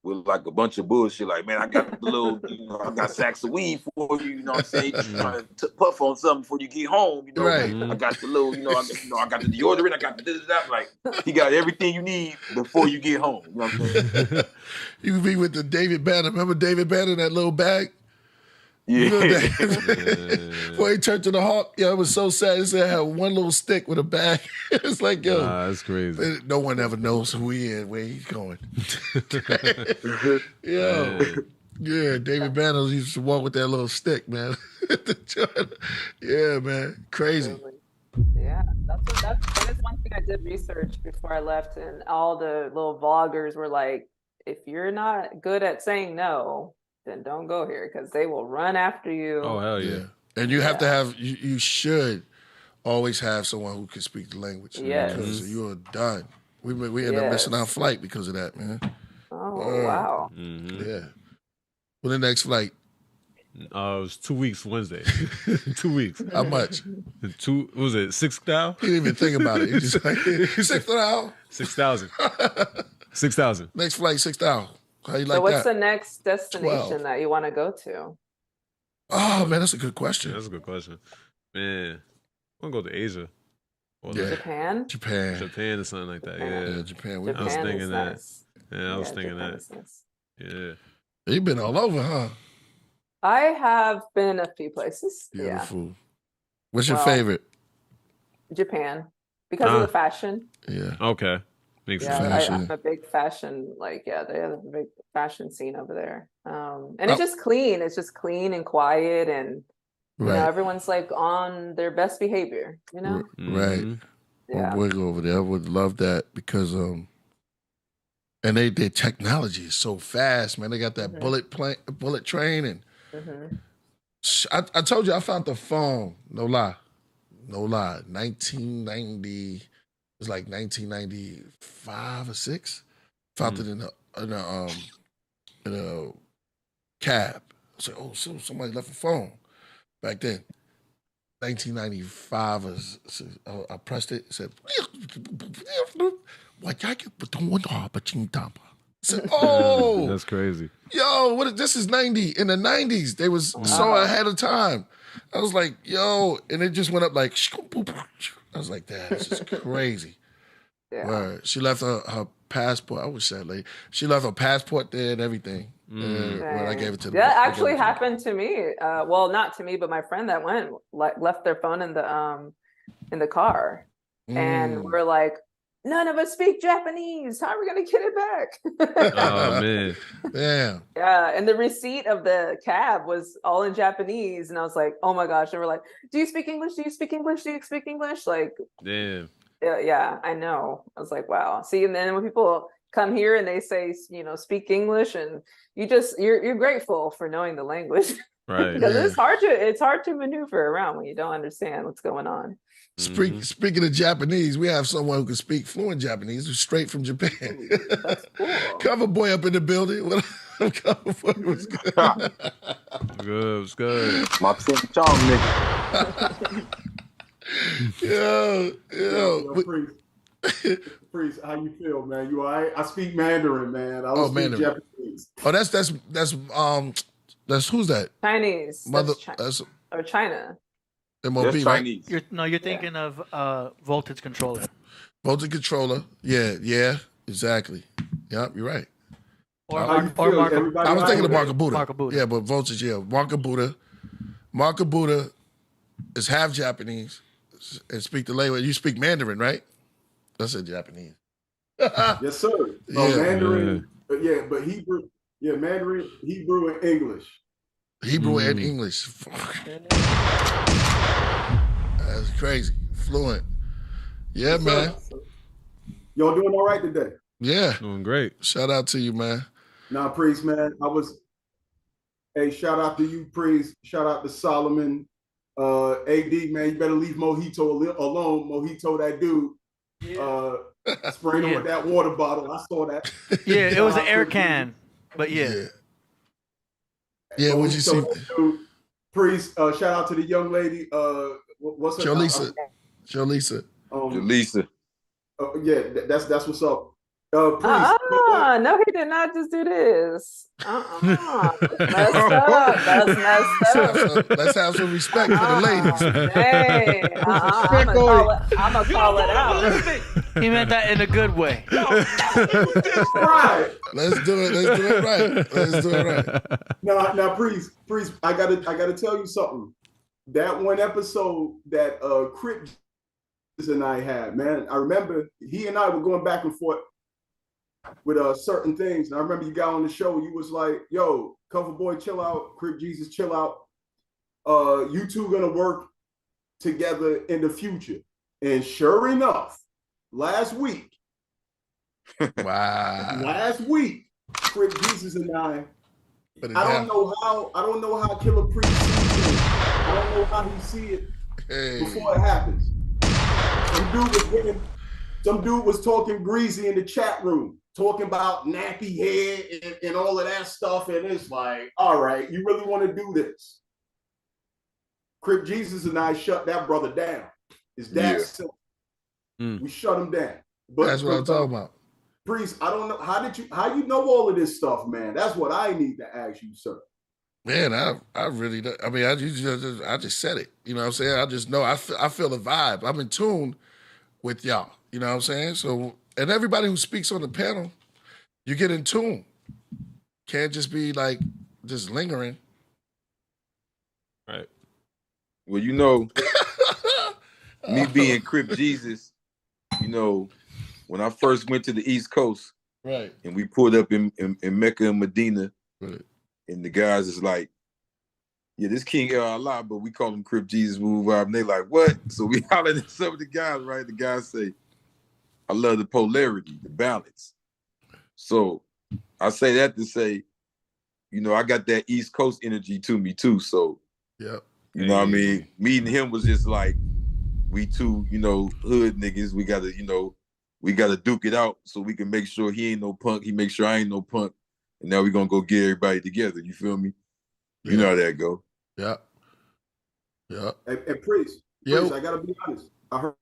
with like a bunch of bullshit. Like, man, I got the little, I got sacks of weed for you. You know what I'm saying? You trying to puff on something before you get home. You know, Right. I got the little, I got the deodorant. I got the this, that. Like, he got everything you need before you get home. You know what I'm saying? You be with the David Banner. Remember David Banner, that little bag? Yeah. You know that? Before he turned to the Hawk, it was so sad. He said I had one little stick with a bag. It's like, yo. That's crazy. No one ever knows who he is, where he's going. Yo. Yeah, David Banner used to walk with that little stick, man. Yeah, man. Crazy. Yeah, that is one thing I did research before I left, and all the little vloggers were like, if you're not good at saying no, then don't go here because they will run after you. Oh, hell yeah. And you have to have, you should always have someone who can speak the language. Yes. Because you're done. We end up missing our flight because of that, man. Oh, wow. Yeah. Well, the next flight, It was 2 weeks Wednesday. 2 weeks. how much? What was it 6,000? He didn't even think about it. He just like, 6,000. 6,000. 6,000. Next flight, 6,000. How you like So what's that? the next destination 12. that you want to go to? Oh, man, that's a good question. That's a good question. Man, I want to go to Asia. Or Yeah. like Japan? Japan or something like that. Japan. Yeah. Japan. I was Japan thinking is that. nice. Yeah, I was thinking Japan that. is nice. Yeah. You've been all over, huh? I have been a few places. Beautiful. What's your Well, favorite? Yeah. Japan. Because of the fashion. Yeah. Okay. Makes Yeah, sense. Fashion. I'm a big fashion, they have a big fashion scene over there. And it's just clean. It's just clean and quiet, and you know, Right. everyone's like on their best behavior, you know? Right. Mhm. Yeah. My boy go over there. I would love that because and their technology is so fast, man. They got that bullet train, and I told you I found the phone. No lie. 1990. It was like 1995 or 6. Found it in a cab. I said, oh, so somebody left a phone back then. 1995, I pressed it. It said, I said, oh, That's crazy. yo, this is 90. In the 90s, they was so ahead of time. I was like, yo, and it just went up like, I was like, that's just crazy. Yeah. Word. She left her passport. I wish that lady. She left her passport there and everything. When I gave it to them. That actually happened to me. Well, not to me, but my friend that went left their phone in the car, and we're like, none of us speak Japanese. How are we gonna get it back? Oh man. Damn. Yeah, and the receipt of the cab was all in Japanese, and I was like, oh my gosh. And we're like, do you speak English? Do you speak English? Do you speak English? Like, Damn. yeah, I know. I was like, wow. See, and then when people come here and they say, you know, speak English, and you're grateful for knowing the language. Right. Because it's hard to maneuver around when you don't understand what's going on. Speaking of Japanese, we have someone who can speak fluent Japanese, who's straight from Japan. That's cool. Coverboy up in the building. What up, Coverboy? What's good? Good. It's good. My Chong nigga. Yo. Priest, how you feel, man? You all right? I speak Mandarin, man. I don't speak Mandarin. Japanese. Oh, that's who's that? Chinese. Mother. That's That's or China. MOB, That's right? Chinese. You're thinking of voltage controller. Voltage controller. Yeah, exactly. Yep, you're right. Or How you or feel? Marco. Everybody I was all thinking of right? Marco Buddha. Marco Buddha. Yeah, but voltage, yeah. Marco Buddha. Marco Buddha is half Japanese and speak the language. You speak Mandarin, right? That's a Japanese. Yes, sir. No, Yeah. Mandarin, but Hebrew, Mandarin, Hebrew, and English. Hebrew and English. That's crazy. Fluent. Yeah, Yes, man. sir. Y'all doing all right today? Yeah. Doing great. Shout out to you, man. Nah, Priest, man. Hey, shout out to you, Priest. Shout out to Solomon. AD, man, you better leave Mojito alone. Mojito, that dude. spraying him with that water bottle. I saw that. Yeah, it was an air can, but yeah. Yeah, what'd you see? Priest, shout out to the young lady. What's her name? Jalisa. Jalisa. Yeah, that's what's up. Priest. No, he did not just do this. That's messed up. That's messed up. Let's have some respect for the ladies. Hey, I'm gonna call it out. He meant that in a good way. Right. Let's do it right. Now, Priest, I gotta tell you something. That one episode that Crip and I had, man, I remember he and I were going back and forth with certain things. And I remember you got on the show, you was like, yo, COVERBOY, chill out, Crip Jesus, chill out. You two gonna work together in the future. And sure enough, last week, Crip Jesus and I don't know how Killah Priest sees it. I don't know how he see it before it happens. Some dude was talking greasy in the chat room, talking about nappy head and all of that stuff. And it's like, all right, you really want to do this? Crip Jesus and I shut that brother down. It's that simple. We shut him down. But that's what I'm talking about. Priest, I don't know. How you know all of this stuff, man? That's what I need to ask you, sir. Man, I really don't. I mean, I just said it. You know what I'm saying? I just know. I feel the vibe. I'm in tune with y'all. You know what I'm saying? So, and everybody who speaks on the panel, you get in tune. Can't just be like just lingering. Right. Well, you know, me being Crip Jesus, you know, when I first went to the East Coast, right, and we pulled up in Mecca and Medina, right, and the guys is like, yeah, this King Allah, but we call him Crip Jesus, move up. And they like, what? So we hollered at some of the guys, right? The guys say, I love the polarity, the balance. So I say that to say, you know, I got that East Coast energy to me too. So, yeah, you know what I mean? Meeting him was just like, we two, you know, hood niggas, we gotta, you know, we gotta duke it out so we can make sure he ain't no punk, he make sure I ain't no punk. And now we're gonna go get everybody together. You feel me? You know how that go. Yeah. Yeah. And Priest, I gotta be honest. I heard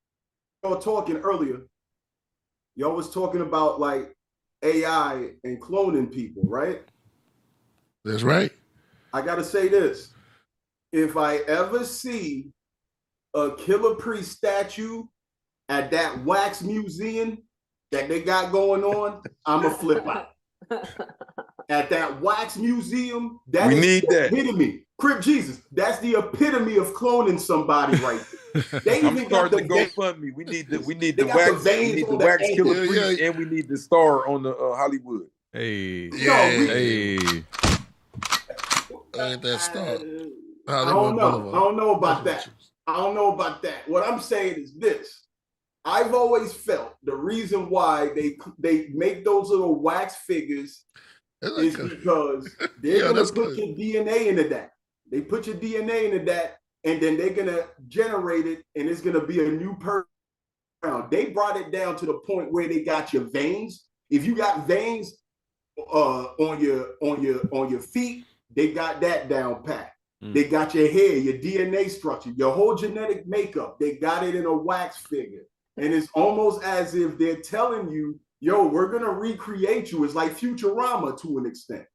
y'all talking earlier. Y'all was talking about like AI and cloning people, right? That's right. I gotta say this. If I ever see a Killah Priest statue at that wax museum that they got going on, I'm a flip out. At that wax museum, we need that epitome. Crip Jesus, that's the epitome of cloning somebody right there. They I'm starting to GoFundMe. We need the wax Killah Priest, and we need the star on the Hollywood. Hey, hey. Ain't that star? I don't know about that. I don't know about that. What I'm saying is this. I've always felt the reason why they make those little wax figures is because they're going to put your DNA into that. They put your DNA into that, and then they're going to generate it, and it's going to be a new person. They brought it down to the point where they got your veins. If you got veins on your feet, they got that down pat. They got your hair, your DNA structure, your whole genetic makeup. They got it in a wax figure. And it's almost as if they're telling you, yo, we're going to recreate you. It's like Futurama to an extent.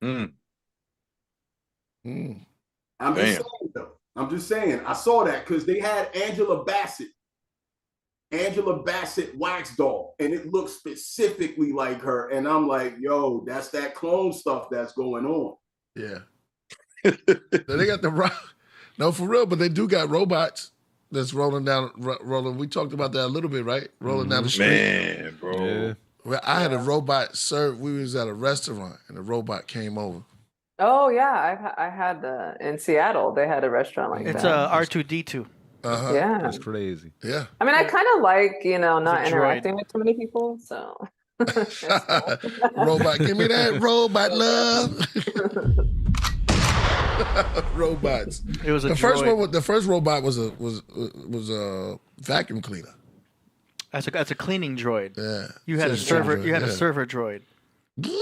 I'm just saying, though. I'm just saying. I saw that because they had Angela Bassett wax doll, and it looked specifically like her. And I'm like, yo, that's that clone stuff that's going on. Yeah. They got no, for real, but they do got robots that's rolling. We talked about that a little bit, right? Rolling down the street. Man, bro. Yeah. Well, I had a robot serve. We was at a restaurant, and the robot came over. Oh yeah, I had in Seattle. They had a restaurant like that. It's R2D2. Yeah, that's crazy. Yeah. I mean, I kind of like not interacting with too many people, so. Robot, give me that robot love. Robots. It was the first robot was a vacuum cleaner. That's a cleaning droid. Yeah. You had a server. You had a Yeah. server droid.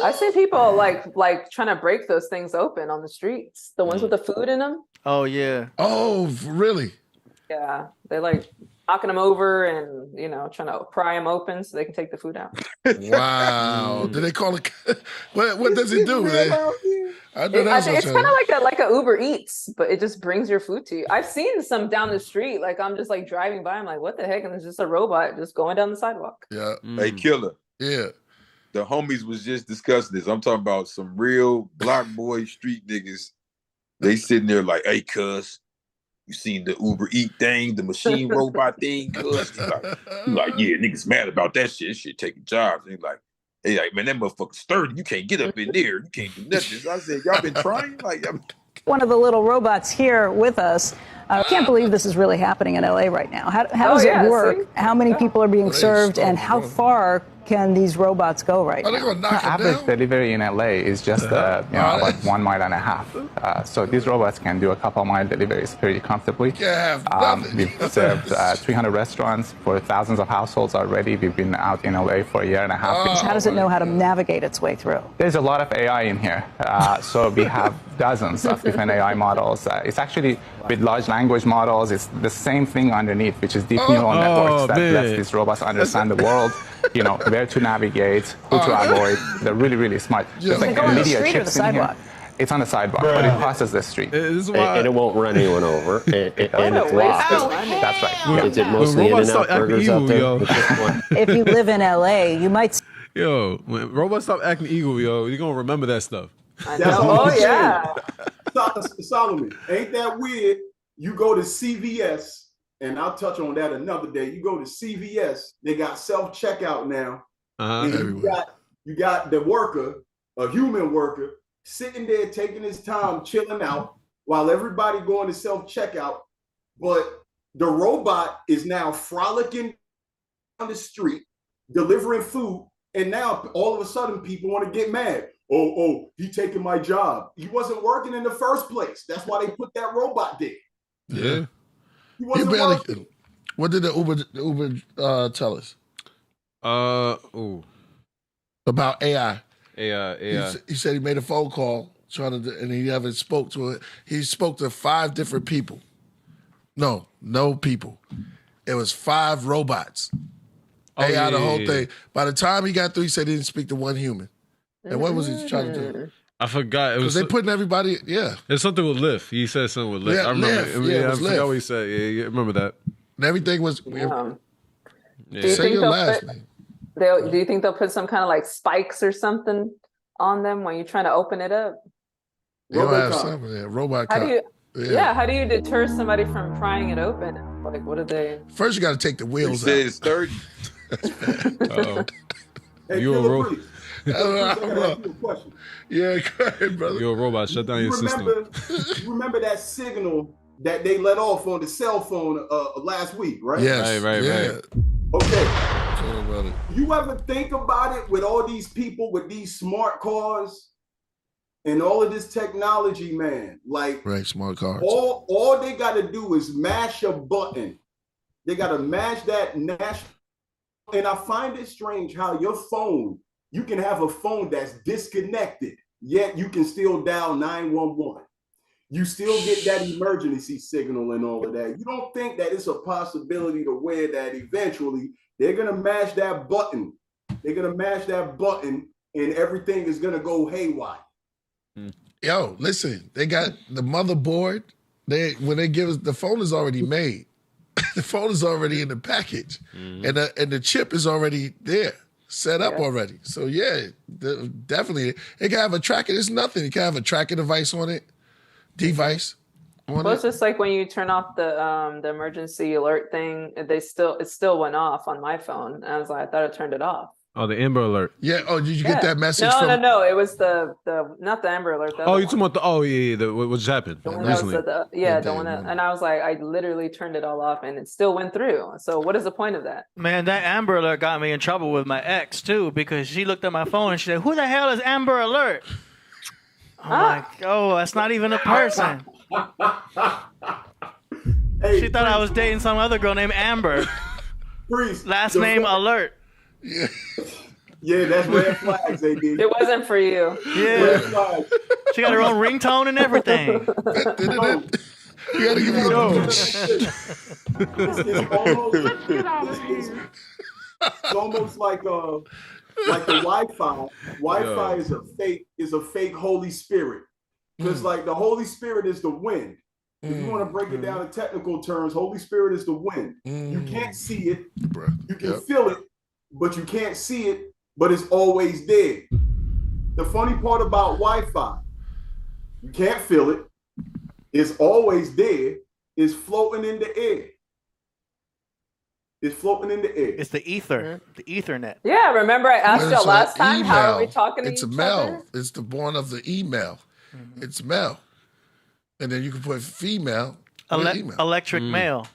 I see people like trying to break those things open on the streets. The ones with the food in them. Oh yeah. Oh, really? Yeah, they like knocking them over and trying to pry them open so they can take the food out. Wow. Do they call it? What does it do? I know that's It's kind of like a Uber Eats, but it just brings your food to you. I've seen some down the street. Like I'm just like driving by. I'm like, what the heck? And there's just a robot just going down the sidewalk. Yeah. Hey, Killah. Yeah. The homies was just discussing this. I'm talking about some real block boy street niggas. They sitting there like, hey, cuz, you seen the Uber Eat thing, the machine robot thing, cuz? He like, yeah, niggas mad about that shit. This shit taking jobs. And he like, man, that motherfucker sturdy. You can't get up in there. You can't do nothing. So I said, y'all been trying? Like, one of the little robots here with us. I can't believe this is really happening in LA right now. How does it work? See? How many people are being served, and how far can these robots go right now? The average delivery in LA is just about 1.5 miles. So these robots can do a couple mile deliveries pretty comfortably. We've served 300 restaurants for thousands of households already. We've been out in LA for a year and a half. How does it know how to navigate its way through? There's a lot of AI in here. So we have dozens of different AI models. It's actually with large language models, it's the same thing underneath, which is deep neural networks that lets these robots understand the world, where to navigate, who to avoid. They're really, really smart. There's like on the NVIDIA street or the chips in here. sidewalk? It's on the sidewalk, but it crosses the street. This is why And it won't run anyone over. And it's locked. That's right. Is it mostly In-N-Out burgers out there? With this one? If you live in LA, you might. Yo, when robots stop acting evil, you're gonna remember that stuff. That's all I'm saying. Solomon, ain't that weird? You go to CVS, and I'll touch on that another day. You go to CVS, they got self-checkout now. And you got the worker, a human worker, sitting there taking his time, chilling out, while everybody going to self-checkout. But the robot is now frolicking on the street, delivering food, and now all of a sudden people want to get mad. Oh, he taking my job. He wasn't working in the first place. That's why they put that robot there. Yeah. He wasn't working. What did the Uber tell us? About AI. AI. He said he made a phone call and he haven't spoke to it. He spoke to 5 different people. No people. It was 5 robots. AI, the whole thing. By the time he got through, he said he didn't speak to one human. And what was he trying to do? I forgot. It was they putting everybody. Yeah. It's something with Lyft. He said something with Lyft. Yeah, I remember. Lyft. I forgot what he said. Yeah, I remember that. And everything was. Do you Say think your last name. do you think they'll put some kind of like spikes or something on them when you're trying to open it up? They'll have something there. Robot How cop. do you? How do you deter somebody from prying it open? Like, what are they? First, you got to take the wheels He out. said it's 30. Hey, You a Killah robot? Priest, I got you a question. Yeah, go ahead, brother. You're a robot. Shut down your system. You remember that signal that they let off on the cell phone last week, right? Yes. Right. Okay. Tell about it. You ever think about it with all these people with these smart cars and all of this technology, man? Like, Right, smart cards. all they got to do is mash a button. They got to mash. And I find it strange how your phone, you can have a phone that's disconnected, yet you can still dial 911. You still get that emergency signal and all of that. You don't think that it's a possibility to where that eventually they're going to mash that button. They're going to mash that button and everything is going to go haywire. Yo, listen, they got the motherboard. When they give us, the phone is already made. The phone is already in the package, and the chip is already there, set up already. So definitely, it can have a tracking. It's nothing. It can have a tracking device on it. Well, it's just like when you turn off the emergency alert thing. It still went off on my phone. And I was like, I thought I turned it off. Oh, the Amber Alert. Yeah. Oh, did you get that message? No. It was the not the Amber Alert. You talking about what just happened recently? The one that, and I was like, I literally turned it all off, and it still went through. So what is the point of that? Man, that Amber Alert got me in trouble with my ex too, because she looked at my phone and she said, "Who the hell is Amber Alert?" I'm like, "Oh, that's not even a person." Hey, She thought I was dating some other girl named Amber. Priest. Last name alert. Yeah. Yeah, that's red flags, AD. It wasn't for you. Yeah. Red flags. She got her own ringtone and everything. You gotta give me It's almost like the Wi-Fi. Wi-Fi is a fake Holy Spirit. Because like the Holy Spirit is the wind. If you want to break it down in technical terms, Holy Spirit is the wind. You can't see it. You can feel it, but you can't see it, but it's always there. The funny part about Wi-Fi, you can't feel it. It's always there. It's floating in the air. It's floating in the air. It's the ether, the Ethernet. Yeah, remember I asked you last time, how are we talking to each other? It's a mail. It's the born of the email. It's mail. And then you can put female email. Electric mail.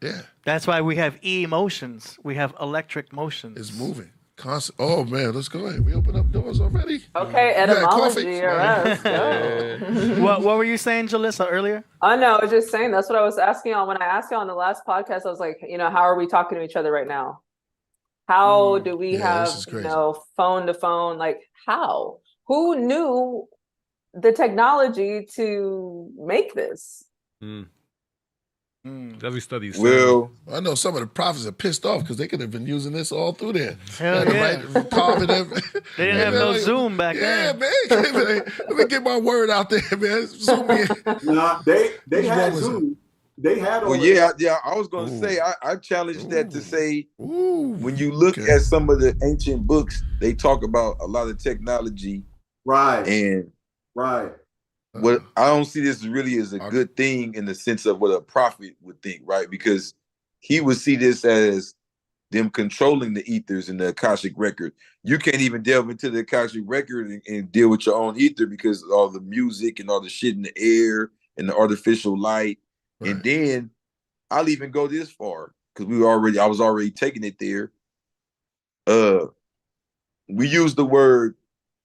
Yeah. That's why we have emotions. We have electric motions. It's moving. Constant. Oh, man, let's go ahead. We open up doors already. Okay, etymology. All right, let's go. What were you saying, Jalisa, earlier? Oh, no, I was just saying that's what I was asking on. When I asked you on the last podcast, I was like, how are we talking to each other right now? How do we have, phone to phone? Like, how? Who knew the technology to make this? Every study. Well, I know some of the prophets are pissed off because they could have been using this all through there. Hell yeah. Carving They didn't have no Zoom back then. Yeah, man. Let me get my word out there, man. Zoom in. Nah, they had Zoom. They had. Well, yeah. I was gonna say I challenged that to say when you look at some of the ancient books, they talk about a lot of technology, right? And what I don't see this really as a good thing in the sense of what a prophet would think, right? Because he would see this as them controlling the ethers in the Akashic record. You can't even delve into the Akashic record and deal with your own ether because of all the music and all the shit in the air and the artificial light. Right. And then I'll even go this far because I was already taking it there. We use the word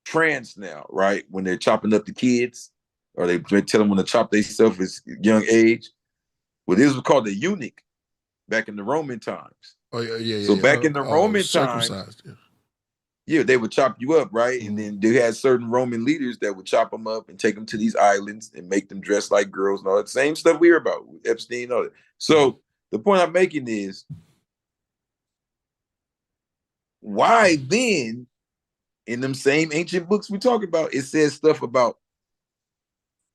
trance now, right? When they're chopping up the kids. Or they tell them when to chop themselves at young age. Well, this was called a eunuch back in the Roman times. Oh, yeah. So back in the Roman times, they would chop you up, right? And then they had certain Roman leaders that would chop them up and take them to these islands and make them dress like girls and all that same stuff we hear about with Epstein and all that. So the point I'm making is, why then, in them same ancient books we talk about, it says stuff about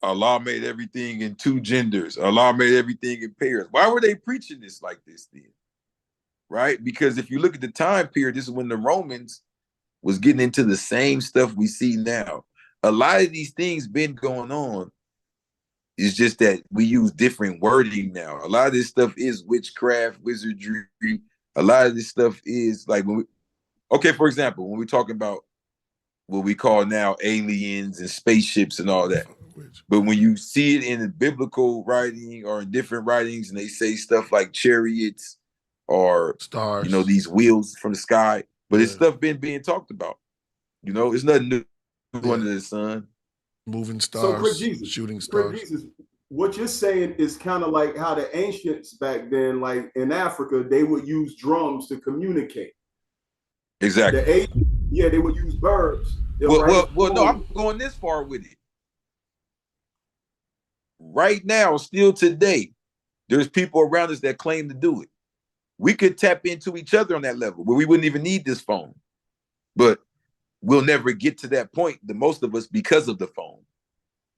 Allah made everything in two genders. Allah made everything in pairs. Why were they preaching this like this then? Right? Because if you look at the time period, this is when the Romans was getting into the same stuff we see now. A lot of these things been going on. It's just that we use different wording now. A lot of this stuff is witchcraft, wizardry. A lot of this stuff is like for example, when we're talking about what we call now aliens and spaceships and all that. But when you see it in the biblical writing or in different writings, and they say stuff like chariots or stars, these wheels from the sky, but it's stuff been being talked about. It's nothing new under the sun. Moving stars, shooting stars. Jesus, what you're saying is kind of like how the ancients back then, like in Africa, they would use drums to communicate. Exactly. They would use birds. Well, no, I'm going this far with it. Right now, still today, there's people around us that claim to do it. We could tap into each other on that level where we wouldn't even need this phone. But we'll never get to that point, the most of us, because of the phone.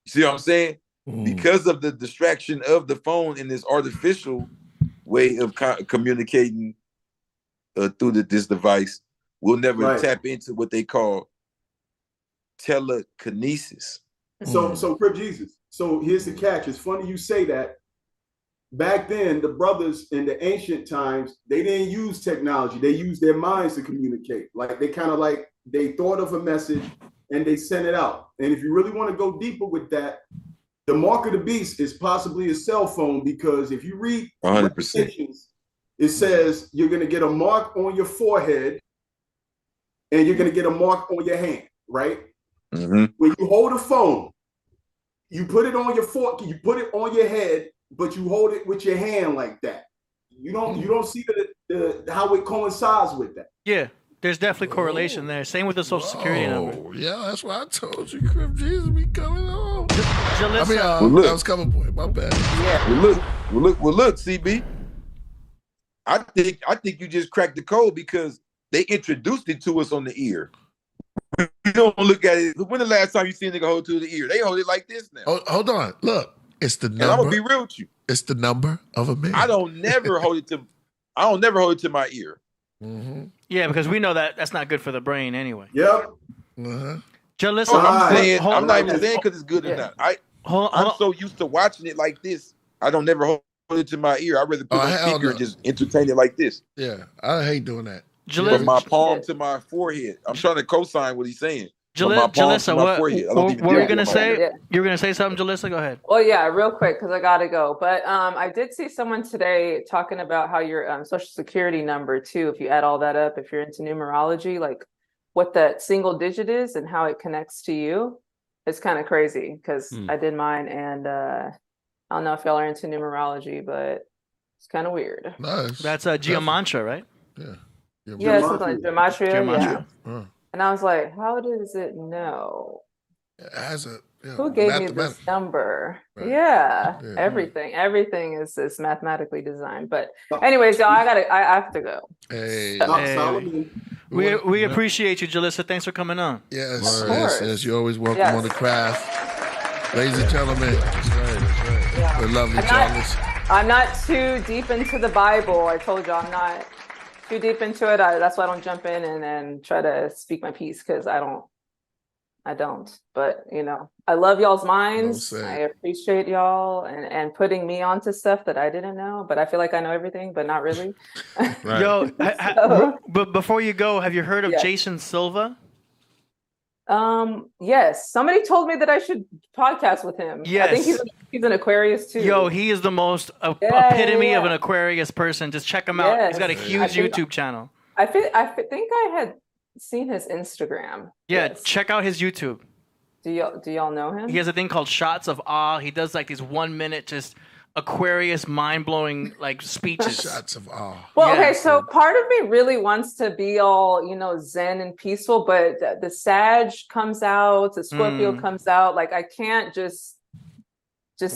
You see what I'm saying? Because of the distraction of the phone and this artificial way of communicating through this device, we'll never tap into what they call telekinesis. So Crip Jesus. So here's the catch. It's funny you say that. Back then, the brothers in the ancient times, they didn't use technology. They used their minds to communicate. Like they thought of a message and they sent it out. And if you really want to go deeper with that, the mark of the beast is possibly a cell phone, because if you read 100%, it says you're going to get a mark on your forehead and you're going to get a mark on your hand, right? Mm-hmm. When you hold a phone, you put it on your head, but you hold it with your hand like that. You don't see the how it coincides with that. Yeah, there's definitely correlation there. Same with the Social Security number. Yeah, that's why I told you, Crib Jesus be coming on. Jalisa, that was coming boy. My bad. Yeah. Well, look, CB. I think you just cracked the code because they introduced it to us on the ear. We don't look at it. When the last time you seen a nigga hold to the ear? They hold it like this now. Oh, hold on. Look, it's the number. And I'm gonna be real with you. It's the number of a man. I don't never hold it to my ear. Mm-hmm. Yeah, because we know that that's not good for the brain anyway. Yep. Jalisa, I'm not even saying because it's good or not. I'm so used to watching it like this. I don't never hold it to my ear. I'd rather put it on speaker and just entertain it like this. Yeah, I hate doing that. From my palm to my forehead. I'm trying to co-sign what he's saying. Jalisa, what were you gonna say? Yeah. You were gonna say something, Jalisa? Go ahead. Well, yeah, real quick because I gotta go. But I did see someone today talking about how your Social Security number too. If you add all that up, if you're into numerology, like what that single digit is and how it connects to you, it's kind of crazy. Because I did mine, and I don't know if y'all are into numerology, but it's kind of weird. Nice. That's a geomantra, right? Yeah. Yeah, something like gematria. Yeah. And I was like, how does it know? It has a Who gave me this number? Right. Yeah, Yeah. everything is mathematically designed. But anyways, y'all, I have to go. Hey, we appreciate you, Jalisa. Thanks for coming on. Yes, you're always welcome on the craft. Ladies and gentlemen, that's right. We're lovely, Charles. I'm not too deep into the Bible. I told you I'm not too deep into it. That's why I don't jump in and try to speak my piece because I don't. But I love y'all's minds. I appreciate y'all and putting me onto stuff that I didn't know. But I feel like I know everything, but not really. Right. Yo, but before you go, have you heard of Jason Silva? Yes. Somebody told me that I should podcast with him. Yes. I think he's an Aquarius too. Yo, he is the most epitome of an Aquarius person. Just check him out. He's got a huge YouTube channel. I think I had seen his Instagram. Yeah, check out his YouTube. Do y'all know him? He has a thing called Shots of Awe. He does like these 1 minute just Aquarius mind-blowing like speeches. Shots of awe. Well, okay, so part of me really wants to be all, zen and peaceful, but the Sag comes out, the Scorpio comes out. Like I can't just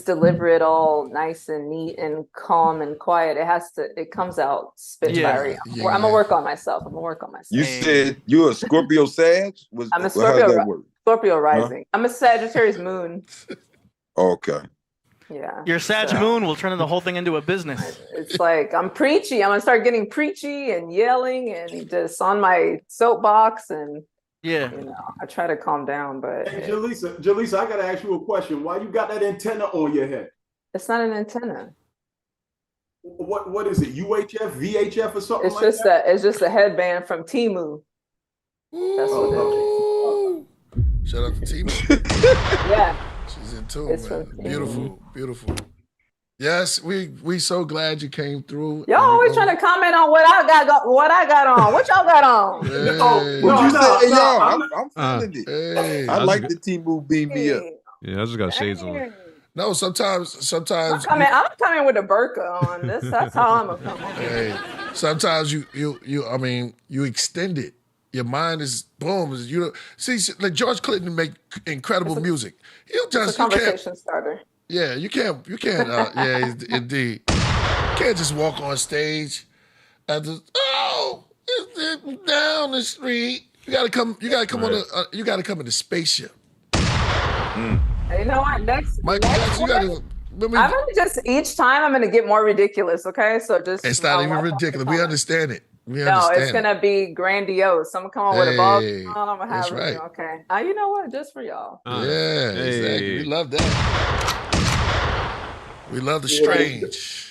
deliver it all nice and neat and calm and quiet. It comes out spitfire. I'm gonna work on myself. You said you're a Scorpio Sag? I'm a Scorpio rising. I'm a Sagittarius moon. Okay. Yeah. Your Sag moon will turn the whole thing into a business. It's like I'm preachy. I'm gonna start getting preachy and yelling and just on my soapbox and I try to calm down, but hey, Jalisa, I gotta ask you a question. Why you got that antenna on your head? It's not an antenna. What is it? UHF, VHF, or something? It's just a headband from Temu. That's what it is. Shout out to Temu. Yeah. She's into it, man. Beautiful. Yes, we so glad you came through. Y'all always trying to comment on what I got on. What y'all got on? I'm feeling it. Hey, I like the Temu beam me up. Yeah, I just got shades on. No, sometimes I'm coming with a burqa on. That's how I'm gonna come on. Hey, sometimes you extend it. Your mind is boom. See, like George Clinton make incredible music. It's a conversation starter. Yeah, you can't. Yeah, indeed. You can't just walk on stage and just it's down the street. You gotta come on you gotta come in the spaceship. You know what? Michael Jackson, you gotta. I'm gonna just each time I'm gonna get more ridiculous. Okay, so just it's not even ridiculous. We understand it. It's gonna be grandiose. I'm gonna come on with a ball. I'm gonna have that's right. Okay. You know what? Just for y'all. Exactly. We love that. We love the strange.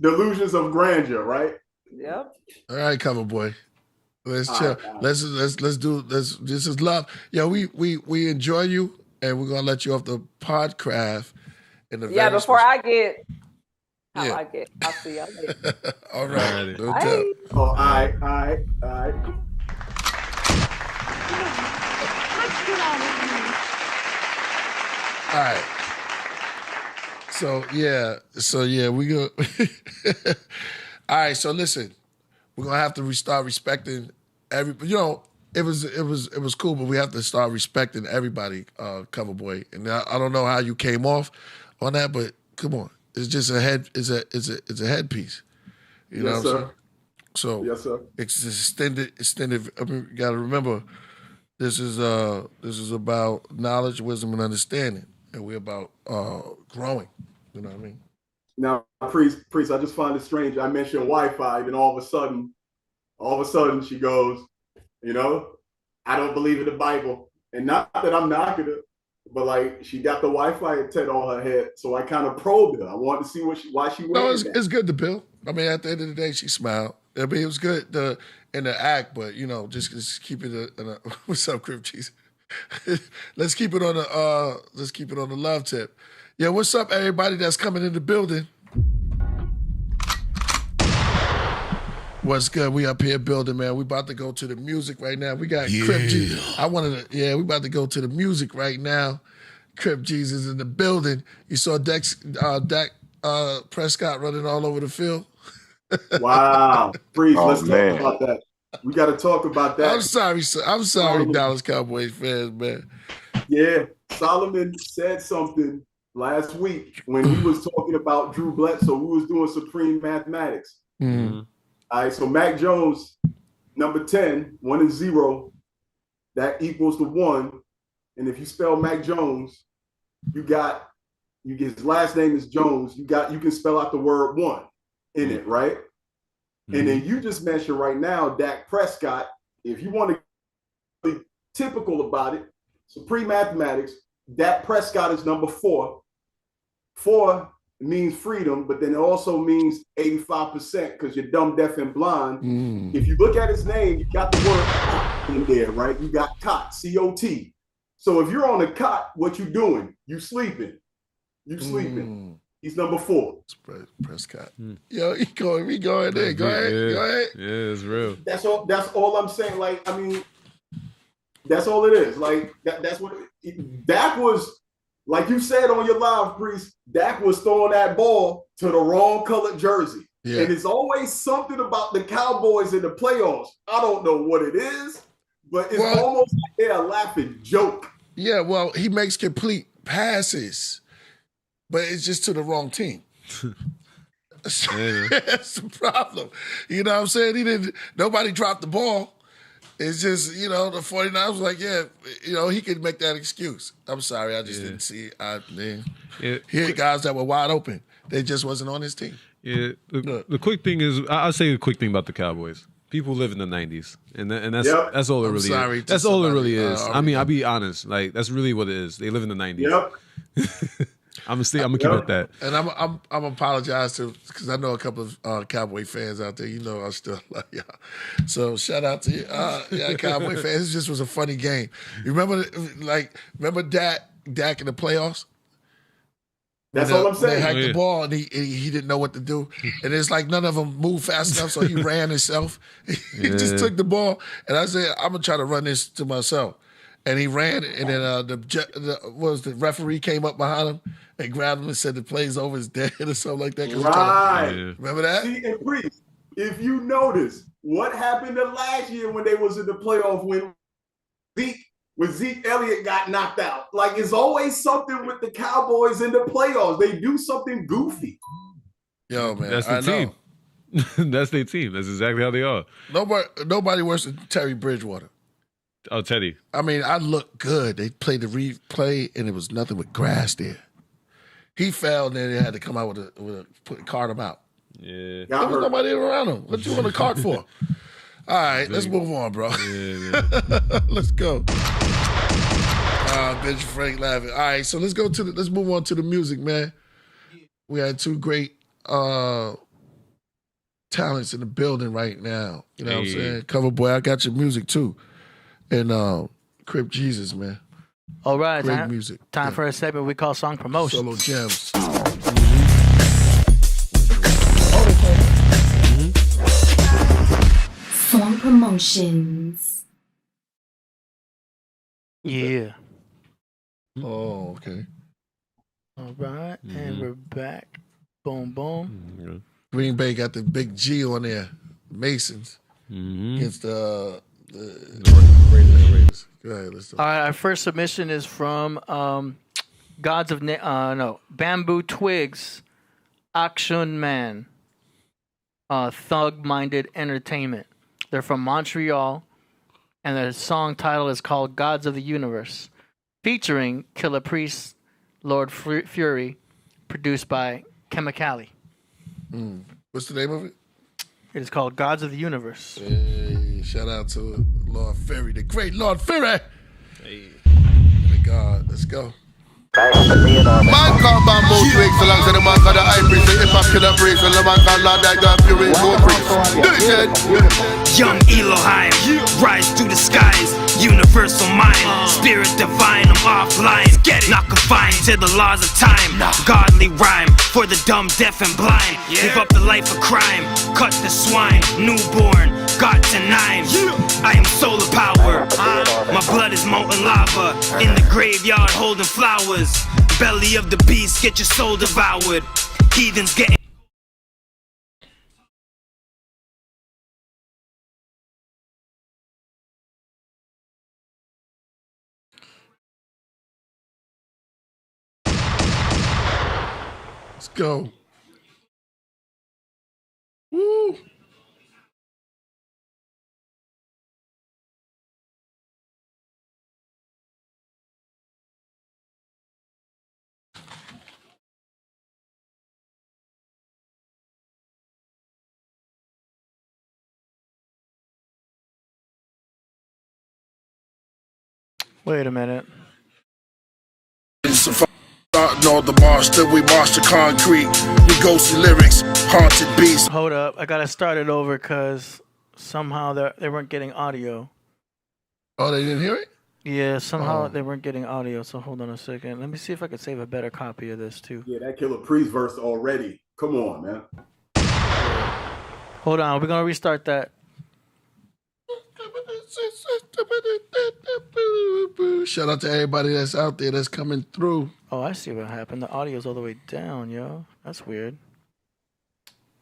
Delusions of grandeur, right? Yep. All right, COVERBOY. Let's chill. Let's do this. This is love. Yeah, we enjoy you, and we're gonna let you off the Podcraft. Before I get. I'll see y'all later. All right. All right. All right. So we go. All right, so listen, we're gonna have to start respecting every. You know, it was cool, but we have to start respecting everybody. COVERBOY, and I don't know how you came off on that, but come on, it's just a head. It's a headpiece. You know what I'm saying? So yes, sir. It's extended. I mean, you got to remember, this is about knowledge, wisdom, and understanding, and we're about growing. You know what I mean? Now, priest, I just find it strange. I mentioned Wi-Fi, and all of a sudden, she goes, you know, I don't believe in the Bible, and not that I'm knocking her, but like she got the Wi-Fi antenna on her head, so I kind of probed her. I wanted to see why she went. No, it's good to Bill. I mean, at the end of the day, she smiled. I mean, it was good in the act, but you know, just keep it. What's up, Crip Cheese? Let's keep it on the love tip. Yeah, what's up, everybody that's coming in the building? What's good? We up here building, man. We about to go to the music right now. We got Crip Jesus. We about to go to the music right now. Crip Jesus in the building. You saw Dak Prescott running all over the field. Wow. Priest, let's talk about that. We got to talk about that. I'm sorry, Dallas Cowboys fans, man. Yeah, Solomon said something last week when he was talking about Drew Bledsoe. We was doing supreme mathematics. Mm-hmm. All right, so Mac Jones, number 10, 1 and 0, that equals to 1. And if you spell Mac Jones, you get his last name is Jones. You can spell out the word 1 in it, right? Mm-hmm. And then you just mentioned right now, Dak Prescott. If you want to be typical about it, supreme mathematics, Dak Prescott is number 4. 4 means freedom, but then it also means 85% because you're dumb, deaf, and blind. If you look at his name, you got the word in there, right? You got cot, C-O-T. So if you're on a cot, what you doing? You sleeping. You sleeping. He's number 4. Prescott. Yo, we going there. Go ahead. Yeah, it's real. That's all I'm saying. Like, I mean, that's all it is. Like, that's what Dak was. Like you said on your live, Priest, Dak was throwing that ball to the wrong colored jersey. Yeah. And it's always something about the Cowboys in the playoffs. I don't know what it is, but it's almost like they're a laughing joke. Yeah, well, he makes complete passes, but it's just to the wrong team. That's the problem. You know what I'm saying? Nobody dropped the ball. It's just, you know, the 49ers was like, yeah, you know, he could make that excuse. I'm sorry, I just didn't see it. He had guys that were wide open. They just wasn't on his team. Yeah, the quick thing is, I'll say a quick thing about the Cowboys. People live in the 90s, and that's all it really is. That's all it really is. I mean, I'll be honest. Like, that's really what it is. They live in the 90s. Yep. I'm gonna keep it that. And I'm apologize because I know a couple of Cowboy fans out there. You know I still love y'all. So shout out to you, Cowboy fans. It just was a funny game. You remember Dak in the playoffs? That's all I'm saying. They hacked the ball and he didn't know what to do. And it's like none of them moved fast enough, so he ran himself. He just took the ball, and I said, I'm gonna try to run this to myself. And he ran, and then the referee came up behind him and grabbed him and said the play's over, is dead or something like that. Right. Remember that? See, and Priest, if you notice, what happened to last year when they was in the playoff when Zeke Elliott got knocked out? Like, it's always something with the Cowboys in the playoffs. They do something goofy. Yo, man, that's the team. That's their team. That's exactly how they are. Nobody worse than Terry Bridgewater. Oh, Teddy. I mean, I looked good. They played the replay, and it was nothing but grass there. He fell, and then they had to come out cart him out. Yeah. There was nobody around him. What you want a cart for? All right, let's move on, bro. Yeah. Let's go. Benj Frank laughing. All right, so let's move on to the music, man. We had 2 great talents in the building right now. You know what I'm saying? COVERBOY, I got your music too. And Crip Jesus, man. All right. Great music. Time for a segment we call Song Promotion. Solo gems. Song promotions. Yeah. Oh, okay. All right. And we're back. Boom, boom. Green Bay got the big G on there. Masons against the Raiders. Go ahead, let's talk. All right, our first submission is from Bamboo Twiggz, Akshun Man, ThugMinded Entertainment. They're from Montreal, and their song title is called Gods of the Universe, featuring Killah Priest, Lord Fury, produced by Chemicali. What's the name of it? It is called Gods of the Universe. Hey, shout out to Lord Fury, the great Lord Fury. Hey. My God, let's go. Man called Bamboo Twiggz alongside the man called the High Priest, the hip-hop Killah Priest, and the man called Lord that got Fury, no priest. Do it, Young Elohim, rise through the skies, universal mind, spirit divine, I'm offline, not confined to the laws of time, godly rhyme, for the dumb, deaf, and blind, give up the life of crime, cut the swine, newborn, got to 9, I am solar power, my blood is molten lava, in the graveyard holding flowers, belly of the beast, get your soul devoured, heathens getting. Let's go. Woo. Wait a minute. Starting all the march till we march the concrete. We ghostly lyrics, haunted beasts. Hold up, I gotta start it over because somehow they weren't getting audio. Oh, they didn't hear it? Yeah, somehow they weren't getting audio. So hold on a second. Let me see if I could save a better copy of this too. Yeah, that Killah Priest verse already. Come on, man. Hold on, we're gonna restart that. Shout out to everybody that's out there that's coming through. Oh, I see what happened. The audio's all the way down, yo. That's weird.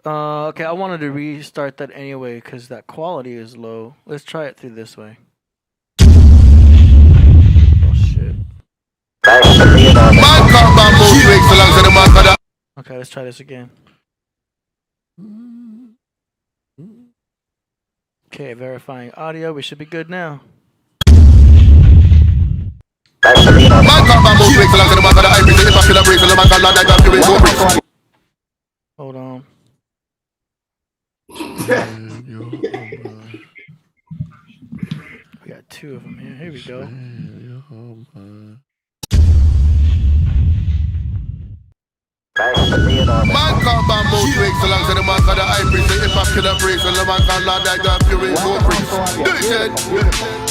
Okay, I wanted to restart that anyway because that quality is low. Let's try it through this way. Oh, shit. Okay, let's try this again. Okay, verifying audio. We should be good now. Hold on. We got two of them here. Here we go. Man called Bamboo Twiggz alongside the man called the High Priest, the hip-hop Killah Priest, and the man called Lord that got Fury, no priest. Do it,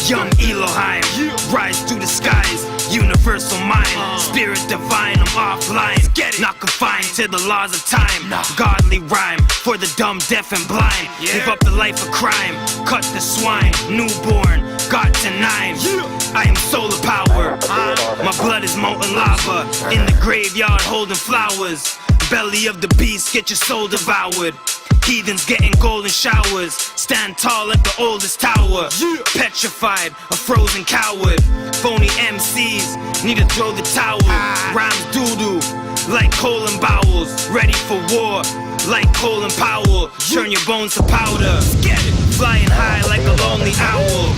Young Elohim, rise through the skies, universal mind, spirit divine, I'm offline, not confined to the laws of time, godly rhyme, for the dumb, deaf, and blind, give up the life of crime, cut the swine, newborn, got to 9, I am solar power, my blood is molten lava, in the graveyard holding flowers, belly of the beast, get your soul devoured. Heathens getting golden showers, stand tall like the oldest tower, petrified, a frozen coward, phony MCs, need to throw the towel, rhymes doo-doo, like colon bowels, ready for war, like Colin Powell, turn your bones to powder, flying high like a lonely owl,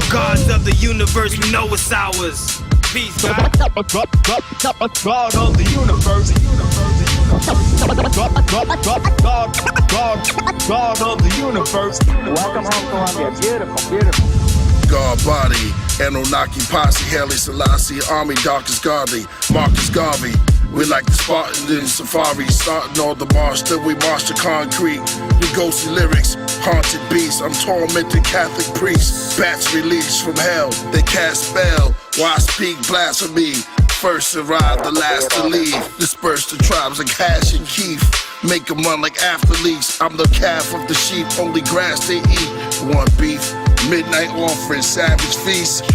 gods of the universe, we know it's ours. Peace, God. God of the universe. God of the universe. Welcome home, Columbia. Beautiful, beautiful. God body, Anunnaki posse, Haile Selassie, army darkest godly, Marcus Garvey. We like the Spartans in safari, starting all the march till we march the concrete. We ghostly lyrics, haunted beasts. I'm tormented Catholic priests, bats released from hell. They cast spell, why I speak blasphemy. First arrive, the last to leave. Disperse the tribes like Hash and Keef. Make them run like athletes. I'm the calf of the sheep, only grass they eat. Want beef, midnight offering, savage feast.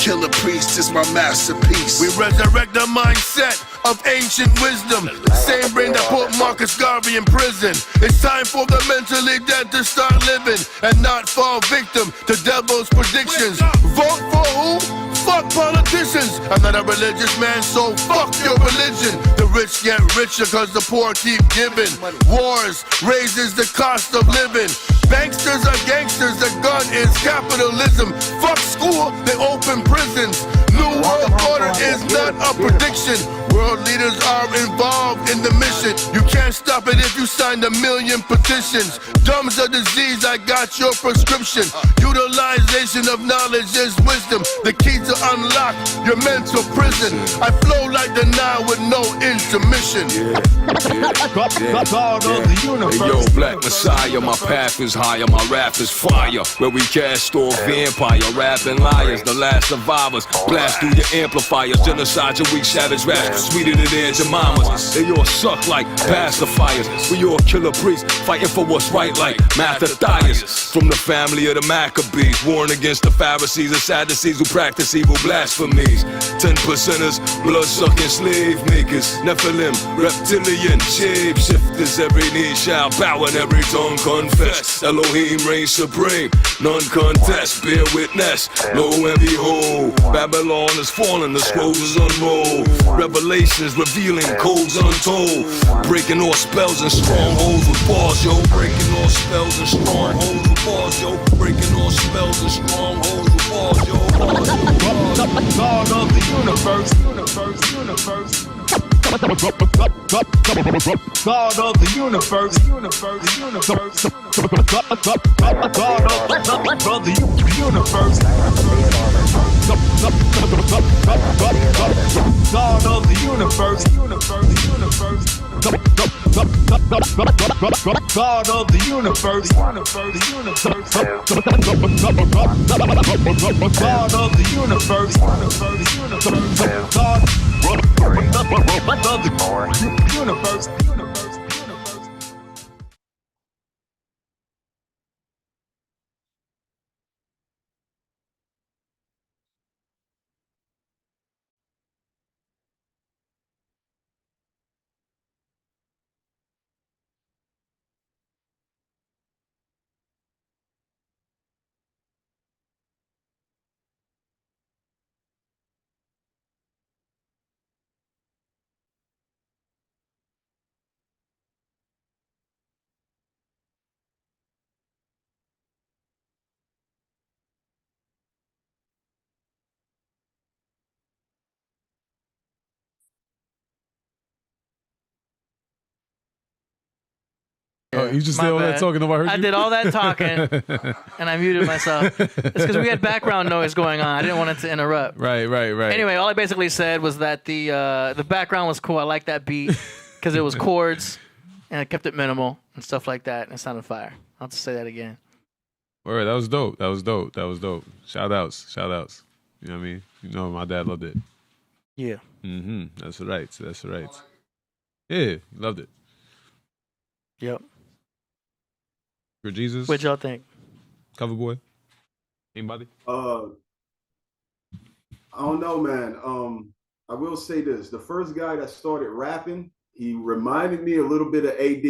Killah Priest is my masterpiece. We resurrect the mindset of ancient wisdom. The same brain that put Marcus Garvey in prison. It's time for the mentally dead to start living and not fall victim to devil's predictions. Vote for who? Fuck politicians. I'm not a religious man, so fuck your religion. The rich get richer cause the poor keep giving. Wars raises the cost of living. Banksters are gangsters, the gun is capitalism. Fuck school, they open prisons. New world order is not a prediction. World leaders are involved in the mission. You can't stop it if you signed 1 million petitions. Dumb's a disease, I got your prescription. Utilization of knowledge is wisdom. The key to unlock your mental prison. I flow like the Nile with no intermission. God of the universe. Hey yo, Black Messiah, my path is higher, my rap is fire. Where we cast off vampire, rapping liars, the last survivors. Blast through your amplifiers, genocide your weak savage raps, sweeter than their Jemimas. They all suck like pacifiers. We all Killah Priests, fighting for what's right like Mattathias. From the family of the Maccabees, warring against the Pharisees and Sadducees who practice evil blasphemies. 10%ers, blood-sucking slave makers, Nephilim, reptilian, shape-shifters. Every knee shall bow and every tongue confess. Elohim reigns supreme, none contest, bear witness, lo and behold. Babylon is falling, the scrolls is unrolled. Revelations revealing codes untold. Breaking all spells and strongholds with bars, yo. Breaking all spells and strongholds with bars, yo. Breaking all spells and strongholds with bars, yo. God of the universe. God of the universe. God of the universe. God of the universe. God of the universe. God of the universe. Oh, you just did all that talking about her? I did all that talking, and I muted myself. It's because we had background noise going on. I didn't want it to interrupt. Right. Anyway, all I basically said was that the background was cool. I liked that beat because it was chords, and I kept it minimal and stuff like that, and it sounded fire. I'll just say that again. All right, that was dope. Shout outs. You know what I mean? You know, my dad loved it. Yeah. That's right. Yeah, loved it. Yep. For Jesus. What'd y'all think? COVERBOY. Anybody? I don't know, man. I will say this: the first guy that started rapping, he reminded me a little bit of AD.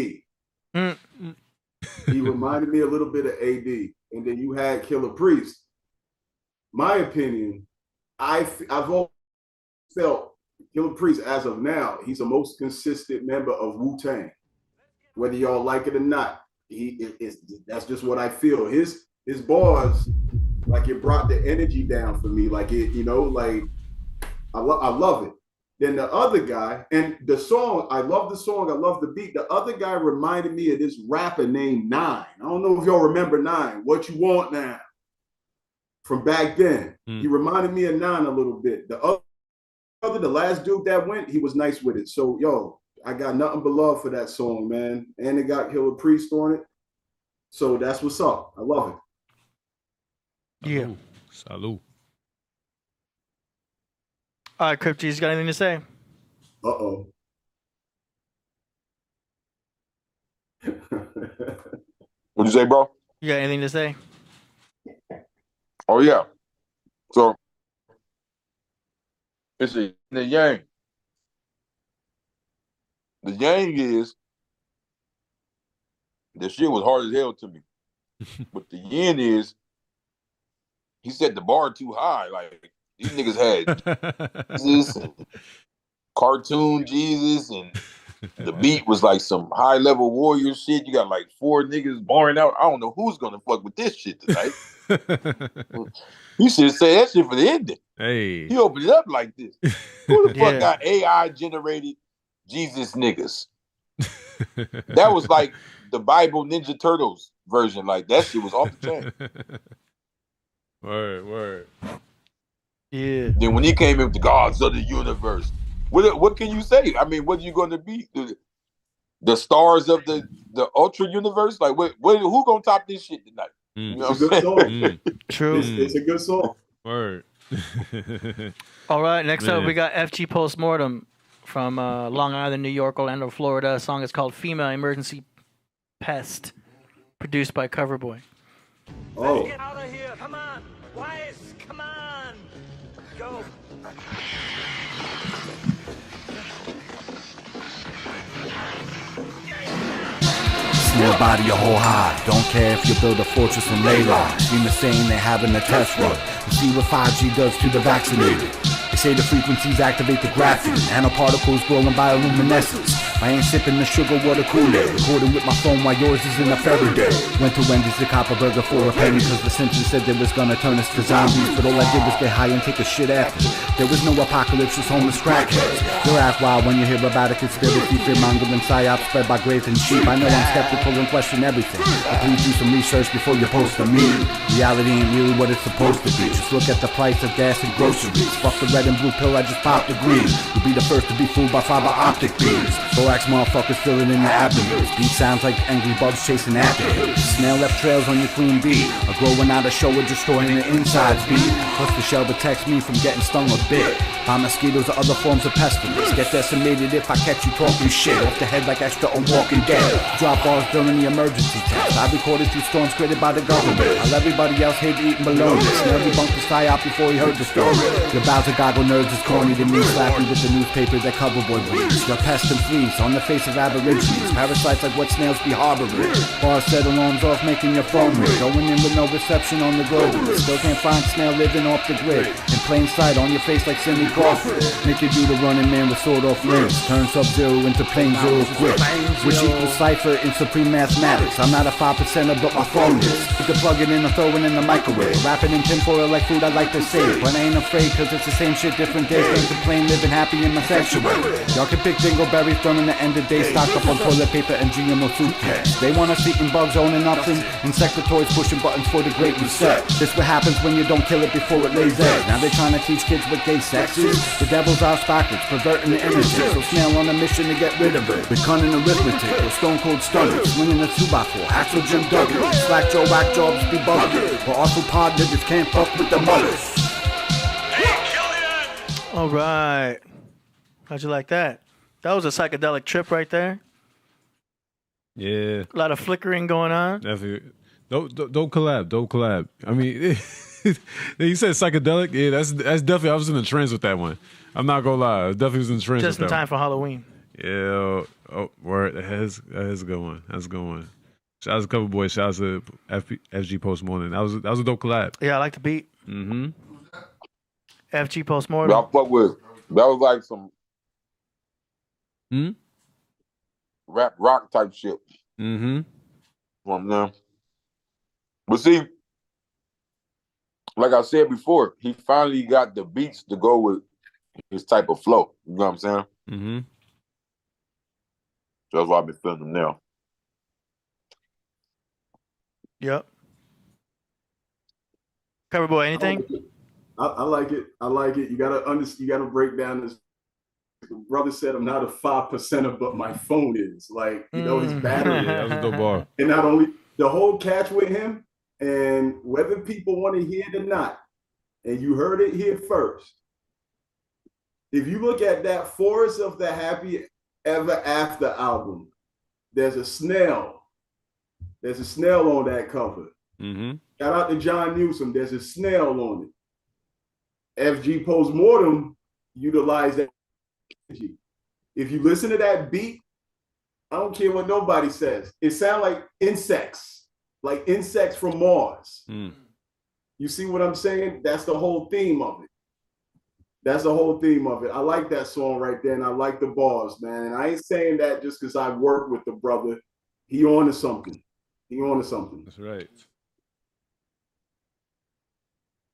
He reminded me a little bit of AD, and then you had Killah Priest. My opinion, I've always felt Killah Priest, as of now, he's the most consistent member of Wu-Tang. Whether y'all like it or not, that's just what I feel. His bars, like, it brought the energy down for me. Like, it, you know, like I love it. Then the other guy, and the song, I love the song, I love the beat. The other guy reminded me of this rapper named Nine. I don't know if y'all remember Nine. What You Want Now? From back then. He reminded me of Nine a little bit. The last dude that went, he was nice with it. So, yo, I got nothing but love for that song, man. And it got Killah Priest on it. So that's what's up. I love it. Yeah. Salud. All right, Crypt G's got anything to say? Uh-oh. What'd you say, bro? You got anything to say? Oh, yeah. So It's a the yang. The yang is the shit was hard as hell to me. But the yin is he set the bar too high. Like these niggas had Jesus and cartoon Jesus, and the beat was like some high level warrior shit. You got like 4 niggas barring out. I don't know who's gonna fuck with this shit tonight. You should say that shit for the ending. Hey, he opened it up like this. Who the fuck got AI generated Jesus niggas? That was like the Bible Ninja Turtles version. Like that shit was off the chain. Word. Yeah. Then when he came in with the gods of the universe, what can you say? I mean, what are you going to be? The stars of the ultra universe? Like, who gonna top this shit tonight? You know it's a good song. True. It's a good song. Word. All right, next up Man. we got FG Postmortem from Long Island, New York, Orlando, Florida. The song is called FEMA Emergency PEST, produced by COVERBOY. Oh. Get out of here. Come on. Wise, come on. Go. Snail body a whole high. Don't care if you build a fortress and lay low. FEMA saying they're having a test run to see what 5G does to the vaccinated. They say the frequencies activate the graphene. Nanoparticles glowing bioluminescence. I ain't sipping the sugar water Kool-Aid. Recording with my phone while yours is in a ferry day. Went to Wendy's to cop a burger for a penny, cause the Simpsons said they was gonna turn us to zombies. But all I did was get high and take a shit after. There was no apocalypse, just homeless crackheads. You're act wild when you hear about a conspiracy, fear-mongering psyops spread by grazing sheep. I know I'm skeptical and question everything, but please do some research before you post a meme. Reality ain't really what it's supposed to be. Just look at the price of gas and groceries. Fuck the red and blue pill, I just popped the green. You'll be the first to be fooled by fiber optic beams. Thorax motherfuckers filling in your abdomen. Beat sounds like angry bugs chasing after him. Snail left trails on your queen bee. Or growing out a show or destroying the insides beat. Plus the shell protects me from getting stung or bit by mosquitoes or other forms of pestilence. Get decimated if I catch you talking shit off the head like extra on Walking Dead. Drop bars during the emergency test. I recorded 2 storms created by the government. While everybody else hid eating baloney. Snail debunked the psyop before he heard the story. Your Bowser goggle nerds is corny to me. Slap you with the newspaper that COVERBOY reads. Your pest and fleas on the face of aborigines. Parasites like what snails be harboring. Bars set alarms off making your phone ring. Going in with no reception on the globe. Still can't find snail living off the grid. In plain sight on your face like Cindy Crawford. Make you do the running man with sword off limbs. Turn Sub-Zero into plain zero quick. Which equals cipher in supreme mathematics. I'm not a 5%er but my phone is. You can plug it in and throw it in the microwave. Wrapping in tinfoil like food I like to save. But I ain't afraid cause it's the same shit different days. Can't complain living happy in my sanctuary. Y'all can pick dingleberries during the end of day. Stock up on toilet paper and GMO food cans. They want us eating bugs, owning nothing. Insectitoids pushing buttons for the great reset. This what happens when you don't kill it before it lays eggs. Now they trying to teach kids what gay sex is. The devil's out backwards, perverting the innocent. So Snail on a mission to get rid of it. With cunning arithmetic, or stone cold stunners. Swinging a 2x4, Axel Jim Duggan. Slack jaw, whack jobs be bugging. But arthropod niggas can't fuck with the mothers. All right. How'd you like that? That was a psychedelic trip right there. Yeah. A lot of flickering going on. Definitely. Don't collab. Don't collab. I mean, you said psychedelic. Yeah, that's definitely. I was in the trance with that one. I'm not gonna lie. I definitely was in the trance. Just with in that time one. for Halloween. Yeah. Oh, word. That is a good one. That's a good one. Shout out to COVERBOY. Shout out to FG Postmortem. That was a dope collab. Yeah, I like the beat. Mm-hmm. FG Postmortem. Y'all fuck with. That was like some rap rock type shit. Mm-hmm. From them. But see, like I said before, he finally got the beats to go with his type of flow. You know what I'm saying? Mm-hmm. So that's why I've been feeling them now. Yep. COVERBOY, anything? I like it. I like it. You gotta break down this. The brother said, "I'm not a 5%er, but my phone is." Like, you know, his battery. Yeah, that was a dope bar. And not only the whole catch with him, and whether people want to hear it or not, and you heard it here first. If you look at that Forest of the Happy Ever After album, there's a snail. There's a snail on that cover. Mm-hmm. Shout out to John Newsom. There's a snail on it. FG Postmortem, utilize that energy. If you listen to that beat, I don't care what nobody says. It sounds like insects from Mars. You see what I'm saying? That's the whole theme of it. I like that song right there, and I like the bars, man. And I ain't saying that just because I work with the brother. He on to something. That's right.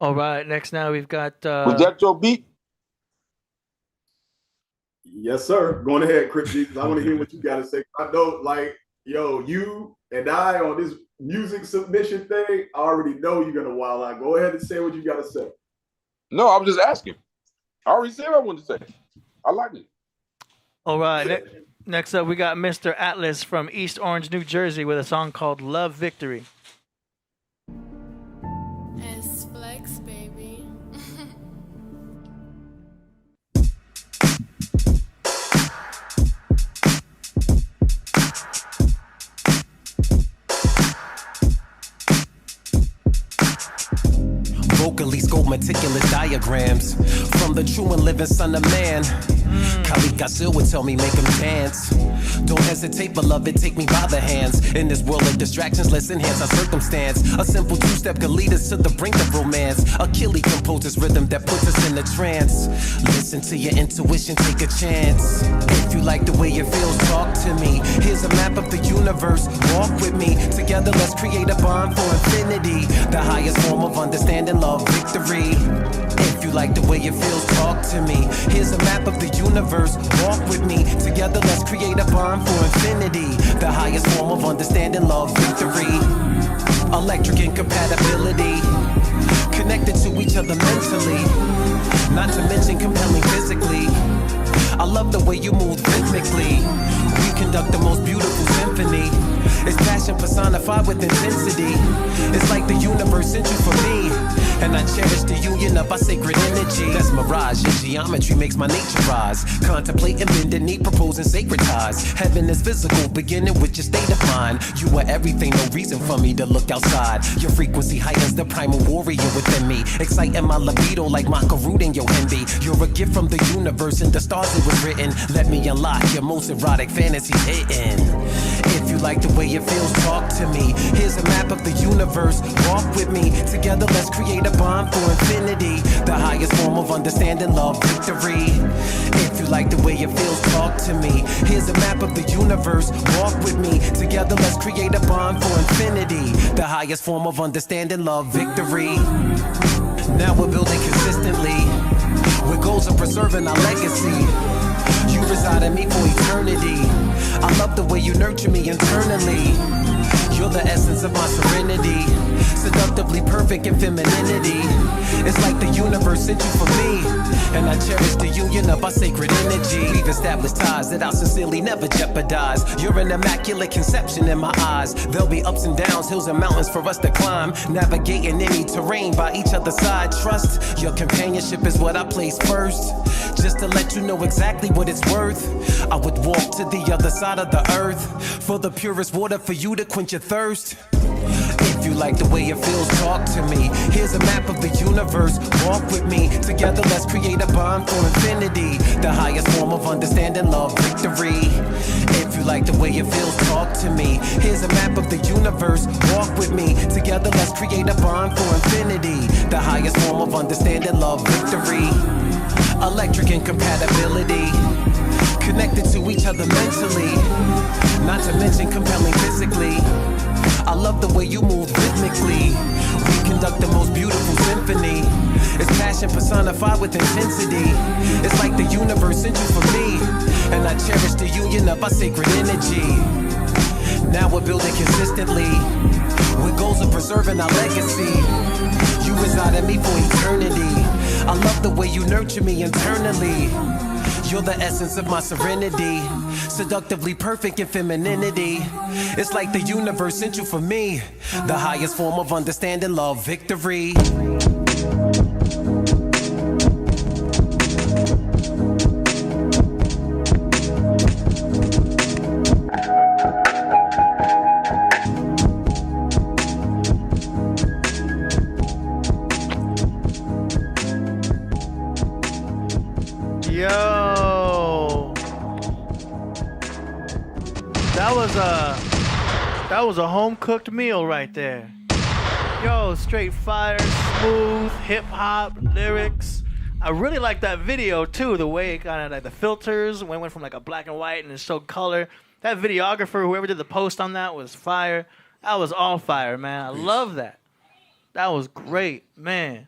All right, next now we've got... Was that your beat? Yes, sir. Going ahead, Crip G, because I want to hear what you got to say. I know, like, yo, you and I on this music submission thing, I already know you're going to wild out. Go ahead and say what you got to say. No, I was just asking. I already said what I wanted to say. I like it. All right, next up we got Mr. Atlas from East Orange, New Jersey with a song called Love Victory. Flex, baby. Vocally scope meticulous diagrams from the true and living son of man. Khalid still would tell me make him dance. Don't hesitate, beloved, take me by the hands. In this world of distractions, let's enhance our circumstance. A simple two-step could lead us to the brink of romance. Achilles composes rhythm that puts us in a trance. Listen to your intuition, take a chance. If you like the way it feels, talk to me. Here's a map of the universe, walk with me. Together, let's create a bond for infinity. The highest form of understanding, love, victory. If you like the way it feels, talk to me. Here's a map of the universe, walk with me. Together, let's create a bond for infinity. The highest form of understanding, love, victory. Electric incompatibility, connected to each other mentally, not to mention compelling physically. I love the way you move rhythmically. We conduct the most beautiful symphony. It's passion personified with intensity. It's like the universe sent you for me, and I cherish the union of our sacred energy. That's mirage, your geometry makes my nature rise. Contemplating bending knee, proposing sacred ties. Heaven is physical, beginning with your state of mind. You are everything, no reason for me to look outside. Your frequency heightens the primal warrior within me, exciting my libido like Makarut in your envy. You're a gift from the universe, and the stars it was written. Let me unlock your most erotic fantasies hidden. If you like the way it feels, talk to me. Here's a map of the universe, walk with me. Together, let's create a bond for infinity. The highest form of understanding, love, victory. If you like the way it feels, talk to me. Here's a map of the universe, walk with me. Together, let's create a bond for infinity. The highest form of understanding, love, victory. Now we're building consistently, with goals of preserving our legacy. You reside in me for eternity. I love the way you nurture me internally. You're the essence of my serenity, seductively perfect in femininity. It's like the universe sent you for me, and I cherish the union of our sacred energy. We've established ties that I'll sincerely never jeopardize. You're an immaculate conception in my eyes. There'll be ups and downs, hills and mountains for us to climb, navigating any terrain by each other's side. Trust, your companionship is what I place first. Just to let you know exactly what it's worth, I would walk to the other side of the earth for the purest water for you to quench your thirst. If you like the way it feels, talk to me. Here's a map of the universe, walk with me. Together, let's create a bond for infinity. The highest form of understanding, love, victory. If you like the way it feels, talk to me. Here's a map of the universe, walk with me. Together, let's create a bond for infinity. The highest form of understanding, love, victory. Electric incompatibility, connected to each other mentally, not to mention compelling physically. I love the way you move rhythmically. We conduct the most beautiful symphony. It's passion personified with intensity. It's like the universe sent you for me, and I cherish the union of our sacred energy. Now we're building consistently, with goals of preserving our legacy. You reside in me for eternity. I love the way you nurture me internally. You're the essence of my serenity, seductively perfect in femininity. It's like the universe sent you for me, the highest form of understanding, love, victory. That was a home-cooked meal right there. Yo, straight fire, smooth, hip-hop, lyrics. I really like that video, too. The way it kind of, like, the filters went from, like, a black and white and it showed color. That videographer, whoever did the post on that, was fire. That was all fire, man. I love that. That was great, man.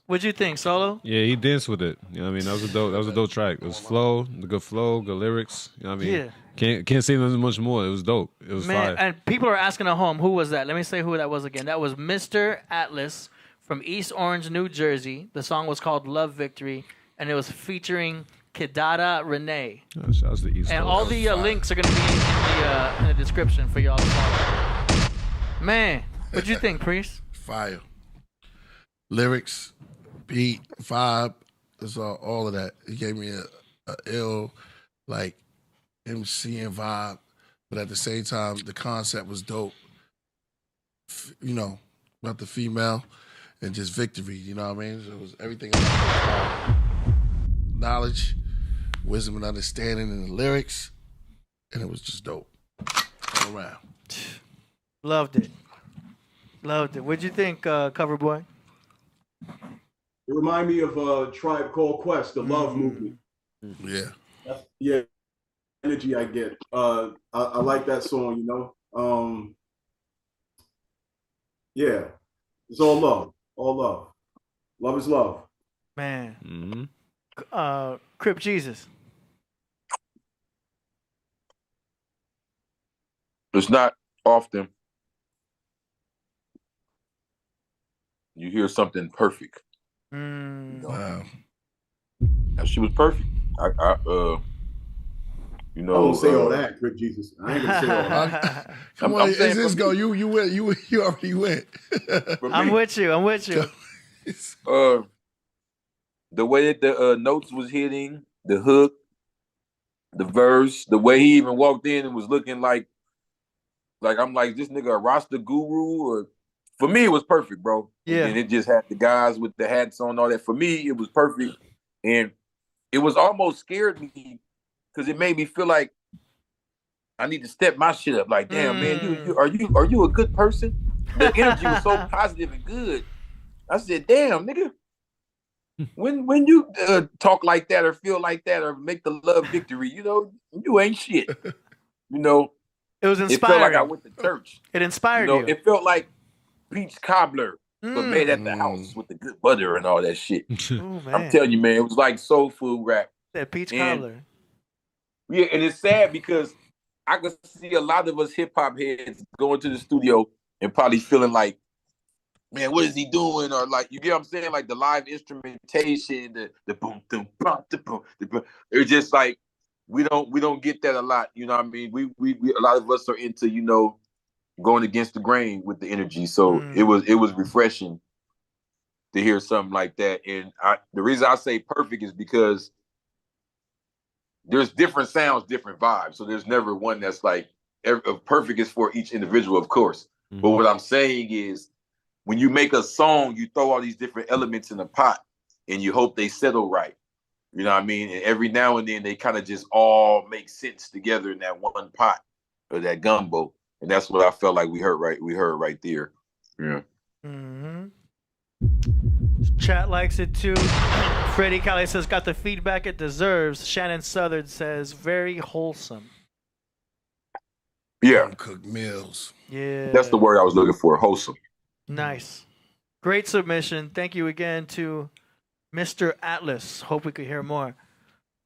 What'd you think, Solo? Yeah, he danced with it. You know what I mean? That was a dope track. It was flow, good lyrics. You know what I mean? Yeah. Can't say nothing much more. It was dope. It was fire. And people are asking at home, who was that? Let me say who that was again. That was Mr. Atlas from East Orange, New Jersey. The song was called Love Victory, and it was featuring Kidada Renee. Oh, shout out to East And Coast. all the links are going to be in the description for y'all to follow. Man, what'd you think, Priest? Fire. Lyrics, beat, vibe, it's all of that. He gave me a ill, like, MCing vibe, but at the same time, the concept was dope. You know, about the female and just victory, you know what I mean? So it was everything about knowledge, wisdom, and understanding in the lyrics, and it was just dope all around. Loved it. What'd you think, Coverboy? It reminded me of a Tribe Called Quest, the Love movement. Yeah. Yeah. Energy I get. I like that song, you know. Yeah. It's all love. All love. Love is love. Man. Crip Jesus. It's not often you hear something perfect. Wow. That shit was perfect. You know, I won't say all that, Crip Jesus. I ain't gonna say all that. Come on, as this go, you went. You already went. I'm with you. The way that the notes was hitting, the hook, the verse, the way he even walked in and was looking like I'm like, this nigga a Rasta guru, or for me it was perfect, bro. Yeah. And it just had the guys with the hats on, all that. For me, it was perfect. And it was almost scared me because it made me feel like I need to step my shit up. Like, damn, man, are you a good person? The energy was so positive and good. I said, damn, nigga. When you talk like that or feel like that or make the love victory, you know, you ain't shit. You know, it was inspiring. It felt like I went to church. It inspired you. you. It felt like peach cobbler, but made at the house with the good butter and all that shit. Ooh, I'm telling you, man, it was like soul food rap. That peach cobbler. Yeah, and it's sad because I could see a lot of us hip hop heads going to the studio and probably feeling like, man, what is he doing? Or like, you get what I'm saying? Like the live instrumentation, the boom, boom, boom, boom, boom. It's just like we don't get that a lot. You know what I mean? We a lot of us are into, you know, going against the grain with the energy. So it was refreshing to hear something like that. And the reason I say perfect is because there's different sounds, different vibes. So there's never one that's like perfect is for each individual, of course. Mm-hmm. But what I'm saying is, when you make a song, you throw all these different elements in a pot and you hope they settle right. You know what I mean? And every now and then they kind of just all make sense together in that one pot or that gumbo. And that's what I felt like we heard right there. Yeah. Mm-hmm. Chat likes it too. Freddie Cali says, got the feedback it deserves. Shannon Southern says, very wholesome. Yeah. Cooked meals. Yeah. That's the word I was looking for, wholesome. Nice. Great submission. Thank you again to Mr. Atlas. Hope we could hear more.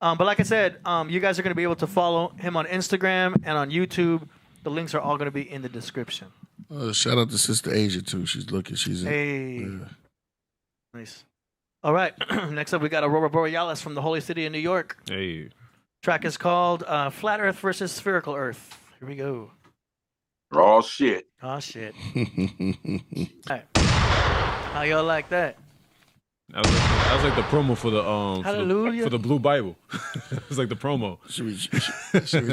But like I said, you guys are going to be able to follow him on Instagram and on YouTube. The links are all going to be in the description. Shout out to Sister Asia, too. She's looking. She's Hey. Nice. All right. Next up, we got Aurora Borealis from the Holy City of New York. Hey. Track is called Flat Earth versus Spherical Earth. Here we go. Oh, shit. Oh, shit. All right. How y'all like that? That was like the promo for the Hallelujah. for the Blue Bible. It's like the promo. Should we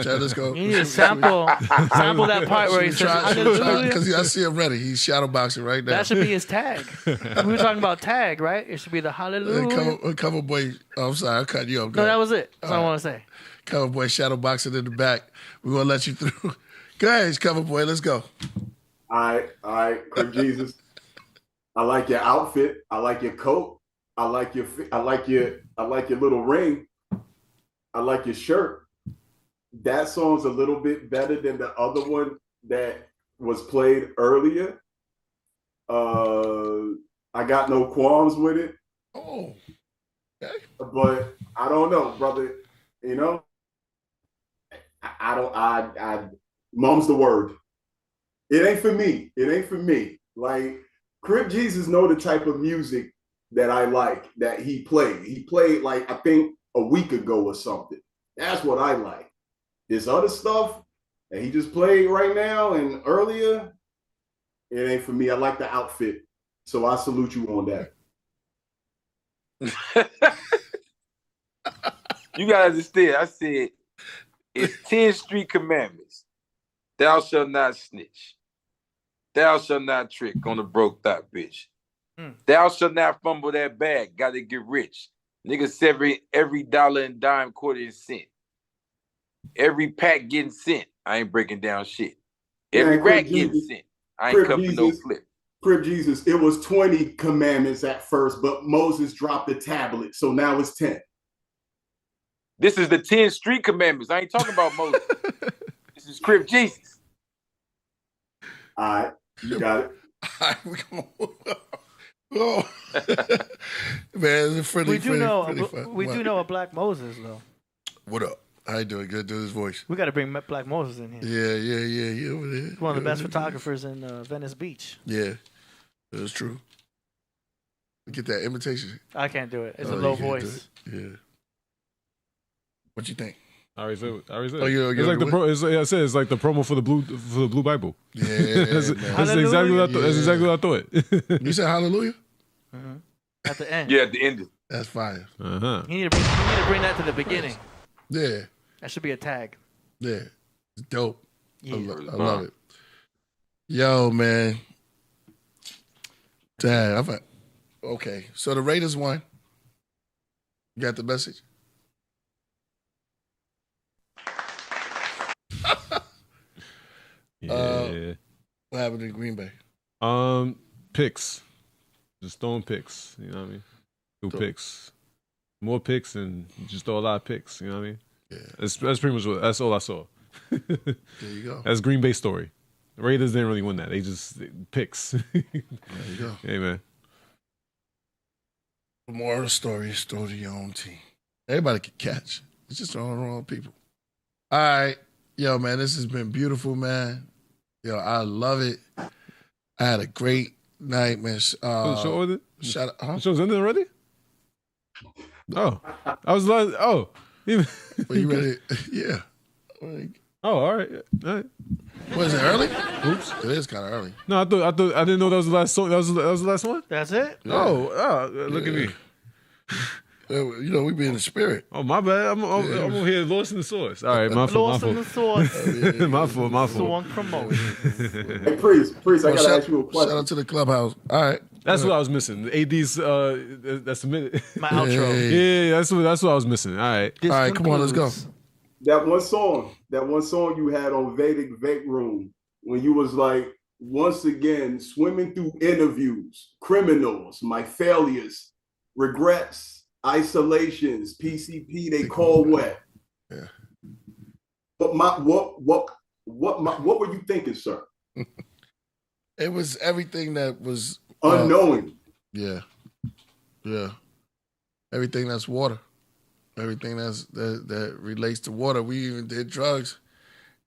try this go? You need to sample that part where he says Hallelujah. Because I see him ready. He's shadowboxing right now. That should be his tag. We were talking about tag, right? It should be the Hallelujah. Coverboy. Oh, I'm sorry, I cut you off. No, that was it. That's all I want to say. Coverboy shadowboxing in the back. We're gonna let you through. Go ahead, cover boy. Let's go. All right, Crip Jesus. I like your outfit. I like your coat. I like your little ring. I like your shirt. That song's a little bit better than the other one that was played earlier. I got no qualms with it. Oh, okay. But I don't know, brother. You know, I mom's the word. It ain't for me. It ain't for me. Like, Crip Jesus know the type of music that I like, that he played. He played, like, I think a week ago or something. That's what I like. This other stuff that he just played right now and earlier, it ain't for me. I like the outfit. So I salute you on that. You gotta understand, I said, it's 10 street commandments. Thou shalt not snitch. Thou shalt not trick on a broke thought bitch. Thou shalt not fumble that bag. Gotta get rich. Nigga, every dollar and dime, quarter and cent. Every pack getting sent. I ain't breaking down shit. Every rack getting sent. I ain't cupping no flip. Crip Jesus, it was 20 commandments at first, but Moses dropped the tablet, so now it's 10. This is the 10 street commandments. I ain't talking about Moses. This is Crip Jesus. All right, you got it. Oh. Man, it's a friendly. We do know a Black Moses though. What up? How you doing? Good. Do his voice. We got to bring Black Moses in here. Yeah. Over there. He's one of the best photographers in Venice Beach. Yeah, that's true. Get that imitation. I can't do it. It's a low voice. Yeah. What you think? I already said. Oh, it's like it's like the promo for the Blue Bible. Yeah, that's exactly what I thought. That's exactly what I thought. You said hallelujah? At the end. Yeah, at the end. That's fire. Uh-huh. You need to bring that to the beginning. Yeah. That should be a tag. Yeah. It's dope. Yeah. I love it. Yo, man. Damn. Okay. So the Raiders won. You got the message? Yeah. What happened in Green Bay? Picks. Just throwing picks. You know what I mean? Picks. More picks and just throw a lot of picks. You know what I mean? Yeah. That's pretty much that's all I saw. There you go. That's Green Bay story. The Raiders didn't really win that. They just picks. There you go. Hey, man. The more of the story is throw to your own team. Everybody can catch. It's just throwing the wrong people. All right. Yo, man, this has been beautiful, man. Yo, I love it. I had a great night, man. The show was it? Shout out. Huh? The show's ended already? Oh. I was like, oh. Well, you ready? Yeah. Oh, all right. All right. What is it, early? Oops. It is kind of early. No, I didn't know that was the last song. That was the last one? That's it? Yeah. Oh, look at me. You know, we be in the spirit. Oh, my bad. I'm over here lost in the sauce. All right, my fault. Lost in the sauce. My fault. Song promotion. Hey, Priest, I gotta ask you a question. Shout out to the clubhouse. All right. That's what I was missing. AD's that's a minute. My outro. Yeah, that's what I was missing. All right. All right, come on, let's go. That one song you had on Vedic Vape Room when you was like, once again, swimming through interviews, criminals, my failures, regrets, isolations, PCP, they call wet. Yeah. But what were you thinking, sir? It was everything that was unknowing. Yeah. Everything that's water. Everything that relates to water. We even did drugs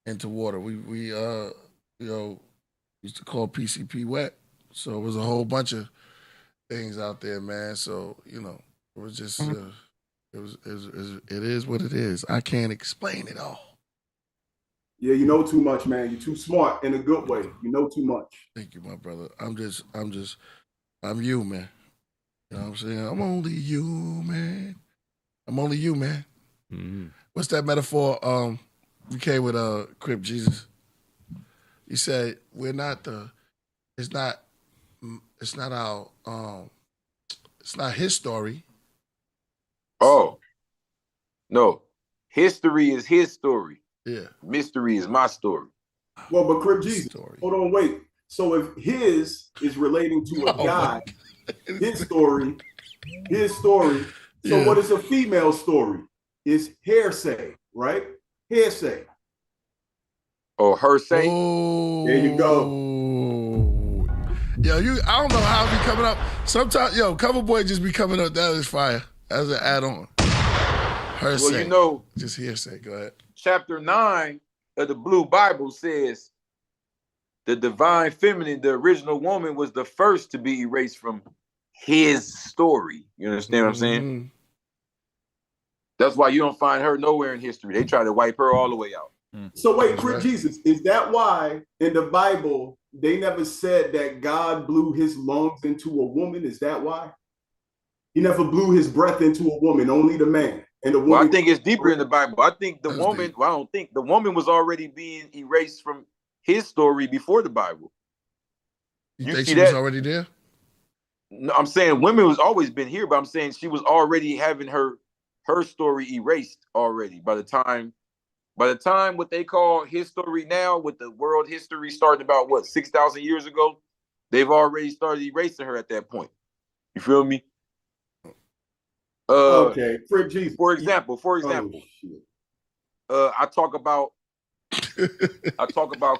into water. We used to call PCP wet. So it was a whole bunch of things out there, man. So, it was just it is what it is. I can't explain it all. Yeah, you know too much, man. You're too smart in a good way. You know too much. Thank you, my brother. I'm you, man. You know what I'm saying? I'm only you, man. I'm only you, man. Mm-hmm. What's that metaphor you came with Crip Jesus? He said, it's not his story. Oh. No. History is his story. Yeah. Mystery is my story. Well, but Crip Jesus, hold on, wait. So if his is relating to a guy, his story. So what is a female story? It's hearsay, right? Hearsay. Or her say. Oh, there you go. Yo, I don't know how it be coming up. Sometimes, COVERBOY just be coming up. That is fire as an add-on. Her Well, say. Just hearsay. Go ahead. Chapter 9 of the Blue Bible says the divine feminine, the original woman, was the first to be erased from his story. You understand what I'm saying? That's why you don't find her nowhere in history. They try to wipe her all the way out. So wait, Crip Jesus, is that why in the Bible they never said that God blew his lungs into a woman? Is that why? He never blew his breath into a woman, only the man. And the woman. Well, I think it's deeper in the Bible. I think the woman, I don't think the woman was already being erased from his story before the Bible. You think she was already there? No, I'm saying women was always been here, but I'm saying she was already having her story erased already by the time what they call his story now, with the world history starting about 6,000 years ago, they've already started erasing her at that point. You feel me? Okay, for Jesus. For example, I talk about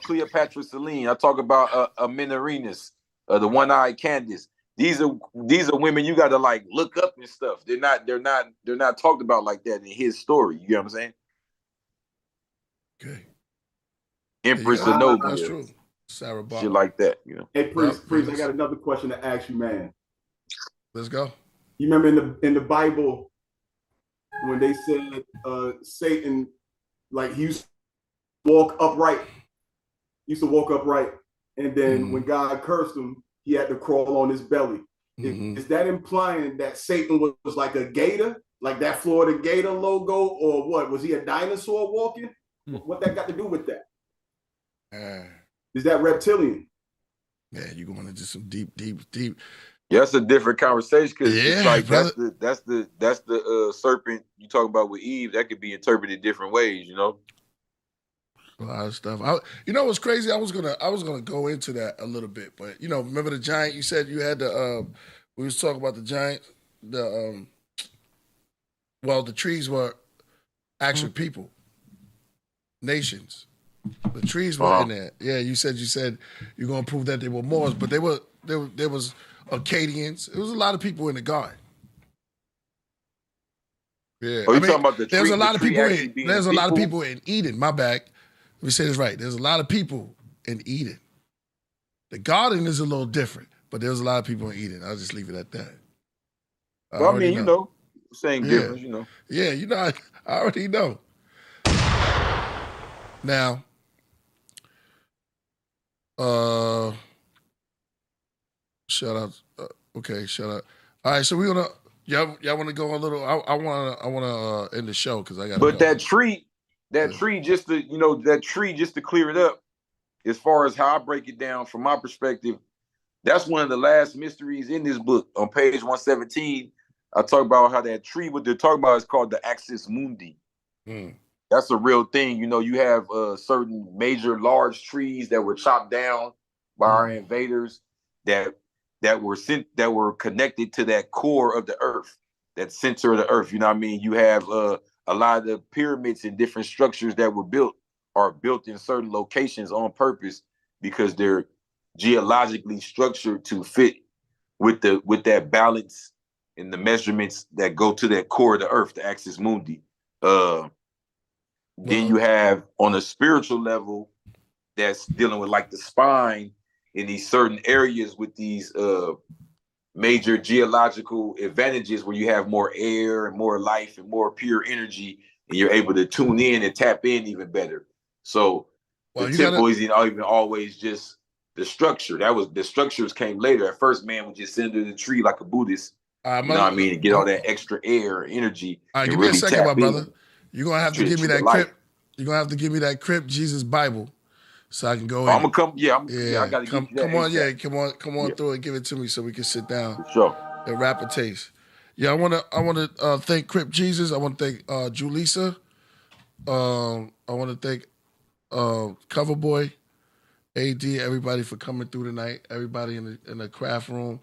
Cleopatra Selene. I talk about Amenerinus, the one-eyed Candace. These are women you got to like look up and stuff. They're not talked about like that in his story. You get what I'm saying? Okay. Empress Zenobia. That's true. Sarah Bach. Shit like that, you know. Hey, Priest, I got another question to ask you, man. Let's go. You remember in the Bible when they said Satan, like he used to walk upright. And then when God cursed him, he had to crawl on his belly. Is that implying that Satan was like a gator, like that Florida Gator logo, or what? Was he a dinosaur walking? What that got to do with that? Is that reptilian? Man, you're going into some deep. Yeah, that's a different conversation because it's like that's the serpent you talk about with Eve. That could be interpreted different ways, you know. A lot of stuff. You know what's crazy? I was gonna go into that a little bit, but remember the giant? You said you had the. We was talking about the giant. The trees were actual people, nations. The trees were in there. Yeah, you said you're gonna prove that they were Moors, but there was Akkadians. There was a lot of people in the garden. Yeah, talking about the tree? There's a lot of people. There's a lot of people in Eden. My bad. Let me say this right. There's a lot of people in Eden. The garden is a little different, but there's a lot of people in Eden. I'll just leave it at that. Well, I mean, same difference, Yeah, I already know. Now, shout out. Okay, shout out. All right, so we're gonna. Y'all want to go a little? I want to end the show because I got. But that tree just to clear it up, as far as how I break it down from my perspective, that's one of the last mysteries in this book. On page 117, I talk about how that tree, what they're talking about, is called the Axis Mundi. That's a real thing. You have certain major large trees that were chopped down by our invaders that were connected to that core of the earth, that center of the earth. You know what I mean? You have a lot of the pyramids and different structures that were built are built in certain locations on purpose because they're geologically structured to fit with that balance and the measurements that go to that core of the earth, the Axis Mundi. Then you have on a spiritual level that's dealing with like the spine in these certain areas with these major geological advantages where you have more air and more life and more pure energy, and you're able to tune in and tap in even better. So the temple isn't even always just the structure. The structures came later. At first, man would just sit under the tree like a Buddhist. You know what I mean? To get all that extra air, energy. All right, give me a second, my brother. You're gonna have to give me that Crip. You're gonna have to give me that Crip Jesus Bible, so I can go in. I'm gonna come. I gotta come on through and give it to me so we can sit down. Sure. And rap a taste. Yeah, I wanna thank Crip Jesus. I want to thank Jalisa. I want to thank COVERBOY. AD, everybody for coming through tonight. Everybody in the craft room.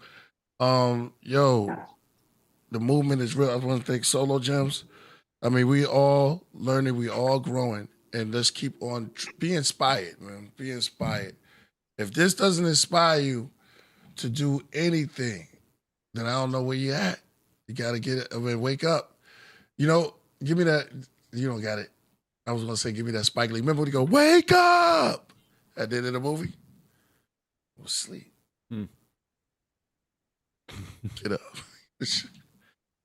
Yo, the movement is real. I want to thank Solo Gems. I mean, we all learning, we all growing, and let's keep on be inspired, man. Be inspired. If this doesn't inspire you to do anything, then I don't know where you at. You got to get it. I mean, wake up. You know, give me that. You don't got it. I was going to say, give me that Spike Lee. Remember when he go, wake up? At the end of the movie? I was asleep. Get up.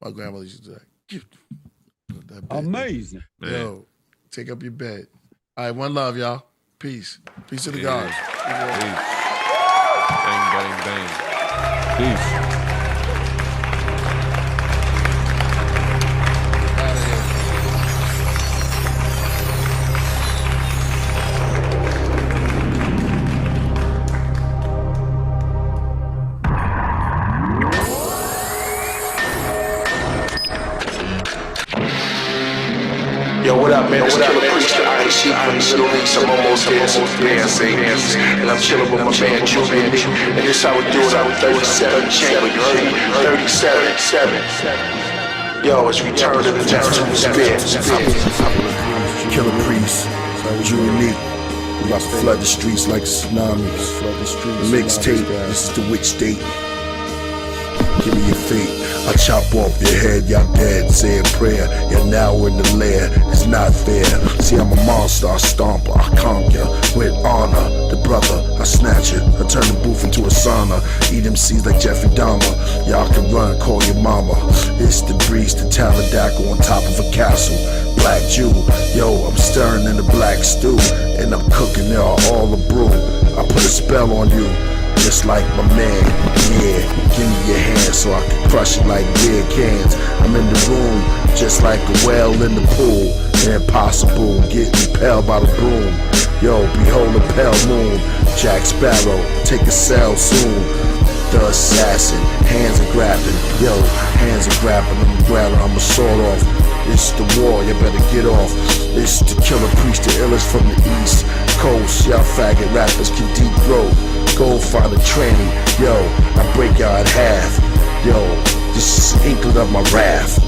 My grandmother used to do that. That bed. Amazing. Yo, take up your bed. All right, one love, y'all. Peace. Peace to the gods. Peace. Bang, bang, bang. Peace. Yo, what up, man? It's Killah Priest, the Iron Sheep from the Middle East. I'm almost there, so and I'm chilling with my man Julian, and this how we do it. I'm 37 chamber, you heard me? 37. Yo, it's Return to the Neptune Sphere. Killah Priest, Julian. We about to flood the streets like tsunamis. The mixtape, this is the witch date. Give me your fate. I chop off your head, y'all dead. Say a prayer, you're now in the lair. It's not fair. See, I'm a monster, I stomp, I conquer with honor. The brother, I snatch it. I turn the booth into a sauna. Eat them seeds like Jeffrey Dahmer. Y'all can run, call your mama. It's the breeze, the tabernacle on top of a castle. Black Jew, yo, I'm stirring in the black stew, and I'm cooking there all the brew. I put a spell on you, just like my man, yeah. Give me your hand so I can crush it like beer cans. I'm in the room, just like a whale in the pool. Impossible, getting impaled by the broom. Yo, behold the pale moon. Jack Sparrow, take a cell soon. The assassin, hands are grabbing. Yo, hands are grabbing, I'm grabbing, I'm a sword off. It's the war, you better get off. It's the Killah Priest, the illest from the East Coast. Y'all faggot rappers can deep throat. Go find a tranny, yo, I break y'all in half. Yo, this is an inkling of my wrath.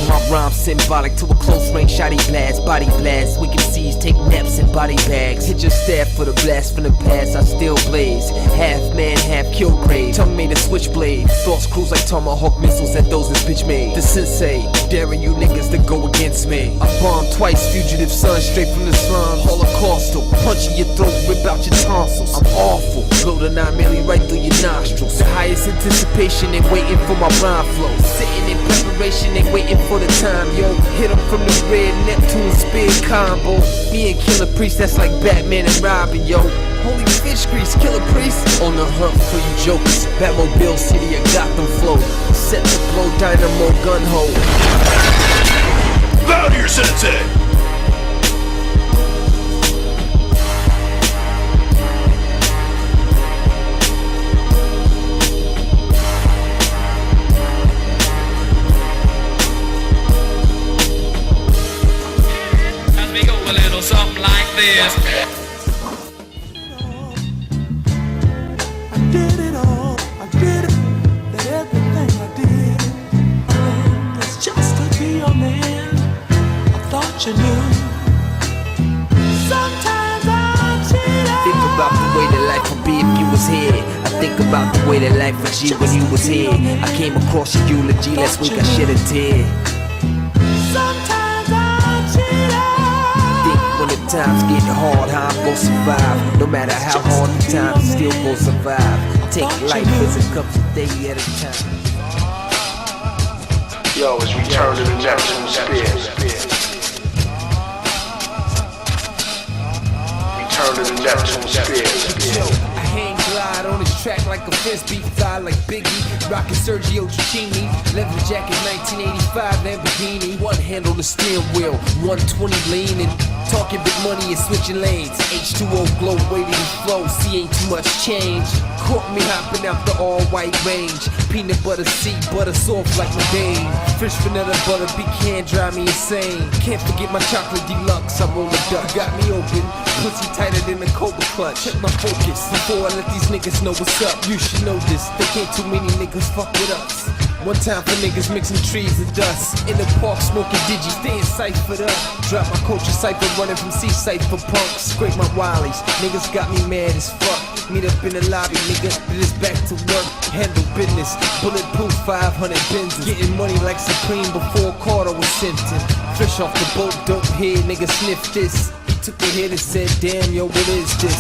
My rhyme's symbolic to a close range shotty blast, body blast. We can seize, take naps in body bags. Hit your staff for the blast from the past. I still blaze, half man, half kill grade. Tongue made a switchblade. Thoughts cruise like tomahawk missiles at those that's bitch made. The sensei, daring you niggas to go against me. I bombed twice, fugitive son, straight from the slum. Holocaustal, punch in your throat, rip out your tonsils. I'm awful, blow the 9 milli right through your nostrils. The highest anticipation and waiting for my rhyme flow. Sitting in preparation and waiting for the time, yo. Hit 'em from the red Neptune spear combo. Me and Killah Priest, that's like Batman and Robin, yo. Holy fish grease, Killah Priest. On the hunt for you jokers. Batmobile City of Gotham flow. Set to blow dynamo gun hole. Bow to your sensei. Something like this. I did it all. I did it. That everything I did was just to be your man. I thought you knew. Sometimes I cheated. Think about the way that life would be if you was here. I think about the way that life would be when you was here. I came across your eulogy last week. I shed a tear. Sometimes I cheated. When the times get hard, how I'm gon' survive. No matter how hard the times, still gon' survive. Take life as it comes a day at a time. Yo, it's Return to the Neptune Sphere. Return to the Neptune Sphere. I hang glide on the track like a fence, beat fly like Biggie. Rockin' Sergio Tacchini, leather jacket 1985 Lamborghini. One hand on the steering wheel, 120 leaning. Talking big money and switching lanes. H2O glow, waiting to flow. See, ain't too much change. Caught me hopping out the all-white range. Peanut butter seat, butter soft like my dame. Fish vanilla butter pecan drive me insane. Can't forget my chocolate deluxe. I roll a duck, got me open. Pussy tighter than a Cobra clutch. Check my focus before I let these niggas know what's up. You should know this. There can't too many niggas fuck with us. One time for niggas mixing trees and dust. In the park smoking digi, staying ciphered up. Drop my culture cipher, running from seaside for punks. Scrape my wallies, niggas got me mad as fuck. Meet up in the lobby, nigga, it is back to work. Handle business, bulletproof 500 Benzes. Getting money like Supreme before Carter was sentenced. Fresh off the boat, dope head, nigga sniff this. He took a hit and said, damn, yo, what is this?